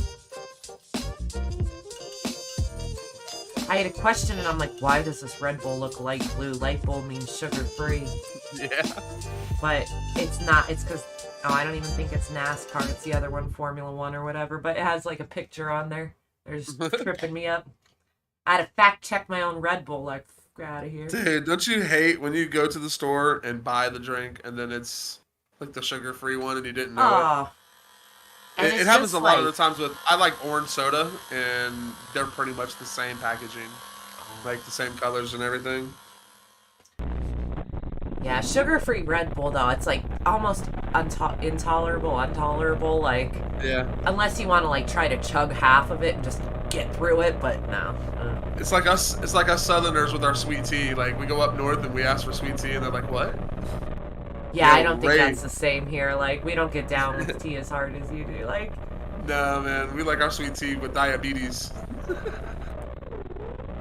Speaker 4: I had a question and I'm like, why does this Red Bull look light blue? Light Bull means sugar-free.
Speaker 5: Yeah.
Speaker 4: But it's not. It's because, I don't even think it's NASCAR. It's the other one, Formula One or whatever. But it has like a picture on there. They're just tripping me up. I had to fact check my own Red Bull. Like, get out of here.
Speaker 5: Dude, don't you hate when you go to the store and buy the drink and then it's like the sugar-free one and you didn't know it? It happens a lot of the times with, I like orange soda, and they're pretty much the same packaging. Like, the same colors and everything.
Speaker 4: Yeah, sugar-free Red Bull, though, it's, like, almost intolerable, like...
Speaker 5: Yeah.
Speaker 4: Unless you want to, like, try to chug half of it and just get through it, but no.
Speaker 5: It's like us Southerners with our sweet tea. Like we go up north and we ask for sweet tea, and they're like, "What?"
Speaker 4: Yeah, I don't think that's the same here. Like, we don't get down with tea as hard as you do. Like,
Speaker 5: no, man, we like our sweet tea with diabetes.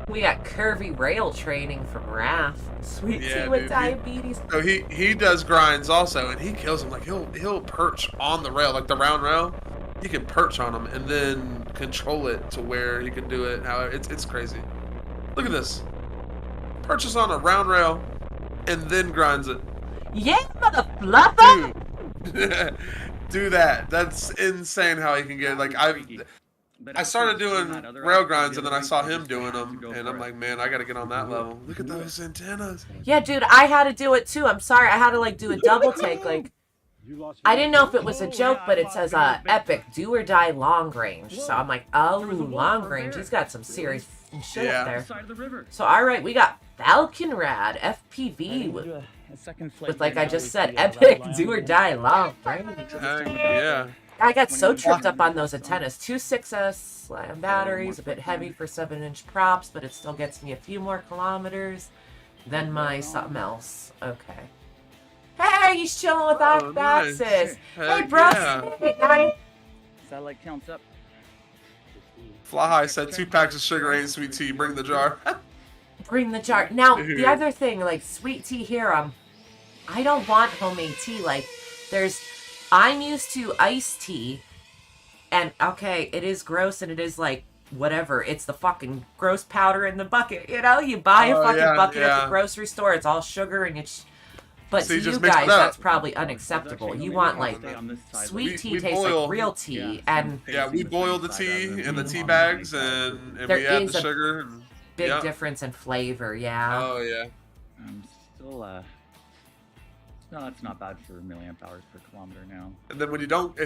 Speaker 4: we got curvy rail training from Raph. Sweet tea with diabetes.
Speaker 5: So he does grinds also, and he kills them. Like he'll perch on the rail, like the round rail. He can perch on them and then control it to where he can do it. However, it's crazy. Look at this. Perches on a round rail and then grinds it.
Speaker 4: Yeah, motherfucker!
Speaker 5: Dude, do that. That's insane how he can get. Like I started doing rail grinds and then I saw him doing them, and I'm like, man, I gotta get on that level. Look at those antennas.
Speaker 4: Yeah, dude, I had to do it too. I'm sorry, I had to like do a double take. Like, I didn't know if it was a joke, but it says epic do or die long range. So I'm like, oh, long range. He's got some serious shit up there. So all right, we got Falcon Rad FPV with like I just said, epic do or die long range.
Speaker 5: Yeah.
Speaker 4: I got so tripped up on those antennas. 2 6S slam batteries, a bit heavy for 7-inch props, but it still gets me a few more kilometers than my something else. Okay. Hey, he's chilling with Off-Axis.
Speaker 5: Nice.
Speaker 4: Hey, bro. Hey,
Speaker 12: Satellite counts up.
Speaker 5: Fly High said 2 packs of sugar ain't sweet tea. Bring the jar.
Speaker 4: bring the jar. Now, the other thing, like sweet tea here, I don't want homemade tea. Like, I'm used to iced tea, and okay, it is gross and it is like whatever. It's the fucking gross powder in the bucket. You know, you buy a fucking bucket at the grocery store. It's all sugar and it's. But so to you guys, that's probably unacceptable. You want like sweet tea tastes like real tea, and
Speaker 5: we boil the tea in the tea bags, and we add the sugar.
Speaker 4: Big difference in flavor, yeah.
Speaker 5: Oh yeah.
Speaker 12: I'm still no, that's not bad for milliamp hours per kilometer now.
Speaker 5: And then when you don't,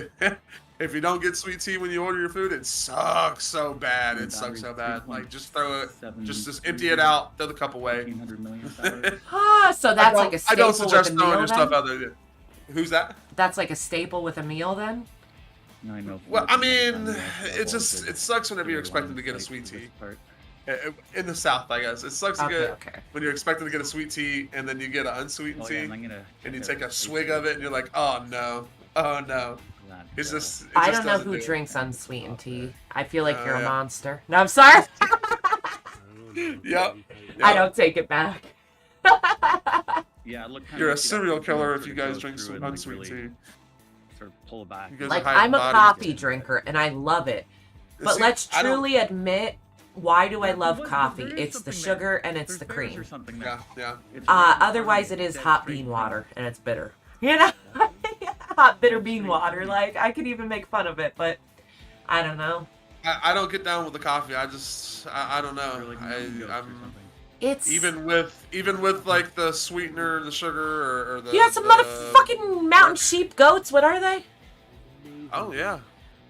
Speaker 5: if you don't get sweet tea when you order your food, it sucks so bad. It sucks so bad. Like just throw it, just empty it out, throw the cup away.
Speaker 12: 1,500 milliamp hours.
Speaker 4: So that's like a staple.
Speaker 5: I don't suggest
Speaker 4: with a meal,
Speaker 5: throwing your stuff out there. Who's that?
Speaker 4: That's like a staple with a meal then.
Speaker 12: No, I know.
Speaker 5: Well, I mean, it sucks whenever you're expecting to get a sweet tea. In the South, I guess. It sucks to get when you're expecting to get a sweet tea and then you get an unsweetened tea and you take a swig of it and you're like, oh no. It's just.
Speaker 4: I don't know who drinks unsweetened tea. I feel like you're a monster. No, I'm sorry.
Speaker 5: Yep.
Speaker 4: I don't take it back.
Speaker 12: Yeah,
Speaker 5: you're a serial killer if you guys drink unsweetened tea.
Speaker 12: Sort of pull it back.
Speaker 4: Like, I'm a coffee drinker and I love it. But let's truly admit, why do I love coffee? It's the sugar and it's the cream.
Speaker 5: Yeah.
Speaker 4: Otherwise, it is hot bean water and it's bitter. You know, hot bitter bean water. Like, I could even make fun of it, but I don't know.
Speaker 5: I don't get down with the coffee. I don't know.
Speaker 4: It's
Speaker 5: even with like the sweetener, the sugar, or the.
Speaker 4: You got some motherfucking mountain sheep goats. What are they?
Speaker 5: Oh yeah,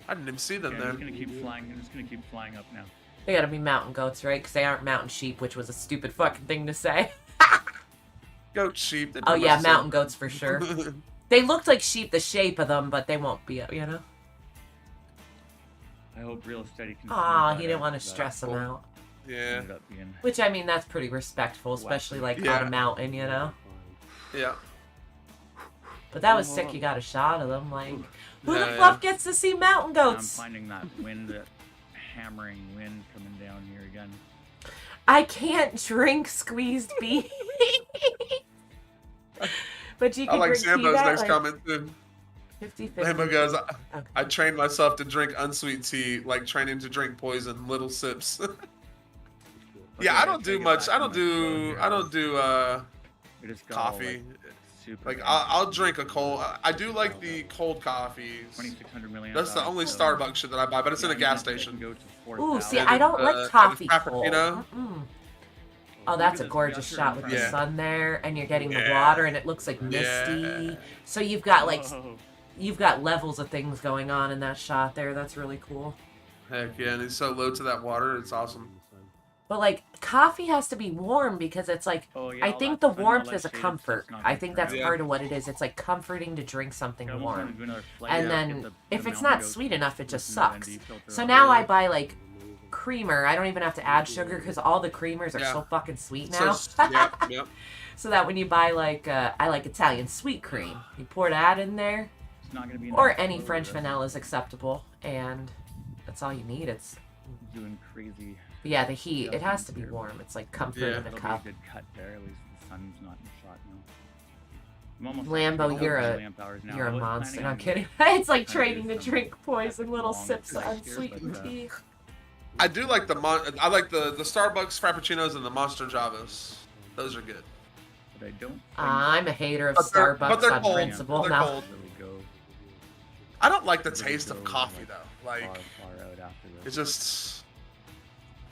Speaker 5: I didn't even see them there.
Speaker 12: I'm just gonna keep flying up now.
Speaker 4: They gotta be mountain goats, right? Because they aren't mountain sheep, which was a stupid fucking thing to say.
Speaker 5: Goat sheep.
Speaker 4: Oh yeah, mountain goats for sure. They looked like sheep, the shape of them, but they won't be, you know?
Speaker 12: I hope Real Steady can...
Speaker 4: Aw, he didn't want to stress them out.
Speaker 5: Yeah.
Speaker 4: Which, I mean, that's pretty respectful, especially, like, on a mountain, you know?
Speaker 5: Yeah.
Speaker 4: But that was sick, you got a shot of them, like... Who the fuck gets to see mountain goats?
Speaker 12: I'm finding that hammering wind coming down here again.
Speaker 4: I can't drink squeezed beef. But you can
Speaker 5: like
Speaker 4: drink
Speaker 5: Sambo's
Speaker 4: tea
Speaker 5: next
Speaker 4: like
Speaker 5: comment too.
Speaker 4: 50-50.
Speaker 5: Sambo goes, I trained myself to drink unsweet tea, like training to drink poison, little sips. Yeah, I don't do much. I don't do coffee. Like I'll drink a cold. I do like the cold coffees.
Speaker 12: 2,600 milliamp.
Speaker 5: That's the only Starbucks shit that I buy, but it's in a gas station.
Speaker 4: Ooh, see, I don't like coffee cold.
Speaker 5: You know?
Speaker 4: Oh, that's a gorgeous shot with the sun there, and you're getting the water, and it looks like misty. So you've got like, you've got levels of things going on in that shot there. That's really cool.
Speaker 5: Heck yeah, and it's so low to that water. It's awesome.
Speaker 4: But like, coffee has to be warm because it's like, I think the warmth is a comfort. I think that's part of what it is. It's like comforting to drink something warm. And then if it's not sweet enough, it just sucks. So now I buy like creamer. I don't even have to add sugar because all the creamers are so fucking sweet now.
Speaker 5: Yep.
Speaker 4: So that when you buy like, I like Italian sweet cream, you pour that in there.
Speaker 12: It's not gonna be
Speaker 4: or any French vanilla is acceptable, and that's all you need. It's
Speaker 12: doing crazy.
Speaker 4: Yeah, the heat. It has to be warm. It's like comfort in a
Speaker 12: It'll
Speaker 4: cup.
Speaker 12: be a good cut there. At least the sun's not in shot now. I'm almost
Speaker 4: Lambo, you're a monster. No, I'm kidding. It's like training to drink poison little sips of sweetened tea.
Speaker 5: I do like the Starbucks Frappuccinos and the Monster Javas. Those are good.
Speaker 12: But I don't.
Speaker 4: I'm a hater of
Speaker 5: but
Speaker 4: Starbucks
Speaker 5: they're
Speaker 4: on
Speaker 5: cold.
Speaker 4: principle.
Speaker 5: They're
Speaker 4: No.
Speaker 5: cold. I don't like the taste of coffee though. Like, it's just,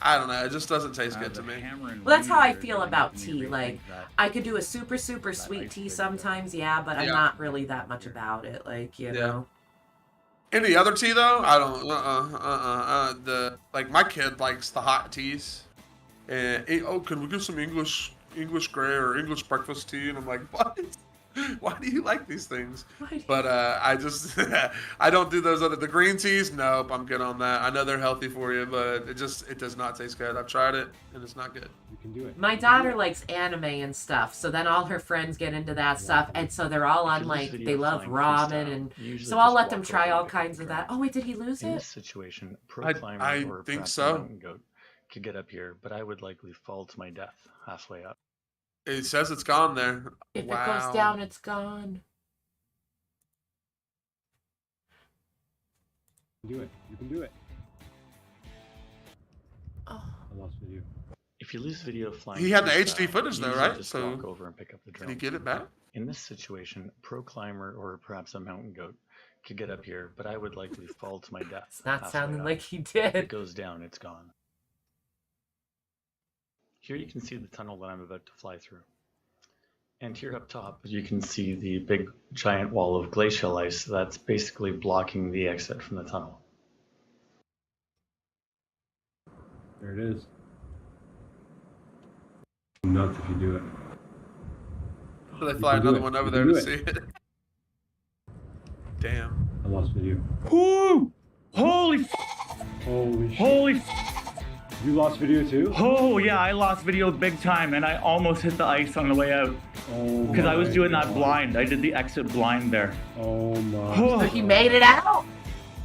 Speaker 5: I don't know. It just doesn't taste good to me.
Speaker 4: Well, that's how I feel about tea. Like, I could do a super sweet tea sometimes, yeah, but I'm not really that much about it. Like, you know.
Speaker 5: Any other tea though? I don't. Like my kid likes the hot teas. And can we get some English gray or English breakfast tea? And I'm like, what? Why do you like these things? But I just I don't do those the green teas. Nope, I'm good on that. I know they're healthy for you, but it does not taste good. I've tried it and it's not good.
Speaker 13: You can do it.
Speaker 4: My daughter likes anime and stuff, so then all her friends get into that stuff, and so they're all on like they love ramen, and so I'll let them try all kinds of that. Oh wait, did he lose
Speaker 13: In
Speaker 4: it?
Speaker 13: this situation, pro climber
Speaker 5: I
Speaker 13: or
Speaker 5: think
Speaker 13: perhaps
Speaker 5: so.
Speaker 13: a mountain goat could get up here, but I would likely fall to my death halfway up.
Speaker 5: It says it's gone there.
Speaker 4: If it goes down, it's gone.
Speaker 13: Do it. You can do it.
Speaker 4: Oh.
Speaker 13: I lost video. If you lose video flying,
Speaker 5: He had the
Speaker 13: through
Speaker 5: HD
Speaker 13: sky,
Speaker 5: footage though,
Speaker 13: usually
Speaker 5: right?
Speaker 13: just
Speaker 5: So
Speaker 13: walk over and pick up the drone.
Speaker 5: Can you get it back?
Speaker 13: In this situation, a pro climber or perhaps a mountain goat could get up here, but I would likely fall to my death.
Speaker 4: It's not
Speaker 13: halfway
Speaker 4: sounding
Speaker 13: up.
Speaker 4: like he
Speaker 13: If
Speaker 4: did.
Speaker 13: it goes down, it's gone. Here you can see the tunnel that I'm about to fly through. And here up top, you can see the big giant wall of glacial ice that's basically blocking the exit from the tunnel.
Speaker 14: There it is. Nuts if you do it.
Speaker 5: Should they fly another one over there to see it? Damn.
Speaker 14: I lost video.
Speaker 12: Whoo! Holy
Speaker 14: Holy shit.
Speaker 12: Holy
Speaker 14: You lost video too?
Speaker 12: Oh yeah, I lost video big time, and I almost hit the ice on the way out.
Speaker 14: Oh
Speaker 12: because I was
Speaker 14: my
Speaker 12: doing that
Speaker 14: God.
Speaker 12: blind. I did the exit blind there.
Speaker 14: Oh my.
Speaker 4: So he made it out?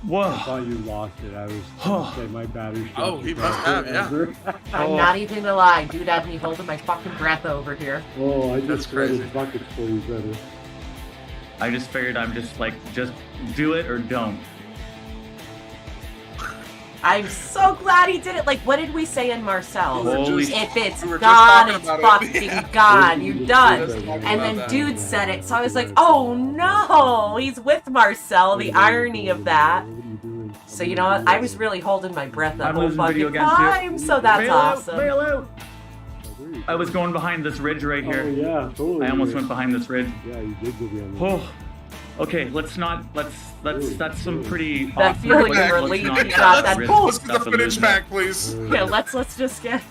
Speaker 12: Whoa.
Speaker 14: I thought you lost it. I was gonna say my battery.
Speaker 5: Oh, he must have, yeah.
Speaker 4: I'm not even gonna lie, dude had me holding my fucking breath over here.
Speaker 14: Oh, I
Speaker 5: That's
Speaker 14: just crazy.
Speaker 5: crazy.
Speaker 14: Buckets for you, brother.
Speaker 12: I just figured I'm just like, just do it or don't.
Speaker 4: I'm so glad he did it. Like, what did we say in Marcel's?
Speaker 12: Holy
Speaker 4: If it's
Speaker 5: we were just
Speaker 4: gone,
Speaker 5: talking
Speaker 4: it's
Speaker 5: about it.
Speaker 4: fucking
Speaker 5: Yeah.
Speaker 4: gone. You're done.
Speaker 5: Just talking
Speaker 4: And
Speaker 5: about
Speaker 4: then
Speaker 5: that.
Speaker 4: dude said it, so I was like, oh no, he's with Marcel. The irony of that. So you know what? I was really holding my breath that
Speaker 12: I'm
Speaker 4: whole
Speaker 12: losing video
Speaker 4: fucking
Speaker 12: again, too.
Speaker 4: time. So that's
Speaker 12: Bail out,
Speaker 4: awesome.
Speaker 12: bail out. I was going behind this ridge right
Speaker 14: Oh
Speaker 12: here.
Speaker 14: yeah, totally.
Speaker 12: I almost went behind this ridge.
Speaker 14: Yeah, you did go behind.
Speaker 12: Oh, okay. Let's that's some pretty.
Speaker 4: That
Speaker 12: awkward,
Speaker 4: feeling
Speaker 12: let's
Speaker 4: of
Speaker 12: not
Speaker 4: relief
Speaker 12: get
Speaker 4: you got, that
Speaker 12: rid
Speaker 4: pull.
Speaker 12: of
Speaker 5: Let's get
Speaker 12: stuff
Speaker 5: the
Speaker 12: and
Speaker 5: footage
Speaker 12: lose
Speaker 5: back, please.
Speaker 4: Yeah, let's just get.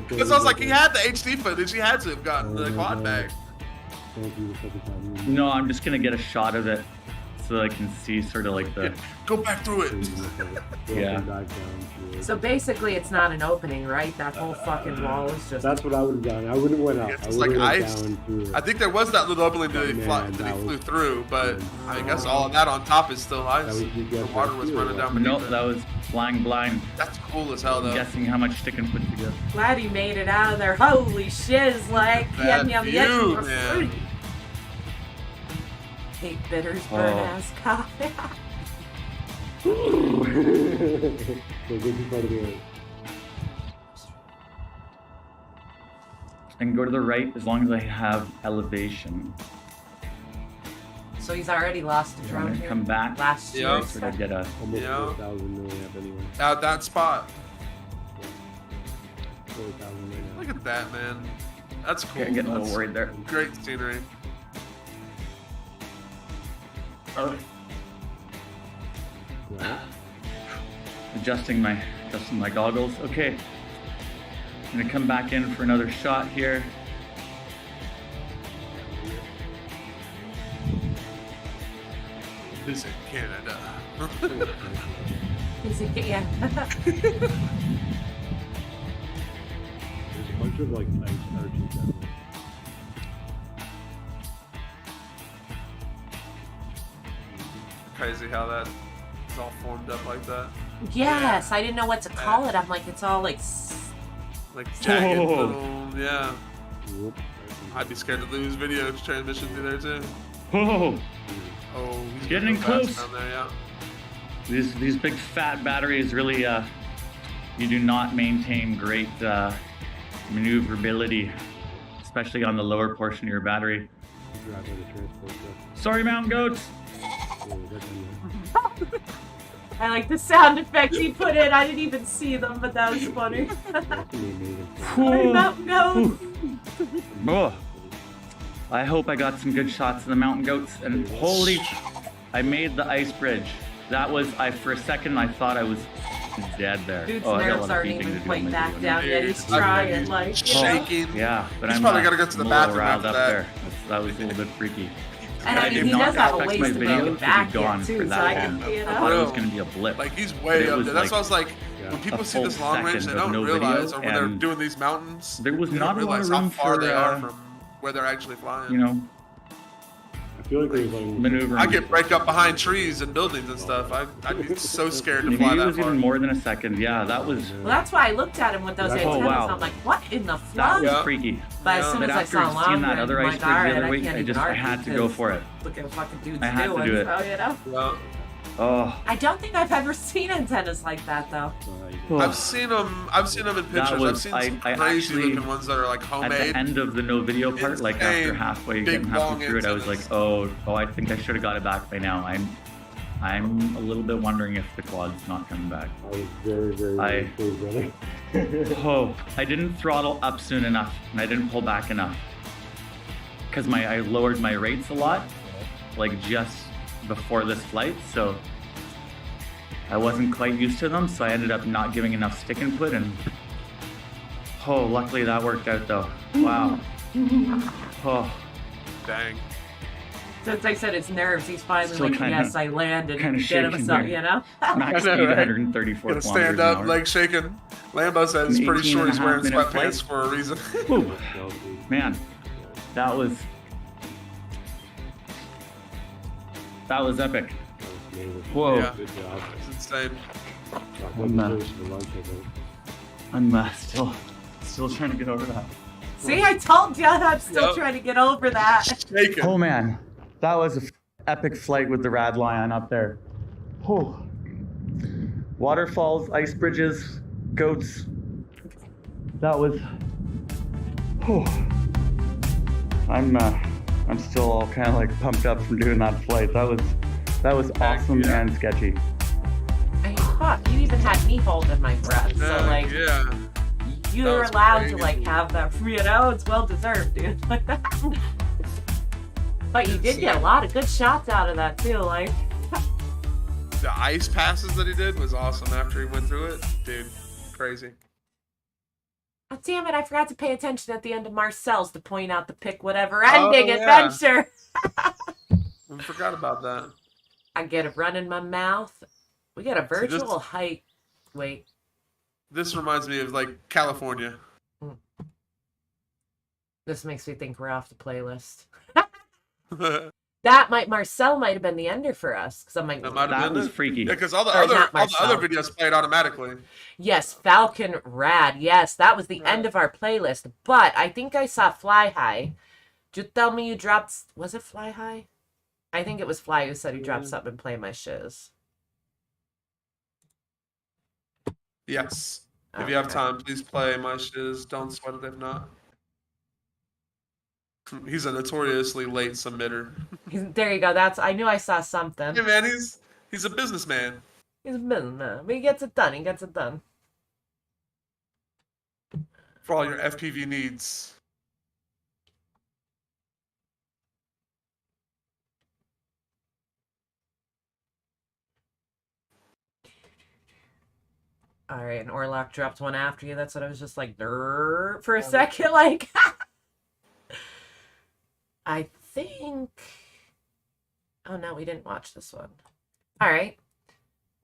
Speaker 5: Because I was like, he had the HD footage. He had to have gotten the quad back.
Speaker 12: it. No, I'm just gonna get a shot of it so I can see sort of like the.
Speaker 5: Go back through it.
Speaker 12: Yeah.
Speaker 4: So basically, it's not an opening, right? That whole fucking wall is just.
Speaker 14: That's what I would have done. I wouldn't have went out.
Speaker 5: It's
Speaker 14: I
Speaker 5: just
Speaker 14: would
Speaker 5: like
Speaker 14: have went
Speaker 5: ice.
Speaker 14: down through it.
Speaker 5: I think there was that little opening that he,
Speaker 14: Man,
Speaker 5: that he
Speaker 14: that
Speaker 5: flew
Speaker 14: was-
Speaker 5: through, but I guess all of that on top is still ice.
Speaker 14: That was your
Speaker 5: The
Speaker 14: guess
Speaker 5: water
Speaker 14: right
Speaker 5: was
Speaker 14: here,
Speaker 5: running
Speaker 14: right?
Speaker 5: down beneath
Speaker 12: Nope,
Speaker 5: it.
Speaker 12: that was flying blind.
Speaker 5: That's cool as hell,
Speaker 12: I'm
Speaker 5: though.
Speaker 12: guessing how much stick and put together.
Speaker 4: Glad he made it out of there. Holy shiz, like he had
Speaker 5: That
Speaker 4: me on the edge
Speaker 5: view,
Speaker 4: of a
Speaker 5: man.
Speaker 4: fruit. Cake bitters, burn
Speaker 12: Oh.
Speaker 4: ass coffee.
Speaker 14: So this is part of the.
Speaker 12: I can go to the right as long as I have elevation.
Speaker 4: So he's already lost a
Speaker 12: I'm
Speaker 4: drone
Speaker 12: gonna
Speaker 4: here.
Speaker 12: come back.
Speaker 4: Last
Speaker 5: Yeah.
Speaker 4: year.
Speaker 12: Sort of get a.
Speaker 14: Almost
Speaker 5: Yeah.
Speaker 14: 4,000 milliamp anyway.
Speaker 5: Out that spot.
Speaker 14: 4,000 right now.
Speaker 5: Look at that, man. That's cool.
Speaker 12: Okay, I'm getting a little
Speaker 5: That's
Speaker 12: worried there.
Speaker 5: Great scenery.
Speaker 12: Oh.
Speaker 14: Right.
Speaker 12: Adjusting my goggles. Okay. I'm gonna come back in for another shot here.
Speaker 5: Visit Canada.
Speaker 4: Is it? Yeah.
Speaker 14: of like ice arches down there.
Speaker 5: Crazy how that is all formed up like that.
Speaker 4: Yes, I didn't know what to call it. I'm like, it's all like
Speaker 5: jagged
Speaker 12: Oh.
Speaker 5: little, yeah. I'd be scared to lose video transmission through there too.
Speaker 12: Oh,
Speaker 5: Oh, he's
Speaker 12: getting in
Speaker 5: go fast
Speaker 12: close.
Speaker 5: down there, yeah.
Speaker 12: These big fat batteries really, you do not maintain great maneuverability, especially on the lower portion of your battery.
Speaker 14: Drive on the transport stuff.
Speaker 12: Sorry, mountain goats.
Speaker 14: Yeah, that's in
Speaker 4: I like the sound effects he put in. I didn't even see them, but that was funny.
Speaker 12: Whew.
Speaker 4: Mountain goat.
Speaker 12: Oh, I hope I got some good shots of the mountain goats. And holy, I made the ice bridge. That was, for a second, I thought I was dead there.
Speaker 4: Dude's
Speaker 12: I got a
Speaker 4: nerves
Speaker 12: lot of
Speaker 4: aren't
Speaker 12: beeping
Speaker 4: even
Speaker 12: to do
Speaker 4: quite
Speaker 12: on my
Speaker 4: back
Speaker 12: video.
Speaker 4: down yet. He's trying, like,
Speaker 5: shaking.
Speaker 12: Yeah, but
Speaker 5: He's
Speaker 12: I'm
Speaker 5: probably gotta go to the
Speaker 12: I'm a
Speaker 5: bathroom
Speaker 12: little riled
Speaker 5: after
Speaker 12: up
Speaker 5: that.
Speaker 12: there. That was a little bit freaky.
Speaker 4: And I mean,
Speaker 12: did
Speaker 4: he
Speaker 12: not
Speaker 4: does have a
Speaker 12: expect
Speaker 4: ways
Speaker 12: my
Speaker 4: to
Speaker 12: video
Speaker 4: make
Speaker 12: to
Speaker 4: it
Speaker 12: be
Speaker 4: back
Speaker 12: gone
Speaker 4: yet,
Speaker 12: for
Speaker 4: too, so
Speaker 12: that
Speaker 4: I
Speaker 12: long.
Speaker 4: can, you
Speaker 12: I thought it was
Speaker 4: know.
Speaker 12: going to be a blip.
Speaker 5: Like he's
Speaker 12: But
Speaker 5: way
Speaker 12: it
Speaker 5: up
Speaker 12: was
Speaker 5: there. That's why I was like,
Speaker 12: yeah,
Speaker 5: when people
Speaker 12: a
Speaker 5: see this
Speaker 12: full
Speaker 5: long range, they
Speaker 12: second of
Speaker 5: don't
Speaker 12: no
Speaker 5: realize,
Speaker 12: video,
Speaker 5: or when they're
Speaker 12: and
Speaker 5: doing these mountains,
Speaker 12: there was
Speaker 5: they
Speaker 12: not
Speaker 5: don't
Speaker 12: a lot of
Speaker 5: realize how
Speaker 12: room
Speaker 5: far
Speaker 12: for,
Speaker 5: they are from where they're actually flying.
Speaker 12: You know,
Speaker 14: I feel like there's like
Speaker 12: maneuvering.
Speaker 5: I get break up behind trees and buildings and stuff. I'd be so scared to
Speaker 12: Maybe
Speaker 5: fly
Speaker 12: it
Speaker 5: that
Speaker 12: was
Speaker 5: far.
Speaker 12: even more than a second. Yeah, that was.
Speaker 4: Well, that's why I looked at him with those
Speaker 12: Oh,
Speaker 4: antennas.
Speaker 12: wow.
Speaker 4: I'm like, what in the
Speaker 12: That
Speaker 4: fuck?
Speaker 12: was freaky.
Speaker 4: But as soon
Speaker 12: But
Speaker 4: as I
Speaker 12: after
Speaker 4: saw long
Speaker 12: seeing that
Speaker 4: range,
Speaker 12: other
Speaker 4: I'm
Speaker 12: ice
Speaker 4: like,
Speaker 12: bridge the
Speaker 4: alright,
Speaker 12: other
Speaker 4: I
Speaker 12: week,
Speaker 4: can't
Speaker 12: I
Speaker 4: even
Speaker 12: I
Speaker 4: argue
Speaker 12: had to go for it.
Speaker 4: Look at fucking dudes
Speaker 12: I had to
Speaker 4: doing,
Speaker 12: do it.
Speaker 4: so, you know?
Speaker 5: Yeah.
Speaker 12: Oh,
Speaker 4: I don't think I've ever seen antennas like that, though.
Speaker 5: I've seen them. I've seen them in
Speaker 12: That
Speaker 5: pictures.
Speaker 12: was-
Speaker 5: I've seen some
Speaker 12: I
Speaker 5: crazy
Speaker 12: actually-
Speaker 5: looking ones that are like
Speaker 12: at
Speaker 5: homemade.
Speaker 12: the end of the no video part, like after
Speaker 5: Insane,
Speaker 12: halfway,
Speaker 5: big,
Speaker 12: getting halfway
Speaker 5: long
Speaker 12: through it, I was like, oh, I think I should have got it back by now. I'm a little bit wondering if the quad's not coming back.
Speaker 14: I was very, very cool, brother.
Speaker 12: Oh, I didn't throttle up soon enough, and I didn't pull back enough. Because I lowered my rates a lot, like just before this flight, so I wasn't quite used to them, so I ended up not giving enough stick input, and oh, luckily that worked out though. Wow. Oh,
Speaker 5: Dang.
Speaker 4: Since I said it's nerves, he's finally
Speaker 12: Still
Speaker 4: like,
Speaker 12: kinda-
Speaker 4: yes, I landed
Speaker 12: kinda
Speaker 4: and get him
Speaker 12: shaking
Speaker 4: some,
Speaker 12: there.
Speaker 4: you know?
Speaker 12: max
Speaker 5: I know,
Speaker 12: speed
Speaker 5: right?
Speaker 12: 134
Speaker 5: Gonna
Speaker 12: kilometers
Speaker 5: stand
Speaker 12: an
Speaker 5: up,
Speaker 12: hour.
Speaker 5: leg shaking. Lambo says he's
Speaker 12: An
Speaker 5: pretty sure he's
Speaker 12: 18 and a
Speaker 5: wearing
Speaker 12: half minute
Speaker 5: sweatpants for a reason.
Speaker 12: Whew. Man, that was epic. Whoa.
Speaker 5: Yeah.
Speaker 14: Good job.
Speaker 5: It's insane.
Speaker 12: I'm still trying to get over that.
Speaker 4: See, I told you I'm still
Speaker 5: Yep.
Speaker 4: trying to get over that.
Speaker 5: Shaking.
Speaker 12: Oh man, that was an epic flight with the Rad Lion up there. Oh. Waterfalls, ice bridges, goats. That was. Oh. I'm still all kind of like pumped up from doing that flight. That was awesome
Speaker 5: yeah.
Speaker 12: and sketchy.
Speaker 4: I mean, fuck, you even had me holding my breath, so like,
Speaker 5: yeah.
Speaker 4: you
Speaker 5: That
Speaker 4: were
Speaker 5: was
Speaker 4: allowed
Speaker 5: crazy.
Speaker 4: to like have that, you know, it's well deserved, dude. But you did get a lot of good shots out of that too, like.
Speaker 5: The ice passes that he did was awesome after he went through it. Dude, crazy.
Speaker 4: Oh, damn it, I forgot to pay attention at the end of Marcel's to point out the pick whatever ending
Speaker 5: yeah.
Speaker 4: adventure.
Speaker 5: I forgot about that.
Speaker 4: I get a run in my mouth. We got a virtual height. Wait.
Speaker 5: This reminds me of like California.
Speaker 4: This makes me think we're off the playlist. Marcel might have been the ender for us. Because I'm like,
Speaker 5: That might have
Speaker 12: That
Speaker 5: been
Speaker 12: was
Speaker 5: it.
Speaker 12: freaky.
Speaker 5: Yeah, because all the
Speaker 4: Or
Speaker 5: other
Speaker 4: not
Speaker 5: all the other
Speaker 4: Marcel.
Speaker 5: videos played automatically.
Speaker 4: yes, Falcon Rad. Yes, that was the end of our playlist. But I think I saw Fly High. Did you tell me you dropped... Was it Fly High? I think it was Fly who said he dropped something and play my shiz.
Speaker 5: Yes. If you have
Speaker 4: Okay.
Speaker 5: time, please play my shiz. Don't sweat it if not. He's a notoriously late submitter.
Speaker 4: There you go. I knew I saw something.
Speaker 5: Hey man, he's a businessman.
Speaker 4: He's a businessman, but he gets it done. He gets it done.
Speaker 5: For all your FPV needs.
Speaker 4: All right, and Orlock dropped one after you. That's what I was just like, "Durr," for a second. Like, I think. Oh no, we didn't watch this one. All right,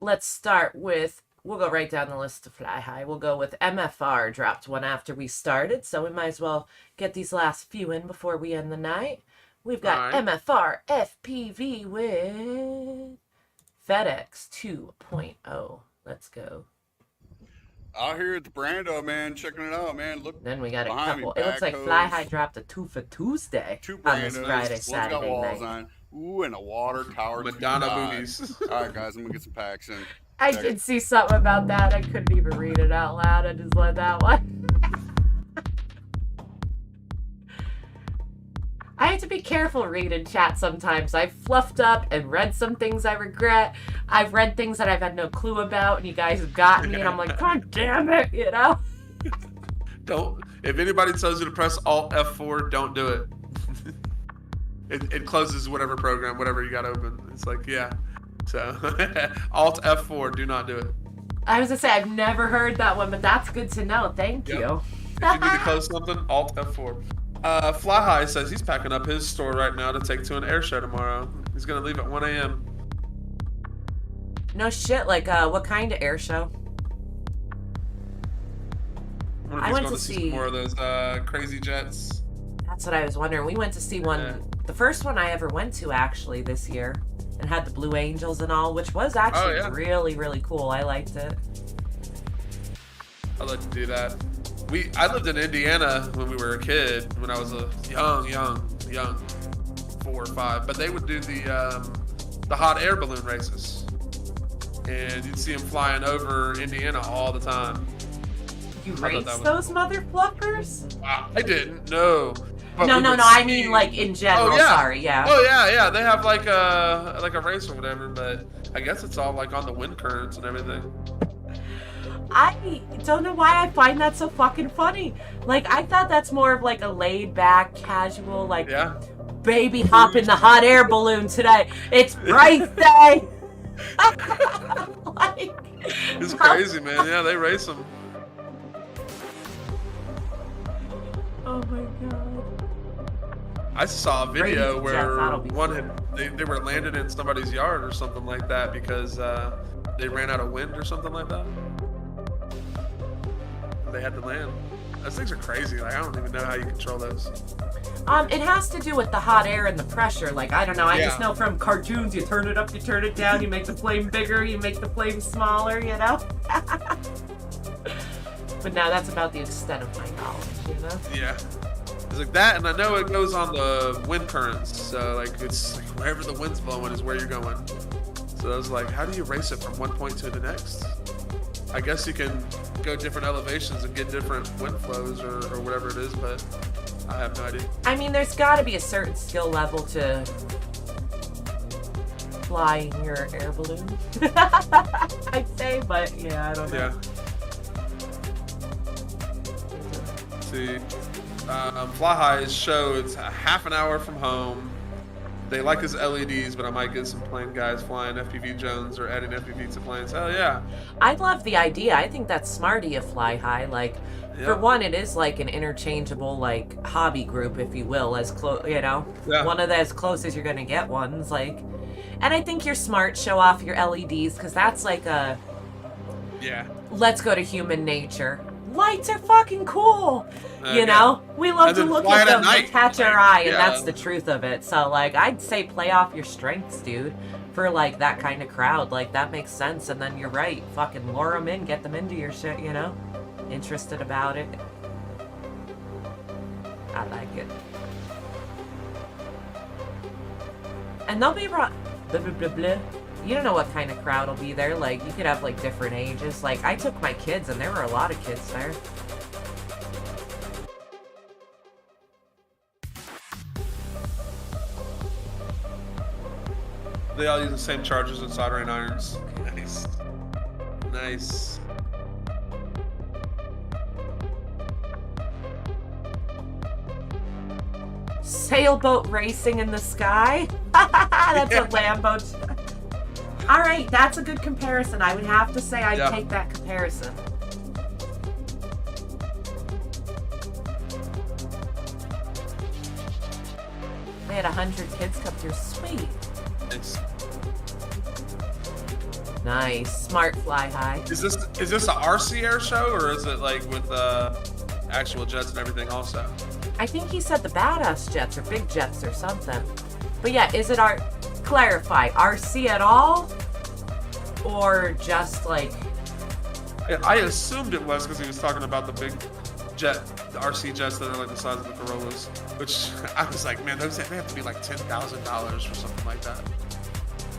Speaker 4: let's start with we'll go right down the list to fly high. We'll go with MFR, dropped one after we started, so we might as well get these last few in before we end the night. We've got MFR FPV with FedEx 2.0. Let's go.
Speaker 15: Out here at the Brando, man, checking it out, man. Look.
Speaker 4: Then we got a
Speaker 15: behind
Speaker 4: couple.
Speaker 15: Me,
Speaker 4: It looks like
Speaker 15: backhoes,
Speaker 4: Fly High dropped a 2 for Tuesday on this
Speaker 15: Brandos,
Speaker 4: Friday,
Speaker 15: one's got
Speaker 4: Saturday
Speaker 15: walls
Speaker 4: night.
Speaker 15: on. Ooh, and a water tower.
Speaker 5: Madonna
Speaker 15: to die.
Speaker 5: booties.
Speaker 15: All right, guys, I'm gonna get some packs in.
Speaker 4: I did see something about that. I couldn't even read it out loud. I just let that one. I have to be careful reading chat sometimes. I've fluffed up and read some things I regret. I've read things that I've had no clue about, and you guys have gotten me, and I'm like, God damn it, you know?
Speaker 5: Don't. If anybody tells you to press Alt F4, don't do it. It closes whatever program, whatever you got open. It's like, yeah. So, Alt F4, do not do it.
Speaker 4: I was gonna say, I've never heard that one, but that's good to know. Thank you.
Speaker 5: If you need to close something, Alt F4. Fly High says he's packing up his store right now to take to an air show tomorrow. He's gonna leave at 1 a.m.
Speaker 4: No shit, like, what kind of air show?
Speaker 5: I went to see more of those crazy jets.
Speaker 4: That's what I was wondering. We went to see one, the first one I ever went to actually this year, and had the Blue Angels and all, which was actually really, really cool. I liked it.
Speaker 5: I'd like to do that. I lived in Indiana when we were a kid, when I was a young, 4 or 5. But they would do the hot air balloon races, and you'd see them flying over Indiana all the time.
Speaker 4: You raced those motherfuckers?
Speaker 5: I didn't. No.
Speaker 4: No. I mean, like in general.
Speaker 5: Oh, yeah.
Speaker 4: Sorry, yeah.
Speaker 5: Oh yeah. They have like a race or whatever, but I guess it's all like on the wind currents and everything.
Speaker 4: I don't know why I find that so fucking funny. Like, I thought that's more of like a laid back, casual, like, baby hop in the hot air balloon today. It's race day. Like,
Speaker 5: it's crazy, man. Yeah, they race them.
Speaker 4: Oh my god.
Speaker 5: I saw a video
Speaker 4: Crazy,
Speaker 5: where they were landed in somebody's yard or something like that because they ran out of wind or something like that. They had to land. Those things are crazy. Like, I don't even know how you control those.
Speaker 4: It has to do with the hot air and the pressure. Like, I don't know. I just know from cartoons, you turn it up, you turn it down, you make the flame bigger, you make the flame smaller, you know? But now that's about the extent of my knowledge, you know?
Speaker 5: Yeah. It's like that, and I know it goes on the wind currents. So, like, it's like wherever the wind's blowing is where you're going. So I was like, how do you race it from one point to the next? I guess you can go different elevations and get different wind flows or whatever it is, but I have no idea.
Speaker 4: I mean, there's got to be a certain skill level to flying your air balloon. I'd say, but yeah, I don't know.
Speaker 5: Yeah. See, Fly High's show, it's a half an hour from home. They like his LEDs, but I might get some plane guys flying FPV drones or adding FPV to planes. Hell yeah.
Speaker 4: I love the idea. I think that's smart of you, Fly High. Like, for one, it is like an interchangeable, like, hobby group, if you will, as close, you know?
Speaker 5: Yeah.
Speaker 4: One of the as close as you're going to get ones, like. And I think you're smart, show off your LEDs, because that's like a...
Speaker 5: Yeah.
Speaker 4: Let's go to human nature. Lights are fucking cool. You know, we love to look at them and catch our eye, and that's the truth of it. So, like, I'd say play off your strengths, dude, for like that kind of crowd. Like, that makes sense. And then you're right, fucking lure them in, get them into your shit. You know, interested about it. I like it. And they'll be blah, blah, blah, blah. You don't know what kind of crowd will be there. Like, you could have like different ages. Like, I took my kids, and there were a lot of kids there.
Speaker 5: They all use the same chargers and soldering irons. Nice. Nice.
Speaker 4: Sailboat racing in the sky? That's a Lambo. All right, that's a good comparison. I would have to say I'd take that comparison. They had 100 kids come through. Sweet. Nice. Smart fly high.
Speaker 5: Is this a RC air show, or is it like with actual jets and everything also?
Speaker 4: I think he said the badass jets or big jets or something. But yeah, is it clarify, RC at all? Or just like...
Speaker 5: I assumed it was because he was talking about the big jet, the RC jets that are like the size of the Corollas. Which I was like, man, they have to be like $10,000 or something like that.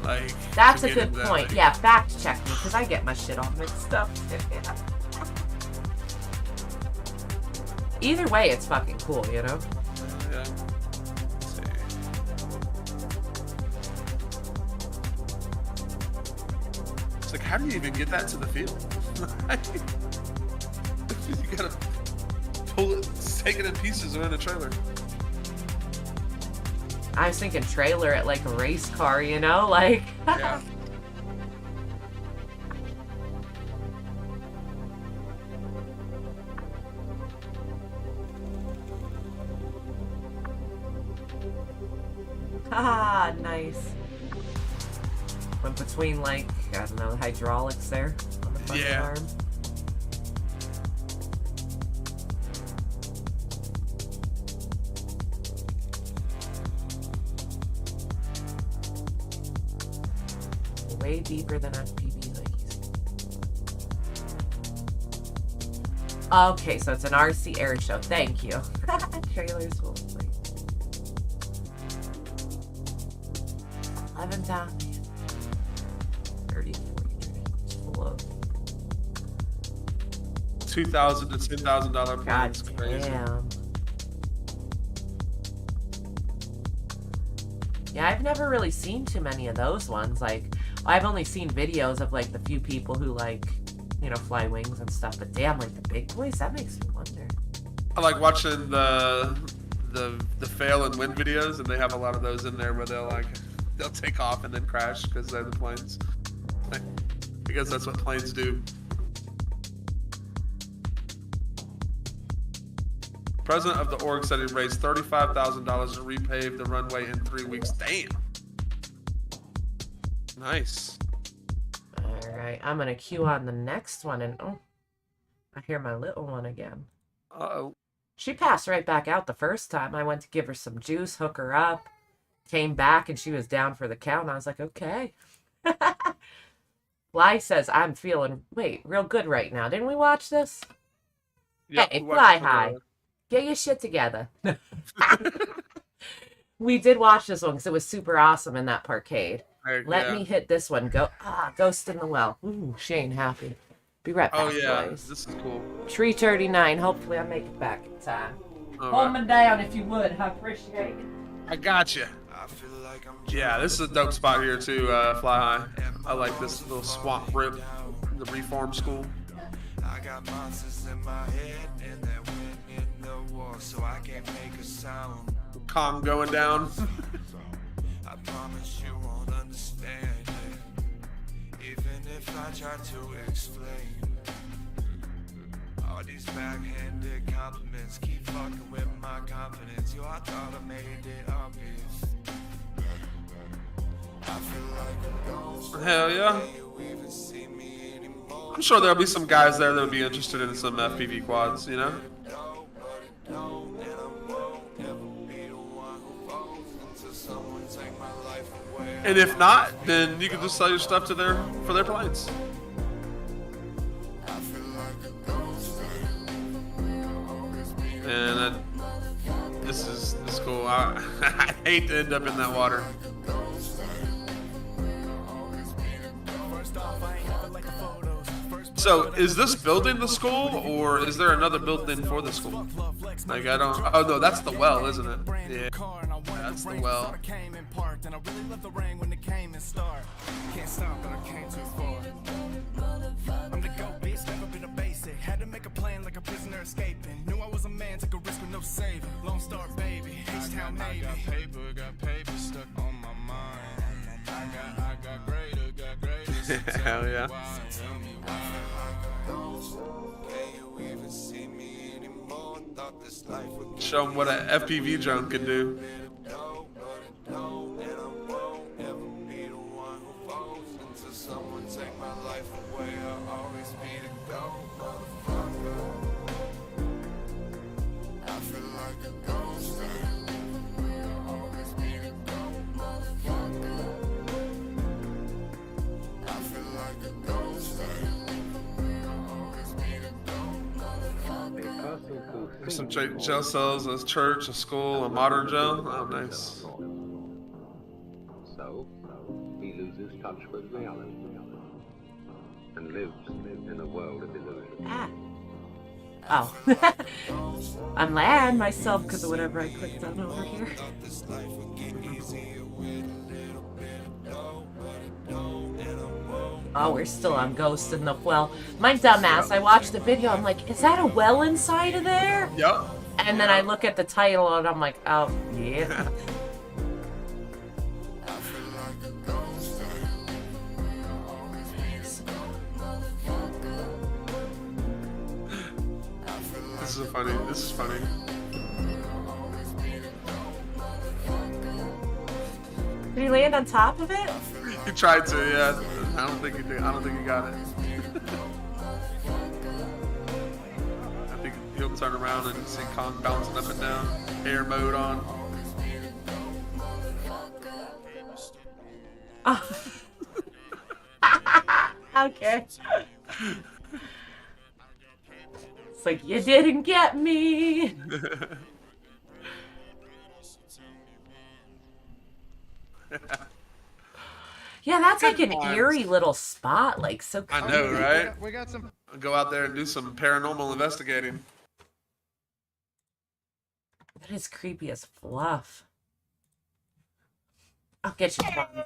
Speaker 5: Like,
Speaker 4: that's a good point. Like, yeah, fact check me because I get my shit all mixed up. Yeah. Either way, it's fucking cool, you know?
Speaker 5: Yeah. Let's see. It's like, how do you even get that to the field? You gotta pull it, take it in pieces or in a trailer.
Speaker 4: I was thinking trailer at like a race car, you know? Like...
Speaker 5: Yeah.
Speaker 4: Ah, nice. Went between, like, I don't know, hydraulics there on the front arm. Way deeper than FPV, like you said. Okay, so it's an RC air show. Thank you. Trailers will play. 11,000. 30 to 40 below.
Speaker 5: $2,000 to $10,000 planes.
Speaker 4: God
Speaker 5: Crazy.
Speaker 4: damn. Yeah, I've never really seen too many of those ones. Like, I've only seen videos of like the few people who like, you know, fly wings and stuff. But damn, like the big boys, that makes me wonder.
Speaker 5: I like watching the fail and win videos, and they have a lot of those in there where they'll take off and then crash because they're the planes. Because that's what planes do. President of the org said he raised $35,000 to repave the runway in 3 weeks. Damn. Nice.
Speaker 4: All right, I'm gonna queue on the next one, and oh, I hear my little one again.
Speaker 5: Uh-oh.
Speaker 4: She passed right back out the first time. I went to give her some juice, hook her up, came back, and she was down for the count. And I was like, okay. Fly says, I'm feeling, real good right now. Didn't we watch this?
Speaker 5: Yep,
Speaker 4: hey, Fly High. Get your shit together. We did watch this one because it was super awesome in that parkade. Let me hit this one. Ghost in the Well. Ooh, she ain't happy. Be right back,
Speaker 5: Oh, yeah.
Speaker 4: boys.
Speaker 5: This is cool.
Speaker 4: Tree 39. Hopefully I make it back in time.
Speaker 5: All
Speaker 4: Hold
Speaker 5: right.
Speaker 4: me down if you would. I appreciate it.
Speaker 5: I got you. Yeah, this is a dope spot here too, Fly High. I like this little swamp rip, the reform school.
Speaker 6: I got monsters in my head and that wind in the wall, so I can't make a sound.
Speaker 5: Kong going down.
Speaker 6: I promise you won't understand it, even if I try to explain. All these backhanded compliments keep fucking with my confidence. Yo, I thought I made it obvious. I feel like a ghost.
Speaker 5: Hell yeah. I'm sure there'll be some guys there that would be interested in some FPV quads, you know? And if not, then you can just sell your stuff to for their planes. And this is cool. I hate to end up in that water. So, is this building the school, or is there another building for the school? Like, I don't... Oh, no, that's the well, isn't it? Yeah, that's the well.
Speaker 6: Can't stop, but I came too far. I'm the GOAT, bitch, never been a basic. Had to make a plan like a prisoner escaping. Knew I was a man, took a risk with no saving. Lone Star, baby, H-Town, maybe. Got paper stuck on my mind. I got greater.
Speaker 5: Hell yeah. Show them what an FPV drone can do. There's some jail cells, a church, a school, a modern jail. Oh, nice.
Speaker 16: So, he loses touch with reality and lives in a world of illusion.
Speaker 4: Oh. I'm laying myself because of whatever I clicked on over here. Oh, we're still on Ghost in the Well. My dumbass, I watched the video, I'm like, is that a well inside of there?
Speaker 5: Yep.
Speaker 4: And then I look at the title and I'm like, oh, yeah.
Speaker 5: This is funny.
Speaker 4: Did he land on top of it?
Speaker 5: He tried to, yeah. I don't think he did. I don't think he got it. I think he'll turn around and see Kong bouncing up and down. Air mode on.
Speaker 4: Oh. Okay. It's like, you didn't get me. Yeah, that's like an eerie little spot, like so creepy.
Speaker 5: I know, right?
Speaker 10: We got some.
Speaker 5: Go out there and do some paranormal investigating.
Speaker 4: That is creepy as fluff. I'll get you one.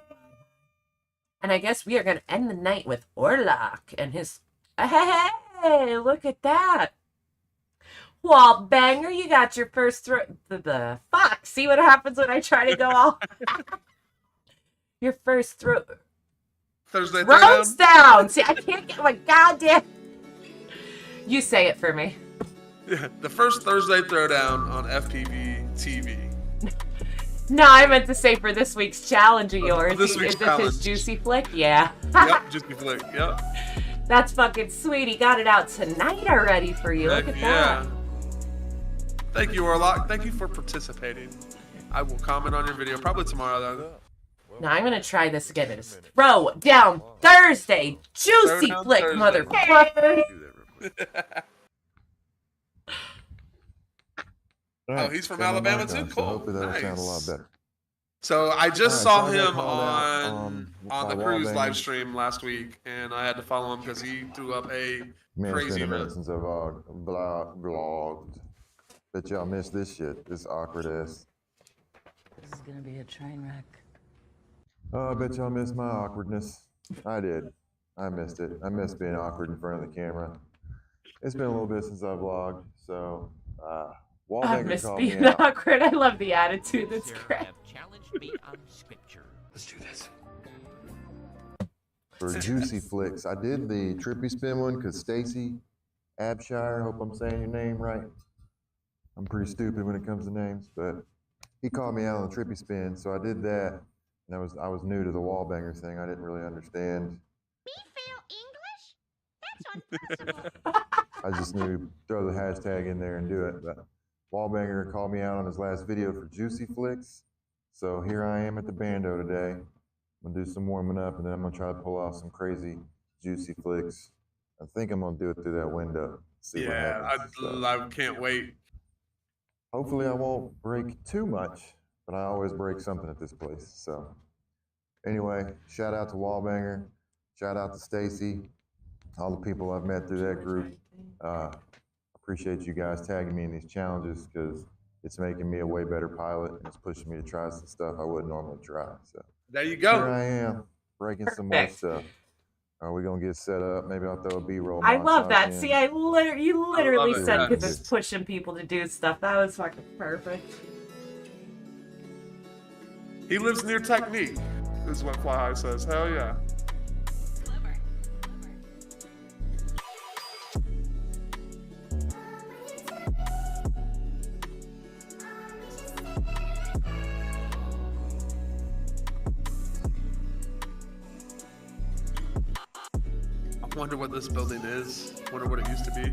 Speaker 4: And I guess we are going to end the night with Orlok and his... Hey, look at that. Wallbanger, you got your first throw... The fuck, see what happens when I try to go all... Your first throw...
Speaker 5: Thursday
Speaker 4: Roads down! See, I can't get my goddamn... You say it for me.
Speaker 5: Yeah, the first Thursday throwdown on FPV TV.
Speaker 4: No, I meant to say for this week's challenge of yours.
Speaker 5: This week's
Speaker 4: Is this
Speaker 5: challenge.
Speaker 4: his juicy flick? Yeah.
Speaker 5: Yep, juicy flick. Yep.
Speaker 4: That's fucking sweet. He got it out tonight already for you. Look at that.
Speaker 5: Thank you, Orlok. Thank you for participating. I will comment on your video probably tomorrow, though.
Speaker 4: Now I'm gonna try this again. It's Throw Down Thursday. Juicy
Speaker 5: Throwdown
Speaker 4: flick,
Speaker 5: Thursday.
Speaker 4: motherfucker.
Speaker 5: Oh, he's from Alabama too? Cool.
Speaker 17: Hopefully that'll sound a lot
Speaker 5: Nice.
Speaker 17: better.
Speaker 5: So I just
Speaker 17: All right,
Speaker 5: saw
Speaker 17: so I got
Speaker 5: him
Speaker 17: called out,
Speaker 5: on the
Speaker 17: by
Speaker 5: cruise
Speaker 17: Wallbanger.
Speaker 5: live stream last week, and I had to follow him because he threw up a
Speaker 17: Man, it's
Speaker 5: crazy
Speaker 17: been a minute
Speaker 5: run.
Speaker 17: since I've vlogged. Bet y'all missed this shit. This awkward ass.
Speaker 18: This is gonna be a train wreck.
Speaker 17: Oh, I bet y'all missed my awkwardness. I did. I missed it. I missed being awkward in front of the camera. It's been a little bit since I vlogged, so
Speaker 4: I
Speaker 17: Wallbanger
Speaker 4: miss
Speaker 17: called me
Speaker 4: being
Speaker 17: out.
Speaker 4: awkward. I love the attitude. That's great.
Speaker 5: Let's do this.
Speaker 17: For Juicy Flicks. I did the Trippy Spin one because Stacy Abshire, hope I'm saying your name right. I'm pretty stupid when it comes to names, but he called me out on the Trippy Spin, so I did that. And I was new to the Wallbanger thing. I didn't really understand. I just knew throw the hashtag in there and do it. But Wallbanger called me out on his last video for Juicy Flicks. So here I am at the bando today. I'm gonna do some warming up and then I'm gonna try to pull off some crazy juicy flicks. I think I'm gonna do it through that window. See what
Speaker 5: Yeah,
Speaker 17: happens. So
Speaker 5: I can't wait.
Speaker 17: hopefully I won't break too much, but I always break something at this place. So anyway, shout out to Wallbanger, shout out to Stacy, all the people I've met through that group. Appreciate you guys tagging me in these challenges because it's making me a way better pilot and it's pushing me to try some stuff I wouldn't normally try. So
Speaker 5: There you go.
Speaker 17: here I am breaking some more stuff. Are we gonna get set up? Maybe I'll throw a B-roll.
Speaker 4: I love
Speaker 17: montage
Speaker 4: that.
Speaker 17: in.
Speaker 4: See, you literally
Speaker 5: it,
Speaker 4: said
Speaker 5: yeah.
Speaker 4: because it's pushing people to do stuff. That was fucking perfect.
Speaker 5: He lives near Technique, is what Fly High says. Hell yeah. I wonder what this building is. Wonder what it used to be.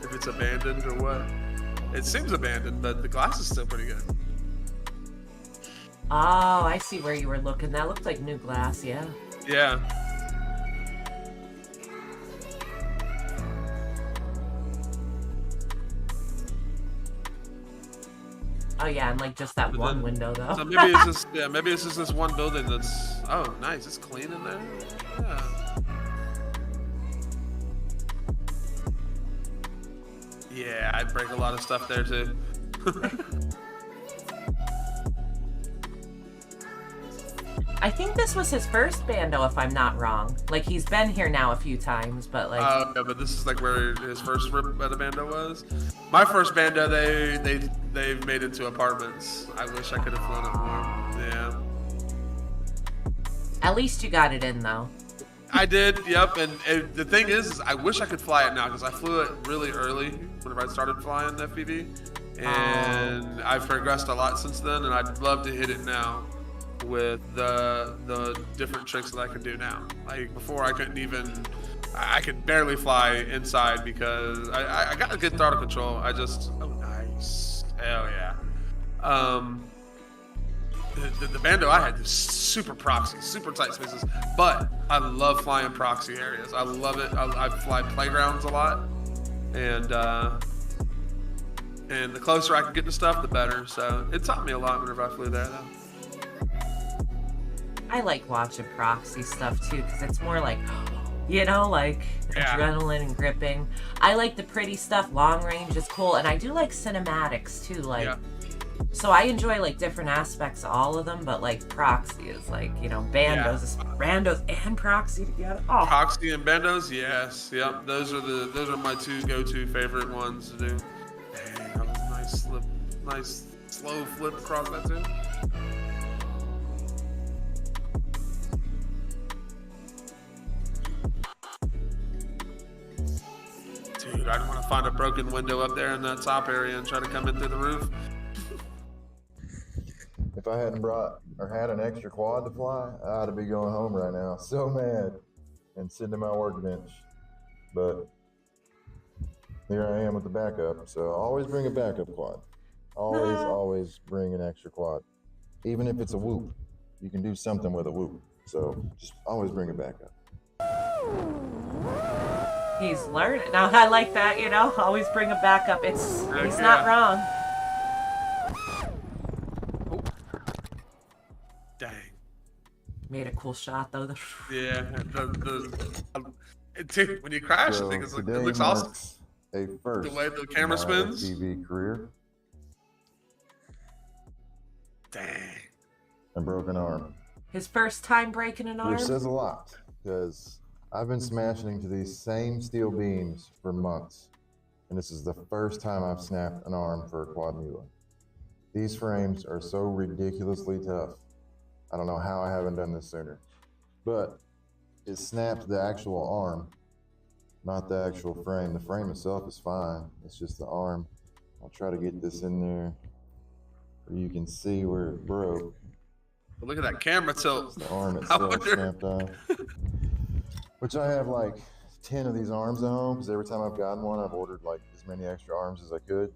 Speaker 5: If it's abandoned or what. It seems abandoned, but the glass is still pretty good.
Speaker 4: Oh, I see where you were looking. That looked like new glass, yeah.
Speaker 5: Yeah.
Speaker 4: Oh yeah, and like just that one window though.
Speaker 5: So maybe it's just maybe it's just this one building that's oh nice, it's clean in there. Yeah. Yeah, I'd break a lot of stuff there too.
Speaker 4: I think this was his first bando, if I'm not wrong. Like he's been here now a few times, but like.
Speaker 5: Yeah, but this is like where his first rip at a bando was. My first bando, they've made into apartments. I wish I could have flown it more. Yeah.
Speaker 4: At least you got it in though.
Speaker 5: I did, yep. And the thing is I wish I could fly it now because I flew it really early whenever I started flying the FPV, and I've progressed a lot since then. And I'd love to hit it now with the different tricks that I can do now. Like before, I could barely fly inside because I got a good throttle control. Oh nice, hell yeah. The bando I had is super proxy, super tight spaces, but I love flying proxy areas. I love it. I fly playgrounds a lot, and the closer I can get to stuff, the better. So it taught me a lot whenever I flew there, though.
Speaker 4: I like watching proxy stuff too because it's more like, you know, like adrenaline and gripping. I like the pretty stuff. Long range is cool, and I do like cinematics too. Like, so I enjoy like different aspects of all of them. But like proxy is like, you know, bandos and proxy together. Oh.
Speaker 5: Proxy and bandos, yes, yep. Those are my two go-to favorite ones to do. Dang, that was a nice slip, nice slow flip across that too. Dude, I want to find a broken window up there in that top area and try to come in through the roof.
Speaker 17: If I hadn't brought or had an extra quad to fly, I'd be going home right now, so mad, and sitting in my workbench. But here I am with the backup, so always bring a backup quad. Always bring an extra quad. Even if it's a whoop, you can do something with a whoop. So just always bring a backup.
Speaker 4: He's learning. Now I like that, you know, always bring a backup. He's not wrong.
Speaker 5: Dang.
Speaker 4: Made a cool shot though.
Speaker 5: Yeah, dude, when you crash,
Speaker 17: So
Speaker 5: I think it
Speaker 17: today
Speaker 5: looks awesome.
Speaker 17: marks a first
Speaker 5: The way the camera
Speaker 17: in my
Speaker 5: spins.
Speaker 17: FPV career.
Speaker 5: Dang.
Speaker 17: A broken arm.
Speaker 4: His first time breaking an arm.
Speaker 17: Which says a lot, because I've been smashing into these same steel beams for months, and this is the first time I've snapped an arm for a quad mule. These frames are so ridiculously tough. I don't know how I haven't done this sooner, but it snapped the actual arm, not the actual frame. The frame itself is fine. It's just the arm. I'll try to get this in there where you can see where it broke.
Speaker 5: But look at that camera tilt.
Speaker 17: The arm itself snapped off. Which I have like 10 of these arms at home, because every time I've gotten one, I've ordered like as many extra arms as I could,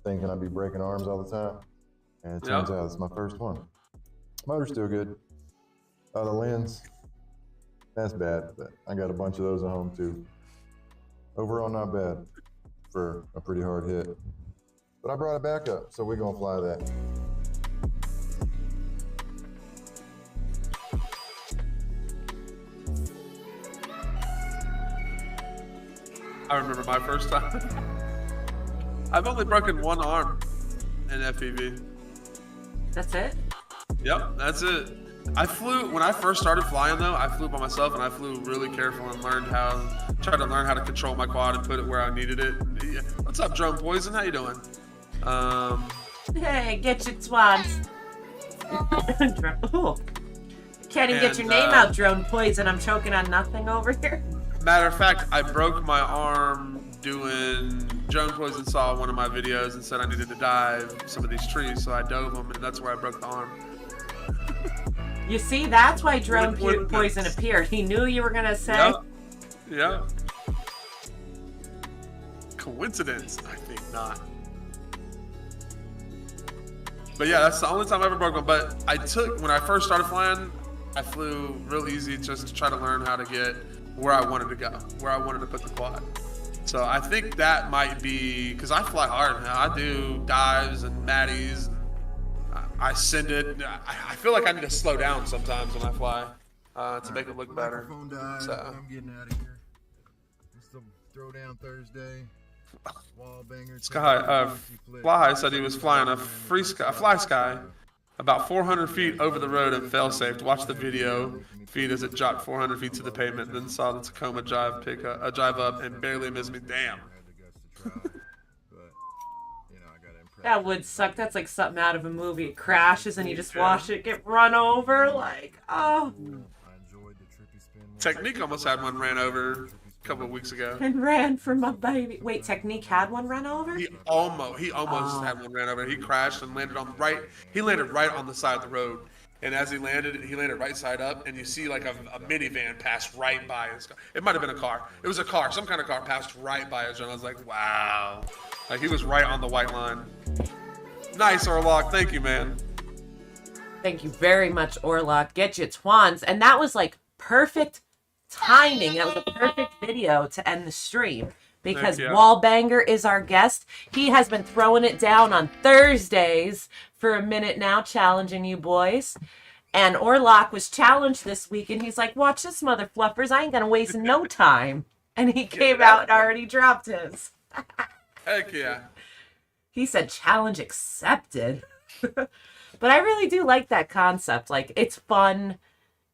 Speaker 17: thinking I'd be breaking arms all the time. And it turns out it's my first one. Motor's still good. The lens, that's bad, but I got a bunch of those at home too. Overall, not bad for a pretty hard hit. But I brought it back up, so we're gonna fly that.
Speaker 5: I remember my first time. I've only broken one arm in FPV.
Speaker 4: That's it?
Speaker 5: Yep, that's it. I flew, when I first started flying though, I flew by myself and I flew really careful and tried to learn how to control my quad and put it where I needed it. Yeah. What's up, Drone Poison? How you doing?
Speaker 4: Hey, get your twans. Ooh. Can't even get your name out, Drone Poison. I'm choking on nothing over here.
Speaker 5: Matter of fact, I broke my arm doing, Drone Poison saw one of my videos and said I needed to dive some of these trees, so I dove them, and that's where I broke the arm.
Speaker 4: You see, that's why Drone Poison appeared. He knew you were going to say.
Speaker 5: Yep. Yep. Coincidence? I think not. But yeah, that's the only time I ever broke one. But when I first started flying, I flew real easy just to try to learn how to get where I wanted to go, where I wanted to put the quad. So I think that might be, because I fly hard now. I do dives and matties, I send it. I feel like I need to slow down sometimes when I fly to make it look better. So.
Speaker 17: I'm getting out of here. It's the Throwdown Thursday. Wallbanger.
Speaker 5: Fly said he was flying a fly sky about 400 feet over the road and fell safe. To watch the video feed as it dropped 400 feet to the pavement, then saw the Tacoma drive up and barely missed me. Damn.
Speaker 4: That would suck. That's like something out of a movie. It crashes and you just watch it get run over. Like, oh.
Speaker 5: Technique almost had one ran over a couple of weeks ago.
Speaker 4: And ran for my baby. Wait, Technique had one run over?
Speaker 5: He almost had one ran over. He crashed and landed right on the side of the road. And as he landed right side up, and you see like a minivan pass right by his car. It might have been a car. It was a car. Some kind of car passed right by his, and I was like, wow. Like, he was right on the white line. Nice, Orlock. Thank you, man.
Speaker 4: Thank you very much, Orlock. Get you twans. And that was like perfect timing. That was a perfect video to end the stream. Because Wallbanger is our guest. He has been throwing it down on Thursdays for a minute now, challenging you boys. And Orlock was challenged this week, and he's like, watch this, mother fluffers. I ain't going to waste no time. And he came out and already dropped his.
Speaker 5: Heck yeah.
Speaker 4: He said, challenge accepted. But I really do like that concept. Like, it's fun.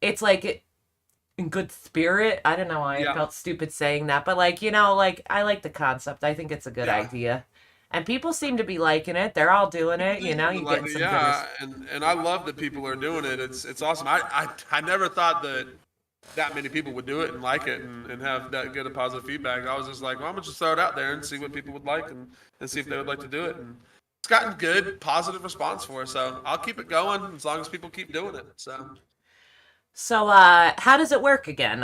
Speaker 4: It's like in good spirit. I don't know why I felt stupid saying that, but like, you know, like, I like the concept. I think it's a good idea. And people seem to be liking it. They're all doing it, you know. You get some
Speaker 5: and I love that people are doing it. It's awesome. I never thought that many people would do it and like it and have that good a positive feedback. I was just like, well, I'm gonna just throw it out there and see what people would like and see if they would like to do it. And it's gotten good, positive response for it. So I'll keep it going as long as people keep doing it.
Speaker 4: So how does it work again?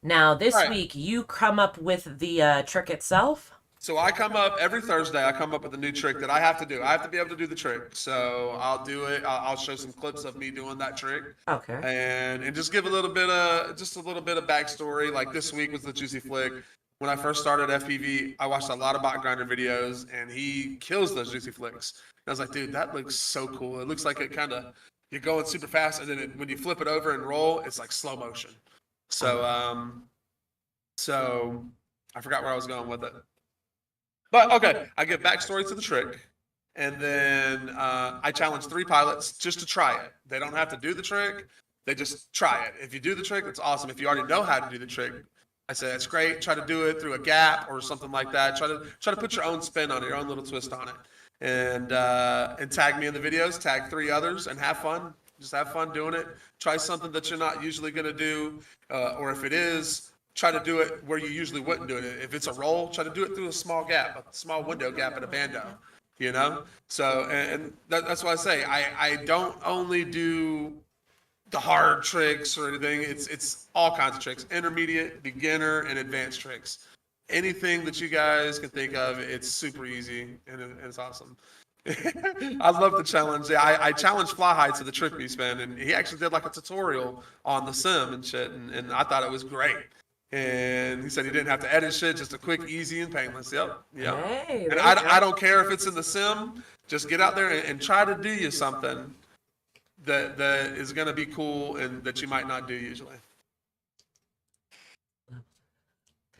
Speaker 4: Now this week you come up with the trick itself.
Speaker 5: So I come up every Thursday. I come up with a new trick that I have to do. I have to be able to do the trick. So I'll do it. I'll show some clips of me doing that trick.
Speaker 4: Okay.
Speaker 5: And just give a little bit of backstory. Like this week was the Juicy Flick. When I first started FPV, I watched a lot of bot grinder videos, and he kills those Juicy Flicks. And I was like, dude, that looks so cool. It looks like it kind of you're going super fast, and then when you flip it over and roll, it's like slow motion. So so I forgot where I was going with it. But okay, I give backstory to the trick, and then I challenge 3 pilots just to try it. They don't have to do the trick; they just try it. If you do the trick, it's awesome. If you already know how to do the trick, I say that's great. Try to do it through a gap or something like that. Try to put your own spin on it, your own little twist on it, and tag me in the videos. Tag 3 others and have fun. Just have fun doing it. Try something that you're not usually gonna do, or if it is, try to do it where you usually wouldn't do it. If it's a roll, try to do it through a small gap, a small window gap in a bando, you know? So, and that's why I say, I don't only do the hard tricks or anything. It's all kinds of tricks, intermediate, beginner, and advanced tricks. Anything that you guys can think of, it's super easy and it's awesome. I love the challenge. Yeah, I challenged Fly High to the trippy spin, and he actually did like a tutorial on the sim and shit, and I thought it was great. And he said he didn't have to edit shit, just a quick, easy, and painless. Yep.
Speaker 4: Hey,
Speaker 5: and I don't care if it's in the sim. Just get out there and try to do you something that is going to be cool and that you might not do usually.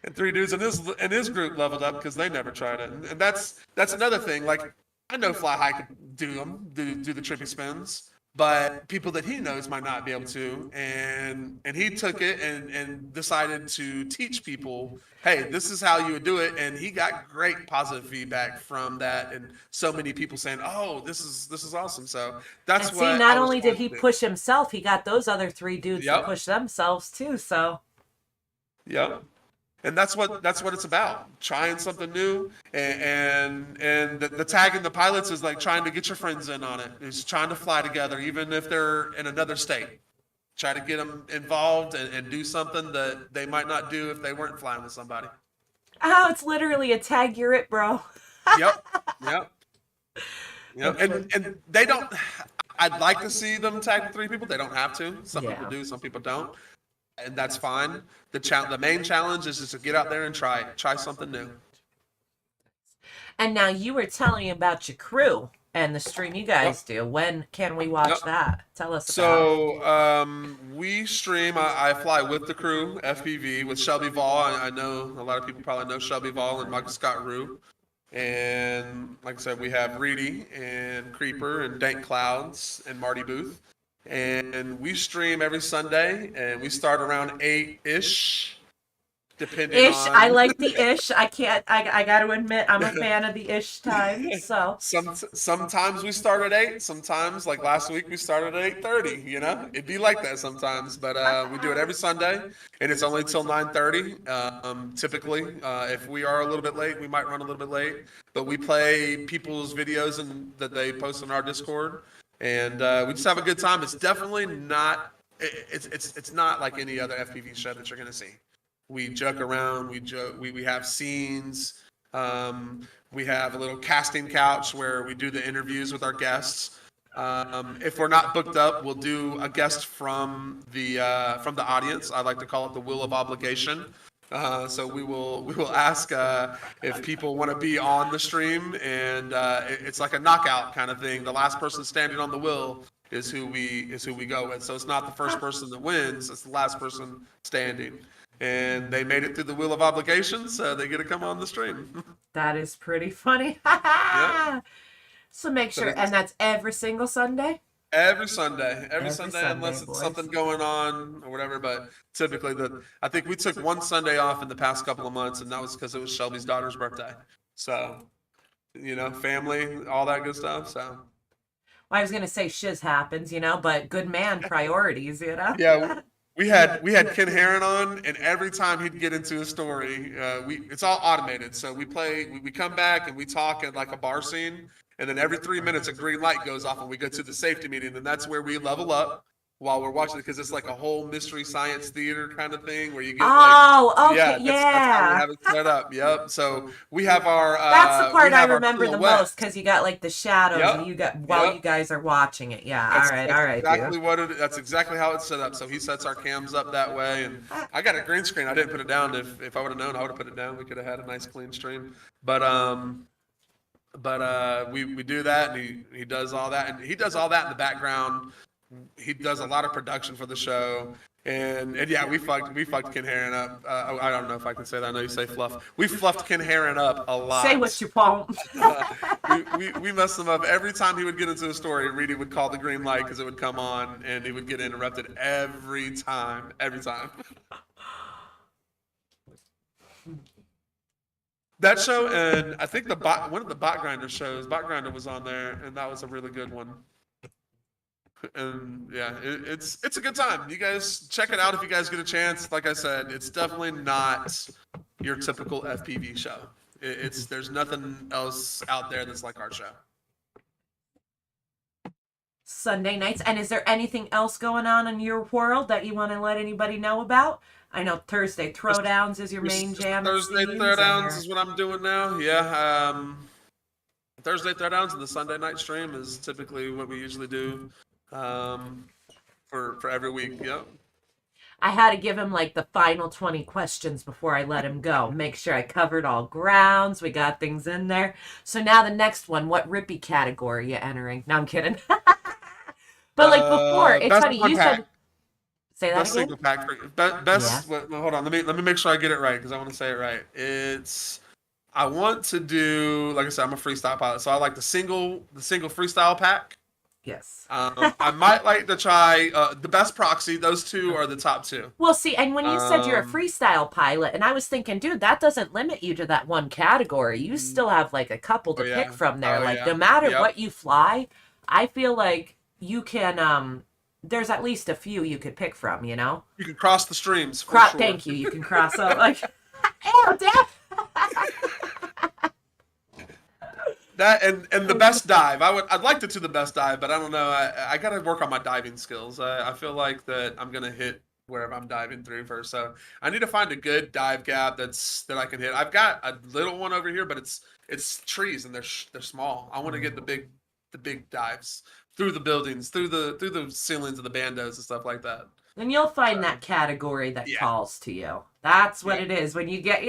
Speaker 5: And 3 dudes in his group leveled up because they never tried it. And that's another thing. Like, I know Fly High could do the trippy spins, but people that he knows might not be able to. And he took it and decided to teach people, hey, this is how you would do it. And he got great positive feedback from that, and so many people saying, oh, this is awesome. So that's
Speaker 4: and
Speaker 5: what.
Speaker 4: See, not only did he push himself, he got those other 3 dudes to push themselves too. So.
Speaker 5: Yep. And that's what it's about. Trying something new, and the tagging the pilots is like trying to get your friends in on it. It's trying to fly together, even if they're in another state. Try to get them involved and do something that they might not do if they weren't flying with somebody.
Speaker 4: Oh, it's literally a tag you're it, bro.
Speaker 5: Yep. And they don't. I'd like to see them tag 3 people. They don't have to. Some people do. Some people don't. And that's fine. The main challenge is just to get out there and try something new.
Speaker 4: And now you were telling me about your crew. And the stream you guys do, when can we watch that? Tell us about it.
Speaker 5: So we stream. I fly with the crew, FPV, with Shelby Vall. I know a lot of people probably know Shelby Vall and Michael Scott Rue. And like I said, we have Reedy and Creeper and Dank Clouds and Marty Booth. And we stream every Sunday, and we start around 8-ish. Depending
Speaker 4: Ish,
Speaker 5: on...
Speaker 4: I like the ish. I got to admit, I'm a fan of the ish time. So
Speaker 5: sometimes we start at 8. Sometimes, like last week, we started at 8:30. You know, it'd be like that sometimes. But we do it every Sunday, and it's only till 9:30. Typically, if we are a little bit late, we might run a little bit late. But we play people's videos that they post on our Discord, and we just have a good time. It's definitely not. It's not like any other FPV show that you're gonna see. We joke around. We have scenes. We have a little casting couch where we do the interviews with our guests. If we're not booked up, we'll do a guest from the audience. I like to call it the wheel of obligation. So we will ask if people want to be on the stream, and it's like a knockout kind of thing. The last person standing on the wheel is who we go with. So it's not the first person that wins; it's the last person standing. And they made it through the wheel of obligation, so they get to come on the stream.
Speaker 4: that is pretty funny.
Speaker 5: Yep.
Speaker 4: So make sure, and that's every single Sunday?
Speaker 5: Every Sunday,
Speaker 4: Sunday,
Speaker 5: unless it's
Speaker 4: boys.
Speaker 5: something going on or whatever. But typically, I think we took one Sunday off in the past couple of months, and that was because it was Shelby's daughter's birthday. So, family, all that good stuff. So.
Speaker 4: Well, I was gonna say shiz happens, but good man priorities,
Speaker 5: Yeah. We had Ken Herron on, and every time he'd get into a story, it's all automated. So we come back and we talk at like a bar scene, and then every 3 minutes a green light goes off and we go to the safety meeting, and that's where we level up while we're watching it, because it's like a whole mystery science theater kind of thing where you get
Speaker 4: okay,
Speaker 5: that's how we have it set up. Yep. So we have our
Speaker 4: that's the part I remember the
Speaker 5: silhouette.
Speaker 4: most, because you got like the shadows and you guys are watching it. Yeah.
Speaker 5: That's
Speaker 4: all right.
Speaker 5: Exactly that's exactly how it's set up. So he sets our cams up that way, and I got a green screen. I didn't put it down. If I would have known, I would have put it down. We could have had a nice clean stream. But we do that, and he does all that, and he does all that in the background. He does a lot of production for the show, and yeah, we fucked Ken Herron up. I don't know if I can say that. I know you say fluff. We fluffed Ken Herron up a lot.
Speaker 4: Say what you want.
Speaker 5: we messed him up every time he would get into a story. Reedy would call the green light because it would come on, and he would get interrupted every time. That show, and I think one of the Bot Grinder shows, Bot Grinder was on there, and that was a really good one. And yeah, it's a good time. You guys check it out if you guys get a chance. Like I said, it's definitely not your typical FPV show. There's nothing else out there that's like our show.
Speaker 4: Sunday nights. And is there anything else going on in your world that you want to let anybody know about? I know Thursday Throwdowns is your main jam.
Speaker 5: Thursday Throwdowns is what I'm doing now. Yeah. Thursday Throwdowns and the Sunday night stream is typically what we usually do. For every week, yep.
Speaker 4: I had to give him like the final 20 questions before I let him go. Make sure I covered all grounds. We got things in there. So now the next one, what Rippy category are you entering? No, I'm kidding. But like before, it's funny. You said, say that
Speaker 5: best
Speaker 4: again?
Speaker 5: single pack for best. Yeah. Well, hold on, let me make sure I get it right because I want to say it right. I want to do, like I said, I'm a freestyle pilot, so I like the single freestyle pack.
Speaker 4: Yes.
Speaker 5: I might like to try the best proxy. Those two are the top two.
Speaker 4: Well, see, and when you said you're a freestyle pilot, and I was thinking, dude, that doesn't limit you to that one category. You still have like a couple to pick from there. No matter what you fly, I feel like you can. There's at least a few you could pick from. You
Speaker 5: can cross the streams. For sure.
Speaker 4: Thank you. You can cross up like. Oh, damn.
Speaker 5: That and the best dive. I'd like to do the best dive, but I don't know. I got to work on my diving skills. I feel like that I'm gonna hit wherever I'm diving through first. So I need to find a good dive gap that I can hit. I've got a little one over here, but it's trees and they're small. I want to get the big dives through the buildings, through the ceilings of the bandos and stuff like that.
Speaker 4: And you'll find that category that calls to you. That's what it is when you get,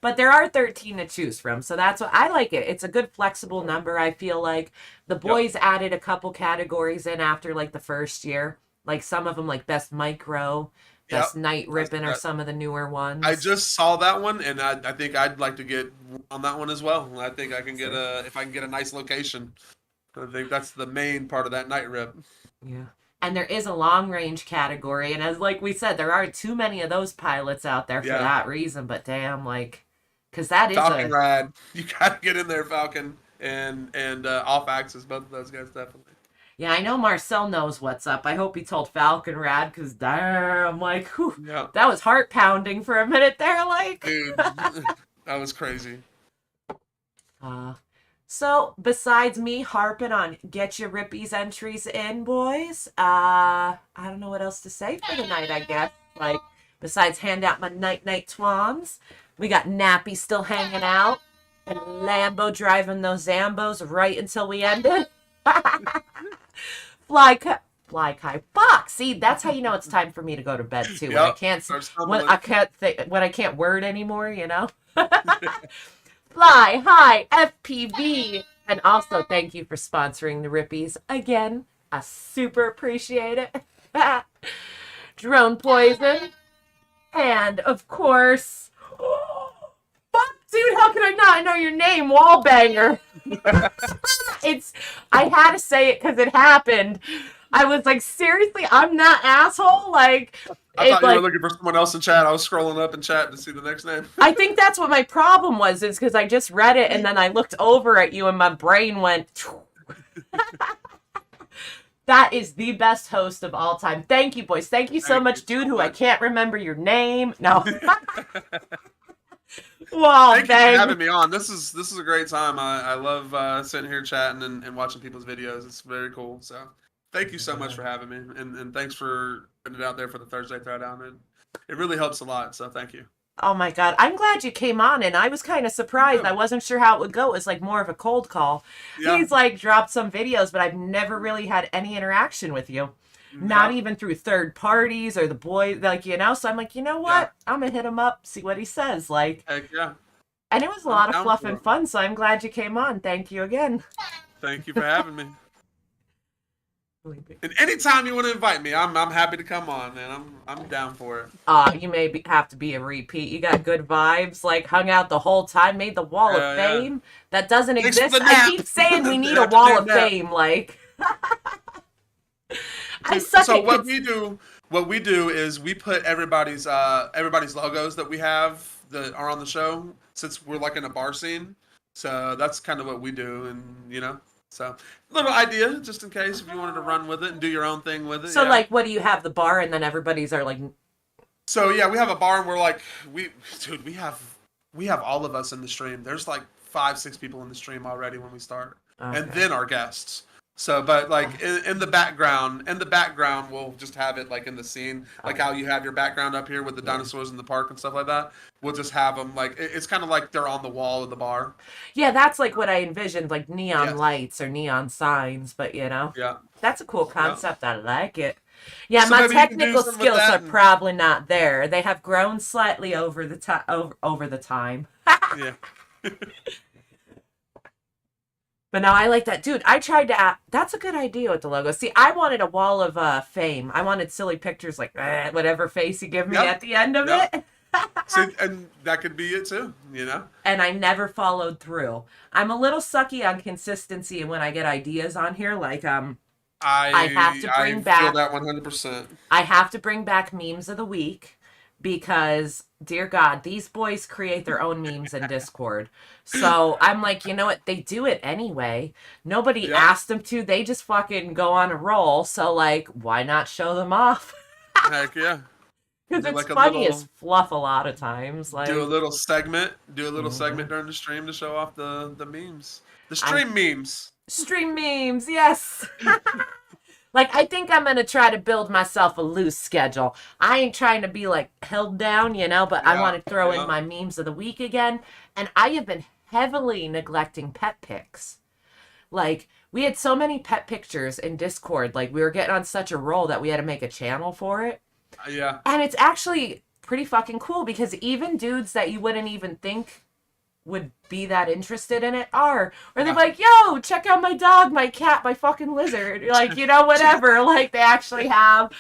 Speaker 4: but there are 13 to choose from. So that's what I like it. It's a good flexible number. I feel like the boys added a couple categories in after like the first year. Like some of them like best micro, best night ribbon are some of the newer ones.
Speaker 5: I just saw that one, and I think I'd like to get on that one as well. I think I can get if I can get a nice location. I think that's the main part of that night rib.
Speaker 4: Yeah. And there is a long range category, and as like we said, there aren't too many of those pilots out there for that reason. But damn, like, because that is
Speaker 5: Falcon rad. You gotta get in there, Falcon and off axis. Both of those guys definitely.
Speaker 4: Yeah, I know Marcel knows what's up. I hope he told Falcon rad because damn, like, whew, that was heart pounding for a minute there, like.
Speaker 5: Dude, that was crazy.
Speaker 4: So, besides me harping on get your Rippies entries in, boys, I don't know what else to say for the night, I guess. Like, besides hand out my night twans, we got Nappy still hanging out, and Lambo driving those Zambos right until we ended. Fly Kai. Fuck! See, that's how you know it's time for me to go to bed, too. When I can't word anymore, Fly High FPV. And also, thank you for sponsoring the Rippies again. I super appreciate it. Drone Poison. And, of course, fuck, dude, how can I not know your name? Wallbanger. I had to say it because it happened. I was like, seriously, I'm not asshole? Like,
Speaker 5: I thought you were looking for someone else in chat. I was scrolling up in chat to see the next name.
Speaker 4: I think that's what my problem was, is because I just read it and then I looked over at you and my brain went. That is the best host of all time. Thank you, boys. Thank you so much, dude, who I can't remember your name. No. Wow,
Speaker 5: thank you for having me on. This is a great time. I love sitting here chatting and watching people's videos. It's very cool. So thank you so much for having me, and thanks for putting it out there for the Thursday Throwdown. And it really helps a lot. So thank you.
Speaker 4: Oh my God, I'm glad you came on, and I was kind of surprised. I wasn't sure how it would go. It was like more of a cold call. Yeah. He's like dropped some videos, but I've never really had any interaction with you. Not even through third parties or the boys, like, so I'm like, you know what? I'm gonna hit him up, see what he says, like.
Speaker 5: Heck yeah.
Speaker 4: And it was a lot of fluff and fun, so I'm glad you came on. Thank you again.
Speaker 5: Thank you for having me. And anytime you want to invite me, I'm happy to come on, man. I'm down for it.
Speaker 4: You may have to be a repeat. You got good vibes, like hung out the whole time, made the wall of fame. That doesn't exist. I keep saying we need a wall of fame, like.
Speaker 5: What we do is we put everybody's logos that we have that are on the show, since we're like in a bar scene. So that's kind of what we do, and so little idea just in case if you wanted to run with it and do your own thing with it.
Speaker 4: So like, what do you have, the bar, and then everybody's are like.
Speaker 5: So yeah, we have a bar, and we're like we have all of us in the stream. There's like 5-6 people in the stream already when we start, and then our guests. So, but like in the background, we'll just have it like in the scene, like how you have your background up here with the dinosaurs in the park and stuff like that. We'll just have them like, it's kind of like they're on the wall of the bar.
Speaker 4: Yeah, that's like what I envisioned, like neon lights or neon signs, but that's a cool concept. I like it. Yeah, so my technical skills are probably not there. They have grown slightly over the time.
Speaker 5: Yeah.
Speaker 4: But no, I like that. Dude, I tried to that's a good idea with the logo. See, I wanted a wall of fame. I wanted silly pictures like whatever face you give me at the end of it.
Speaker 5: See, and that could be it too,
Speaker 4: And I never followed through. I'm a little sucky on consistency when I get ideas on here. Like, I have to bring back.
Speaker 5: I feel that 100%.
Speaker 4: I have to bring back memes of the week. Because, dear God, these boys create their own memes in Discord. So I'm like, you know what? They do it anyway. Nobody asked them to. They just fucking go on a roll. So, like, why not show them off?
Speaker 5: Heck yeah.
Speaker 4: Because it's like funny as fluff a lot of times. Like,
Speaker 5: do a little segment. Segment during the stream to show off the memes. The stream memes.
Speaker 4: Stream memes, yes. Like, I think I'm going to try to build myself a loose schedule. I ain't trying to be, like, held down, but I want to throw in my memes of the week again. And I have been heavily neglecting pet pics. Like, we had so many pet pictures in Discord. Like, we were getting on such a roll that we had to make a channel for it.
Speaker 5: Yeah.
Speaker 4: And it's actually pretty fucking cool because even dudes that you wouldn't even think would be that interested in it are. Or they're like, yo, check out my dog, my cat, my fucking lizard. Like, you know, whatever. Like, they actually have.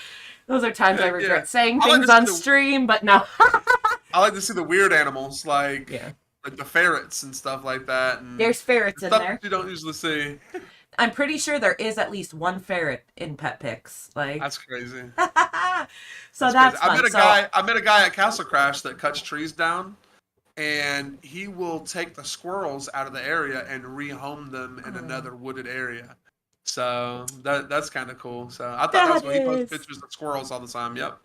Speaker 4: Those are times I regret saying things on stream, but no.
Speaker 5: I like to see the weird animals, like the ferrets and stuff like that. And
Speaker 4: there's ferrets in there.
Speaker 5: You don't usually see.
Speaker 4: I'm pretty sure there is at least one ferret in pet pics. Like
Speaker 5: that's crazy.
Speaker 4: So that's fun.
Speaker 5: I met a guy at Castle Crash that cuts trees down, and he will take the squirrels out of the area and rehome them in another wooded area. So that's kind of cool. So I thought that's why he posts pictures of squirrels all the time. Yep.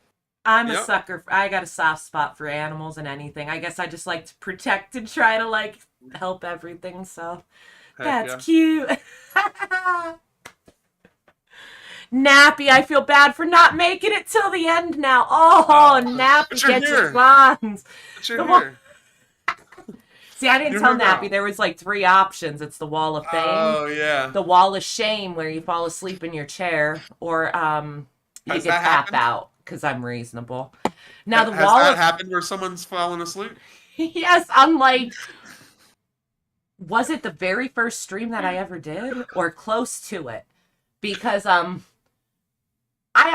Speaker 4: I'm a sucker. I got a soft spot for animals and anything. I guess I just like to protect and try to like help everything. So that's cute. Nappy, I feel bad for not making it till the end now. Oh, Nappy, get your bonds. See, I didn't tell Nappy there was like 3 options. It's the Wall of Fame.
Speaker 5: Oh, yeah.
Speaker 4: The Wall of Shame, where you fall asleep in your chair, or you get tap out, because I'm reasonable. Now,
Speaker 5: Has that happened where someone's fallen asleep?
Speaker 4: Yes, I'm like... Was it the very first stream that I ever did? Or close to it? Because, I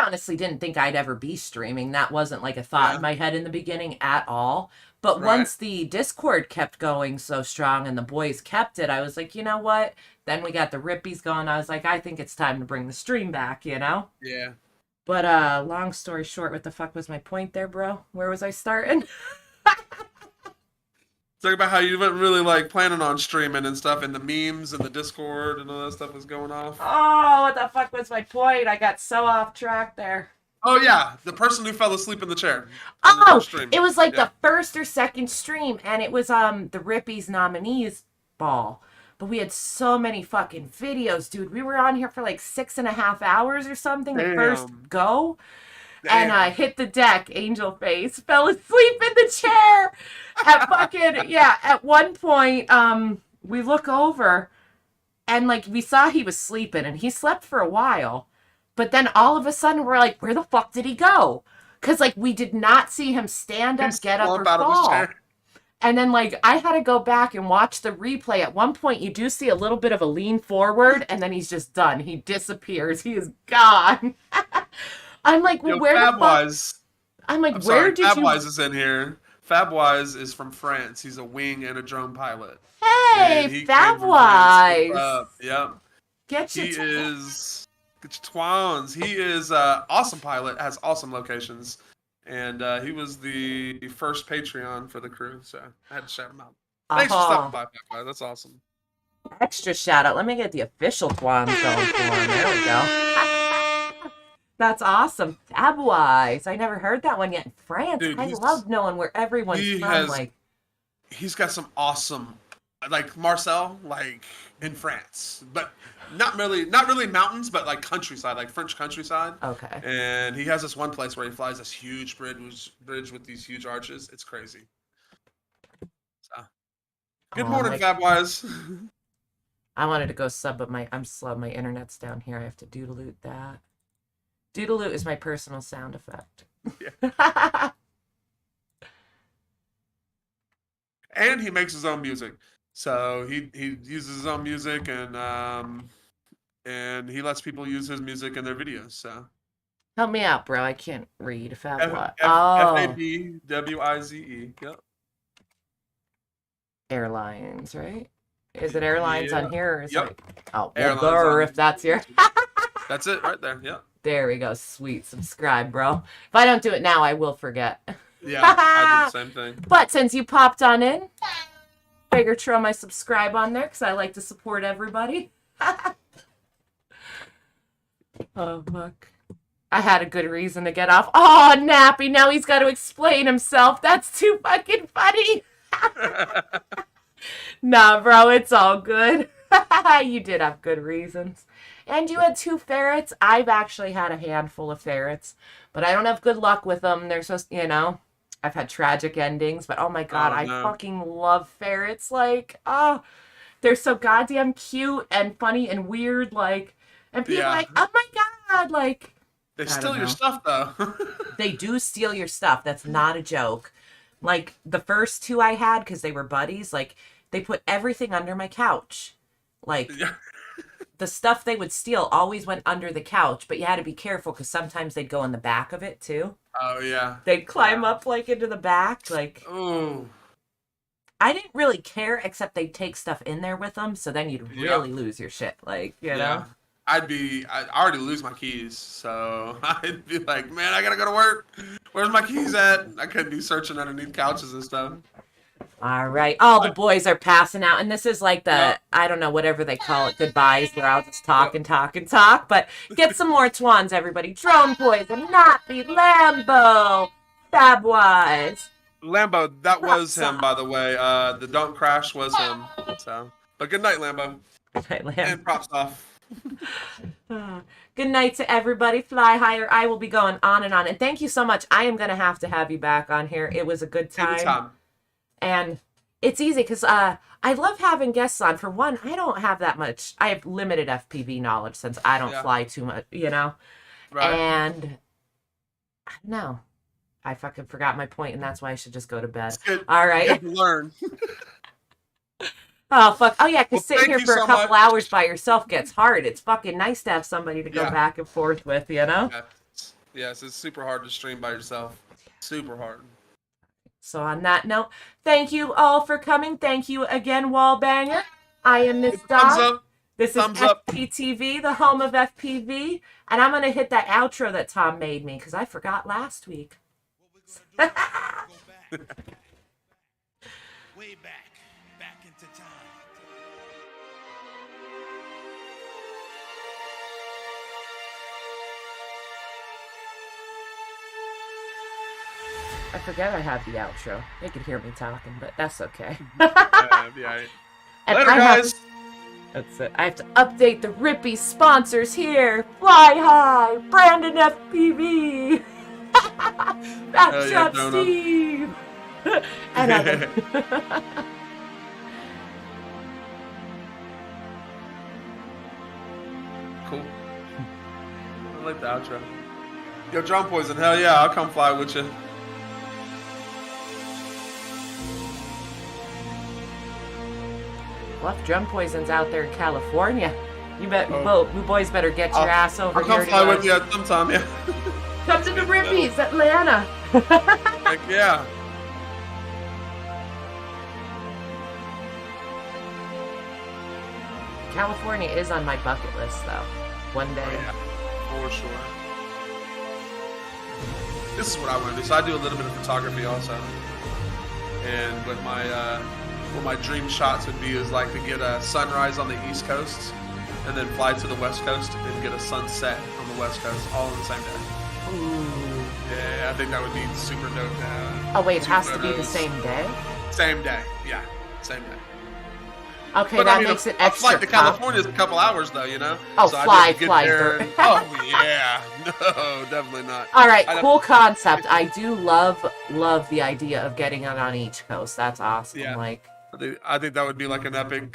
Speaker 4: honestly didn't think I'd ever be streaming. That wasn't like a thought in my head in the beginning at all. But once the Discord kept going so strong and the boys kept it, I was like, you know what? Then we got the Rippies going. I was like, I think it's time to bring the stream back, you know?
Speaker 5: Yeah.
Speaker 4: But long story short, what the fuck was my point there, bro? Where was I starting?
Speaker 5: Talk about how you weren't really like planning on streaming and stuff, and the memes and the Discord and all that stuff was going off.
Speaker 4: Oh, what the fuck was my point? I got so off track there.
Speaker 5: Oh yeah, the person who fell asleep in the chair.
Speaker 4: Oh, it was like the first or second stream, and it was the Rippies nominees ball. But we had so many fucking videos, dude. We were on here for like 6.5 hours or something. The first go. And I hit the deck, angel face, fell asleep in the chair. At fucking, at one point, we look over and like we saw he was sleeping and he slept for a while. But then all of a sudden we're like, where the fuck did he go? Because like we did not see him stand up, get up, or fall. And then like I had to go back and watch the replay. At one point you do see a little bit of a lean forward and then he's just done. He disappears. He is gone. I'm like, well, where the fuck? I'm like, where did you...
Speaker 5: Fabwise is in here. Fabwise is from France. He's a wing and a drone pilot.
Speaker 4: Hey, Fabwise.
Speaker 5: Yep.
Speaker 4: Get your
Speaker 5: twans. He is an awesome pilot. Has awesome locations, and he was the first Patreon for the crew. So I had to shout him out. Thanks for stopping by, Fabwise. That's awesome.
Speaker 4: Extra shout out. Let me get the official twans going for him. There we go. That's awesome. Fabwise. I never heard that one yet. In France. Dude, I love knowing where everyone's from.
Speaker 5: He's got some awesome, like Marcel, like in France, but not really mountains, but like countryside, like French countryside.
Speaker 4: Okay.
Speaker 5: And he has this one place where he flies this huge bridge with these huge arches. It's crazy. So, good morning, Fabwise.
Speaker 4: I wanted to go sub, but I'm slow. My internet's down here. I have to doodle-loot that. Doodaloo is my personal sound effect.
Speaker 5: Yeah. And he makes his own music. So he uses his own music and he lets people use his music in their videos. So
Speaker 4: help me out, bro. I can't read. Fabwize.
Speaker 5: Fabwize. Yep.
Speaker 4: Airlines, right? Is it airlines on here? Or is
Speaker 5: yep.
Speaker 4: If that's your...
Speaker 5: That's it right there. Yep.
Speaker 4: There we go. Sweet. Subscribe, bro. If I don't do it now, I will forget.
Speaker 5: Yeah, I do the same thing.
Speaker 4: But since you popped on in, figured throw my subscribe on there because I like to support everybody. Oh, fuck. I had a good reason to get off. Oh, Nappy. Now he's got to explain himself. That's too fucking funny. Nah, bro. It's all good. You did have good reasons. And you had 2 ferrets. I've actually had a handful of ferrets, but I don't have good luck with them. They're supposed, I've had tragic endings, but oh my God, I fucking love ferrets. Like, they're so goddamn cute and funny and weird. Like, and people are like, oh my God, like,
Speaker 5: They
Speaker 4: I
Speaker 5: steal
Speaker 4: don't
Speaker 5: your
Speaker 4: know.
Speaker 5: stuff though.
Speaker 4: They do steal your stuff. That's not a joke. Like the first two I had, because they were buddies, like they put everything under my couch. Like the stuff they would steal always went under the couch, but you had to be careful because sometimes they'd go in the back of it too.
Speaker 5: Oh yeah.
Speaker 4: They'd climb up like into the back. Like,
Speaker 5: oh,
Speaker 4: I didn't really care, except they'd take stuff in there with them, so then you'd really lose your shit. Like, you know?
Speaker 5: I already lose my keys, so I'd be like, man, I gotta go to work. Where's my keys at? I couldn't be searching underneath couches and stuff.
Speaker 4: All right. All the boys are passing out, and this is like the, I don't know, whatever they call it, goodbyes, where I'll just talk and talk and talk, but get some more twans, everybody. Drone Poison, Nappy, Lambo, Fabwise.
Speaker 5: Lambo, that was him, by the way. The Don't Crash was him. So, but good night, Lambo.
Speaker 4: Good night, Lambo.
Speaker 5: And props off.
Speaker 4: Good night to everybody. Fly higher. I will be going on and on. And thank you so much. I am going to have you back on here. It was a good time.
Speaker 5: Anytime.
Speaker 4: And it's easy because I love having guests on. For one, I don't have that much. I have limited FPV knowledge since I don't fly too much, you know?
Speaker 5: Right.
Speaker 4: And I don't know. I fucking forgot my point, and that's why I should just go to bed.
Speaker 5: Good.
Speaker 4: All right.
Speaker 5: Good to learn.
Speaker 4: Oh, fuck. Oh, yeah, because sitting here
Speaker 5: you
Speaker 4: for
Speaker 5: so
Speaker 4: a couple
Speaker 5: much.
Speaker 4: hours by yourself gets hard. It's fucking nice to have somebody to go
Speaker 5: Yeah.
Speaker 4: back and forth with, you know?
Speaker 5: Yes, it's super hard to stream by yourself. Super hard.
Speaker 4: So on that note, thank you all for coming. Thank you again, Wallbanger. I am Miss
Speaker 5: Thumbs
Speaker 4: Dot.
Speaker 5: up.
Speaker 4: This is
Speaker 5: Thumbs up.
Speaker 4: FPTV, the home of FPV. And I'm going to hit that outro that Tom made me because I forgot last week.
Speaker 6: Way back into time.
Speaker 4: I forget I have the outro. They could hear me talking, but that's okay.
Speaker 5: Yeah.
Speaker 4: And
Speaker 5: Later,
Speaker 4: I have-
Speaker 5: guys.
Speaker 4: That's it. I have to update the Rippies sponsors here. Fly High, Brandon FPV, Backshot
Speaker 5: Donut.
Speaker 4: Steve, and other.
Speaker 5: Cool. I like the outro. Yo, Drone Poison, hell yeah, I'll come fly with you.
Speaker 4: Well, if Drum Poison's out there in California, you boys better get your ass over
Speaker 5: I'll
Speaker 4: here.
Speaker 5: come fly with you sometime, yeah.
Speaker 4: Come to the Rippies, Atlanta.
Speaker 5: Heck yeah.
Speaker 4: California is on my bucket list, though. One day.
Speaker 5: Oh, yeah, for sure. This is what I want to do. So I do a little bit of photography also, and what my dream shots would be is like to get a sunrise on the East Coast, and then fly to the West Coast and get a sunset on the West Coast, all on the same day.
Speaker 4: Ooh.
Speaker 5: Yeah, I think that would be super dope.
Speaker 4: Oh wait, it
Speaker 5: Two
Speaker 4: has to be the
Speaker 5: photos.
Speaker 4: same day?
Speaker 5: Same day, yeah, same day.
Speaker 4: Okay,
Speaker 5: But
Speaker 4: that
Speaker 5: I mean,
Speaker 4: makes it
Speaker 5: a
Speaker 4: extra.
Speaker 5: flight to California is a couple hours, though, you know.
Speaker 4: Oh,
Speaker 5: so
Speaker 4: fly,
Speaker 5: I just get
Speaker 4: fly.
Speaker 5: there and- oh yeah, no, definitely not.
Speaker 4: All right,
Speaker 5: I'd have-
Speaker 4: cool concept. I do love the idea of getting it on each coast. That's awesome.
Speaker 5: Yeah.
Speaker 4: Like,
Speaker 5: I think that would be like an epic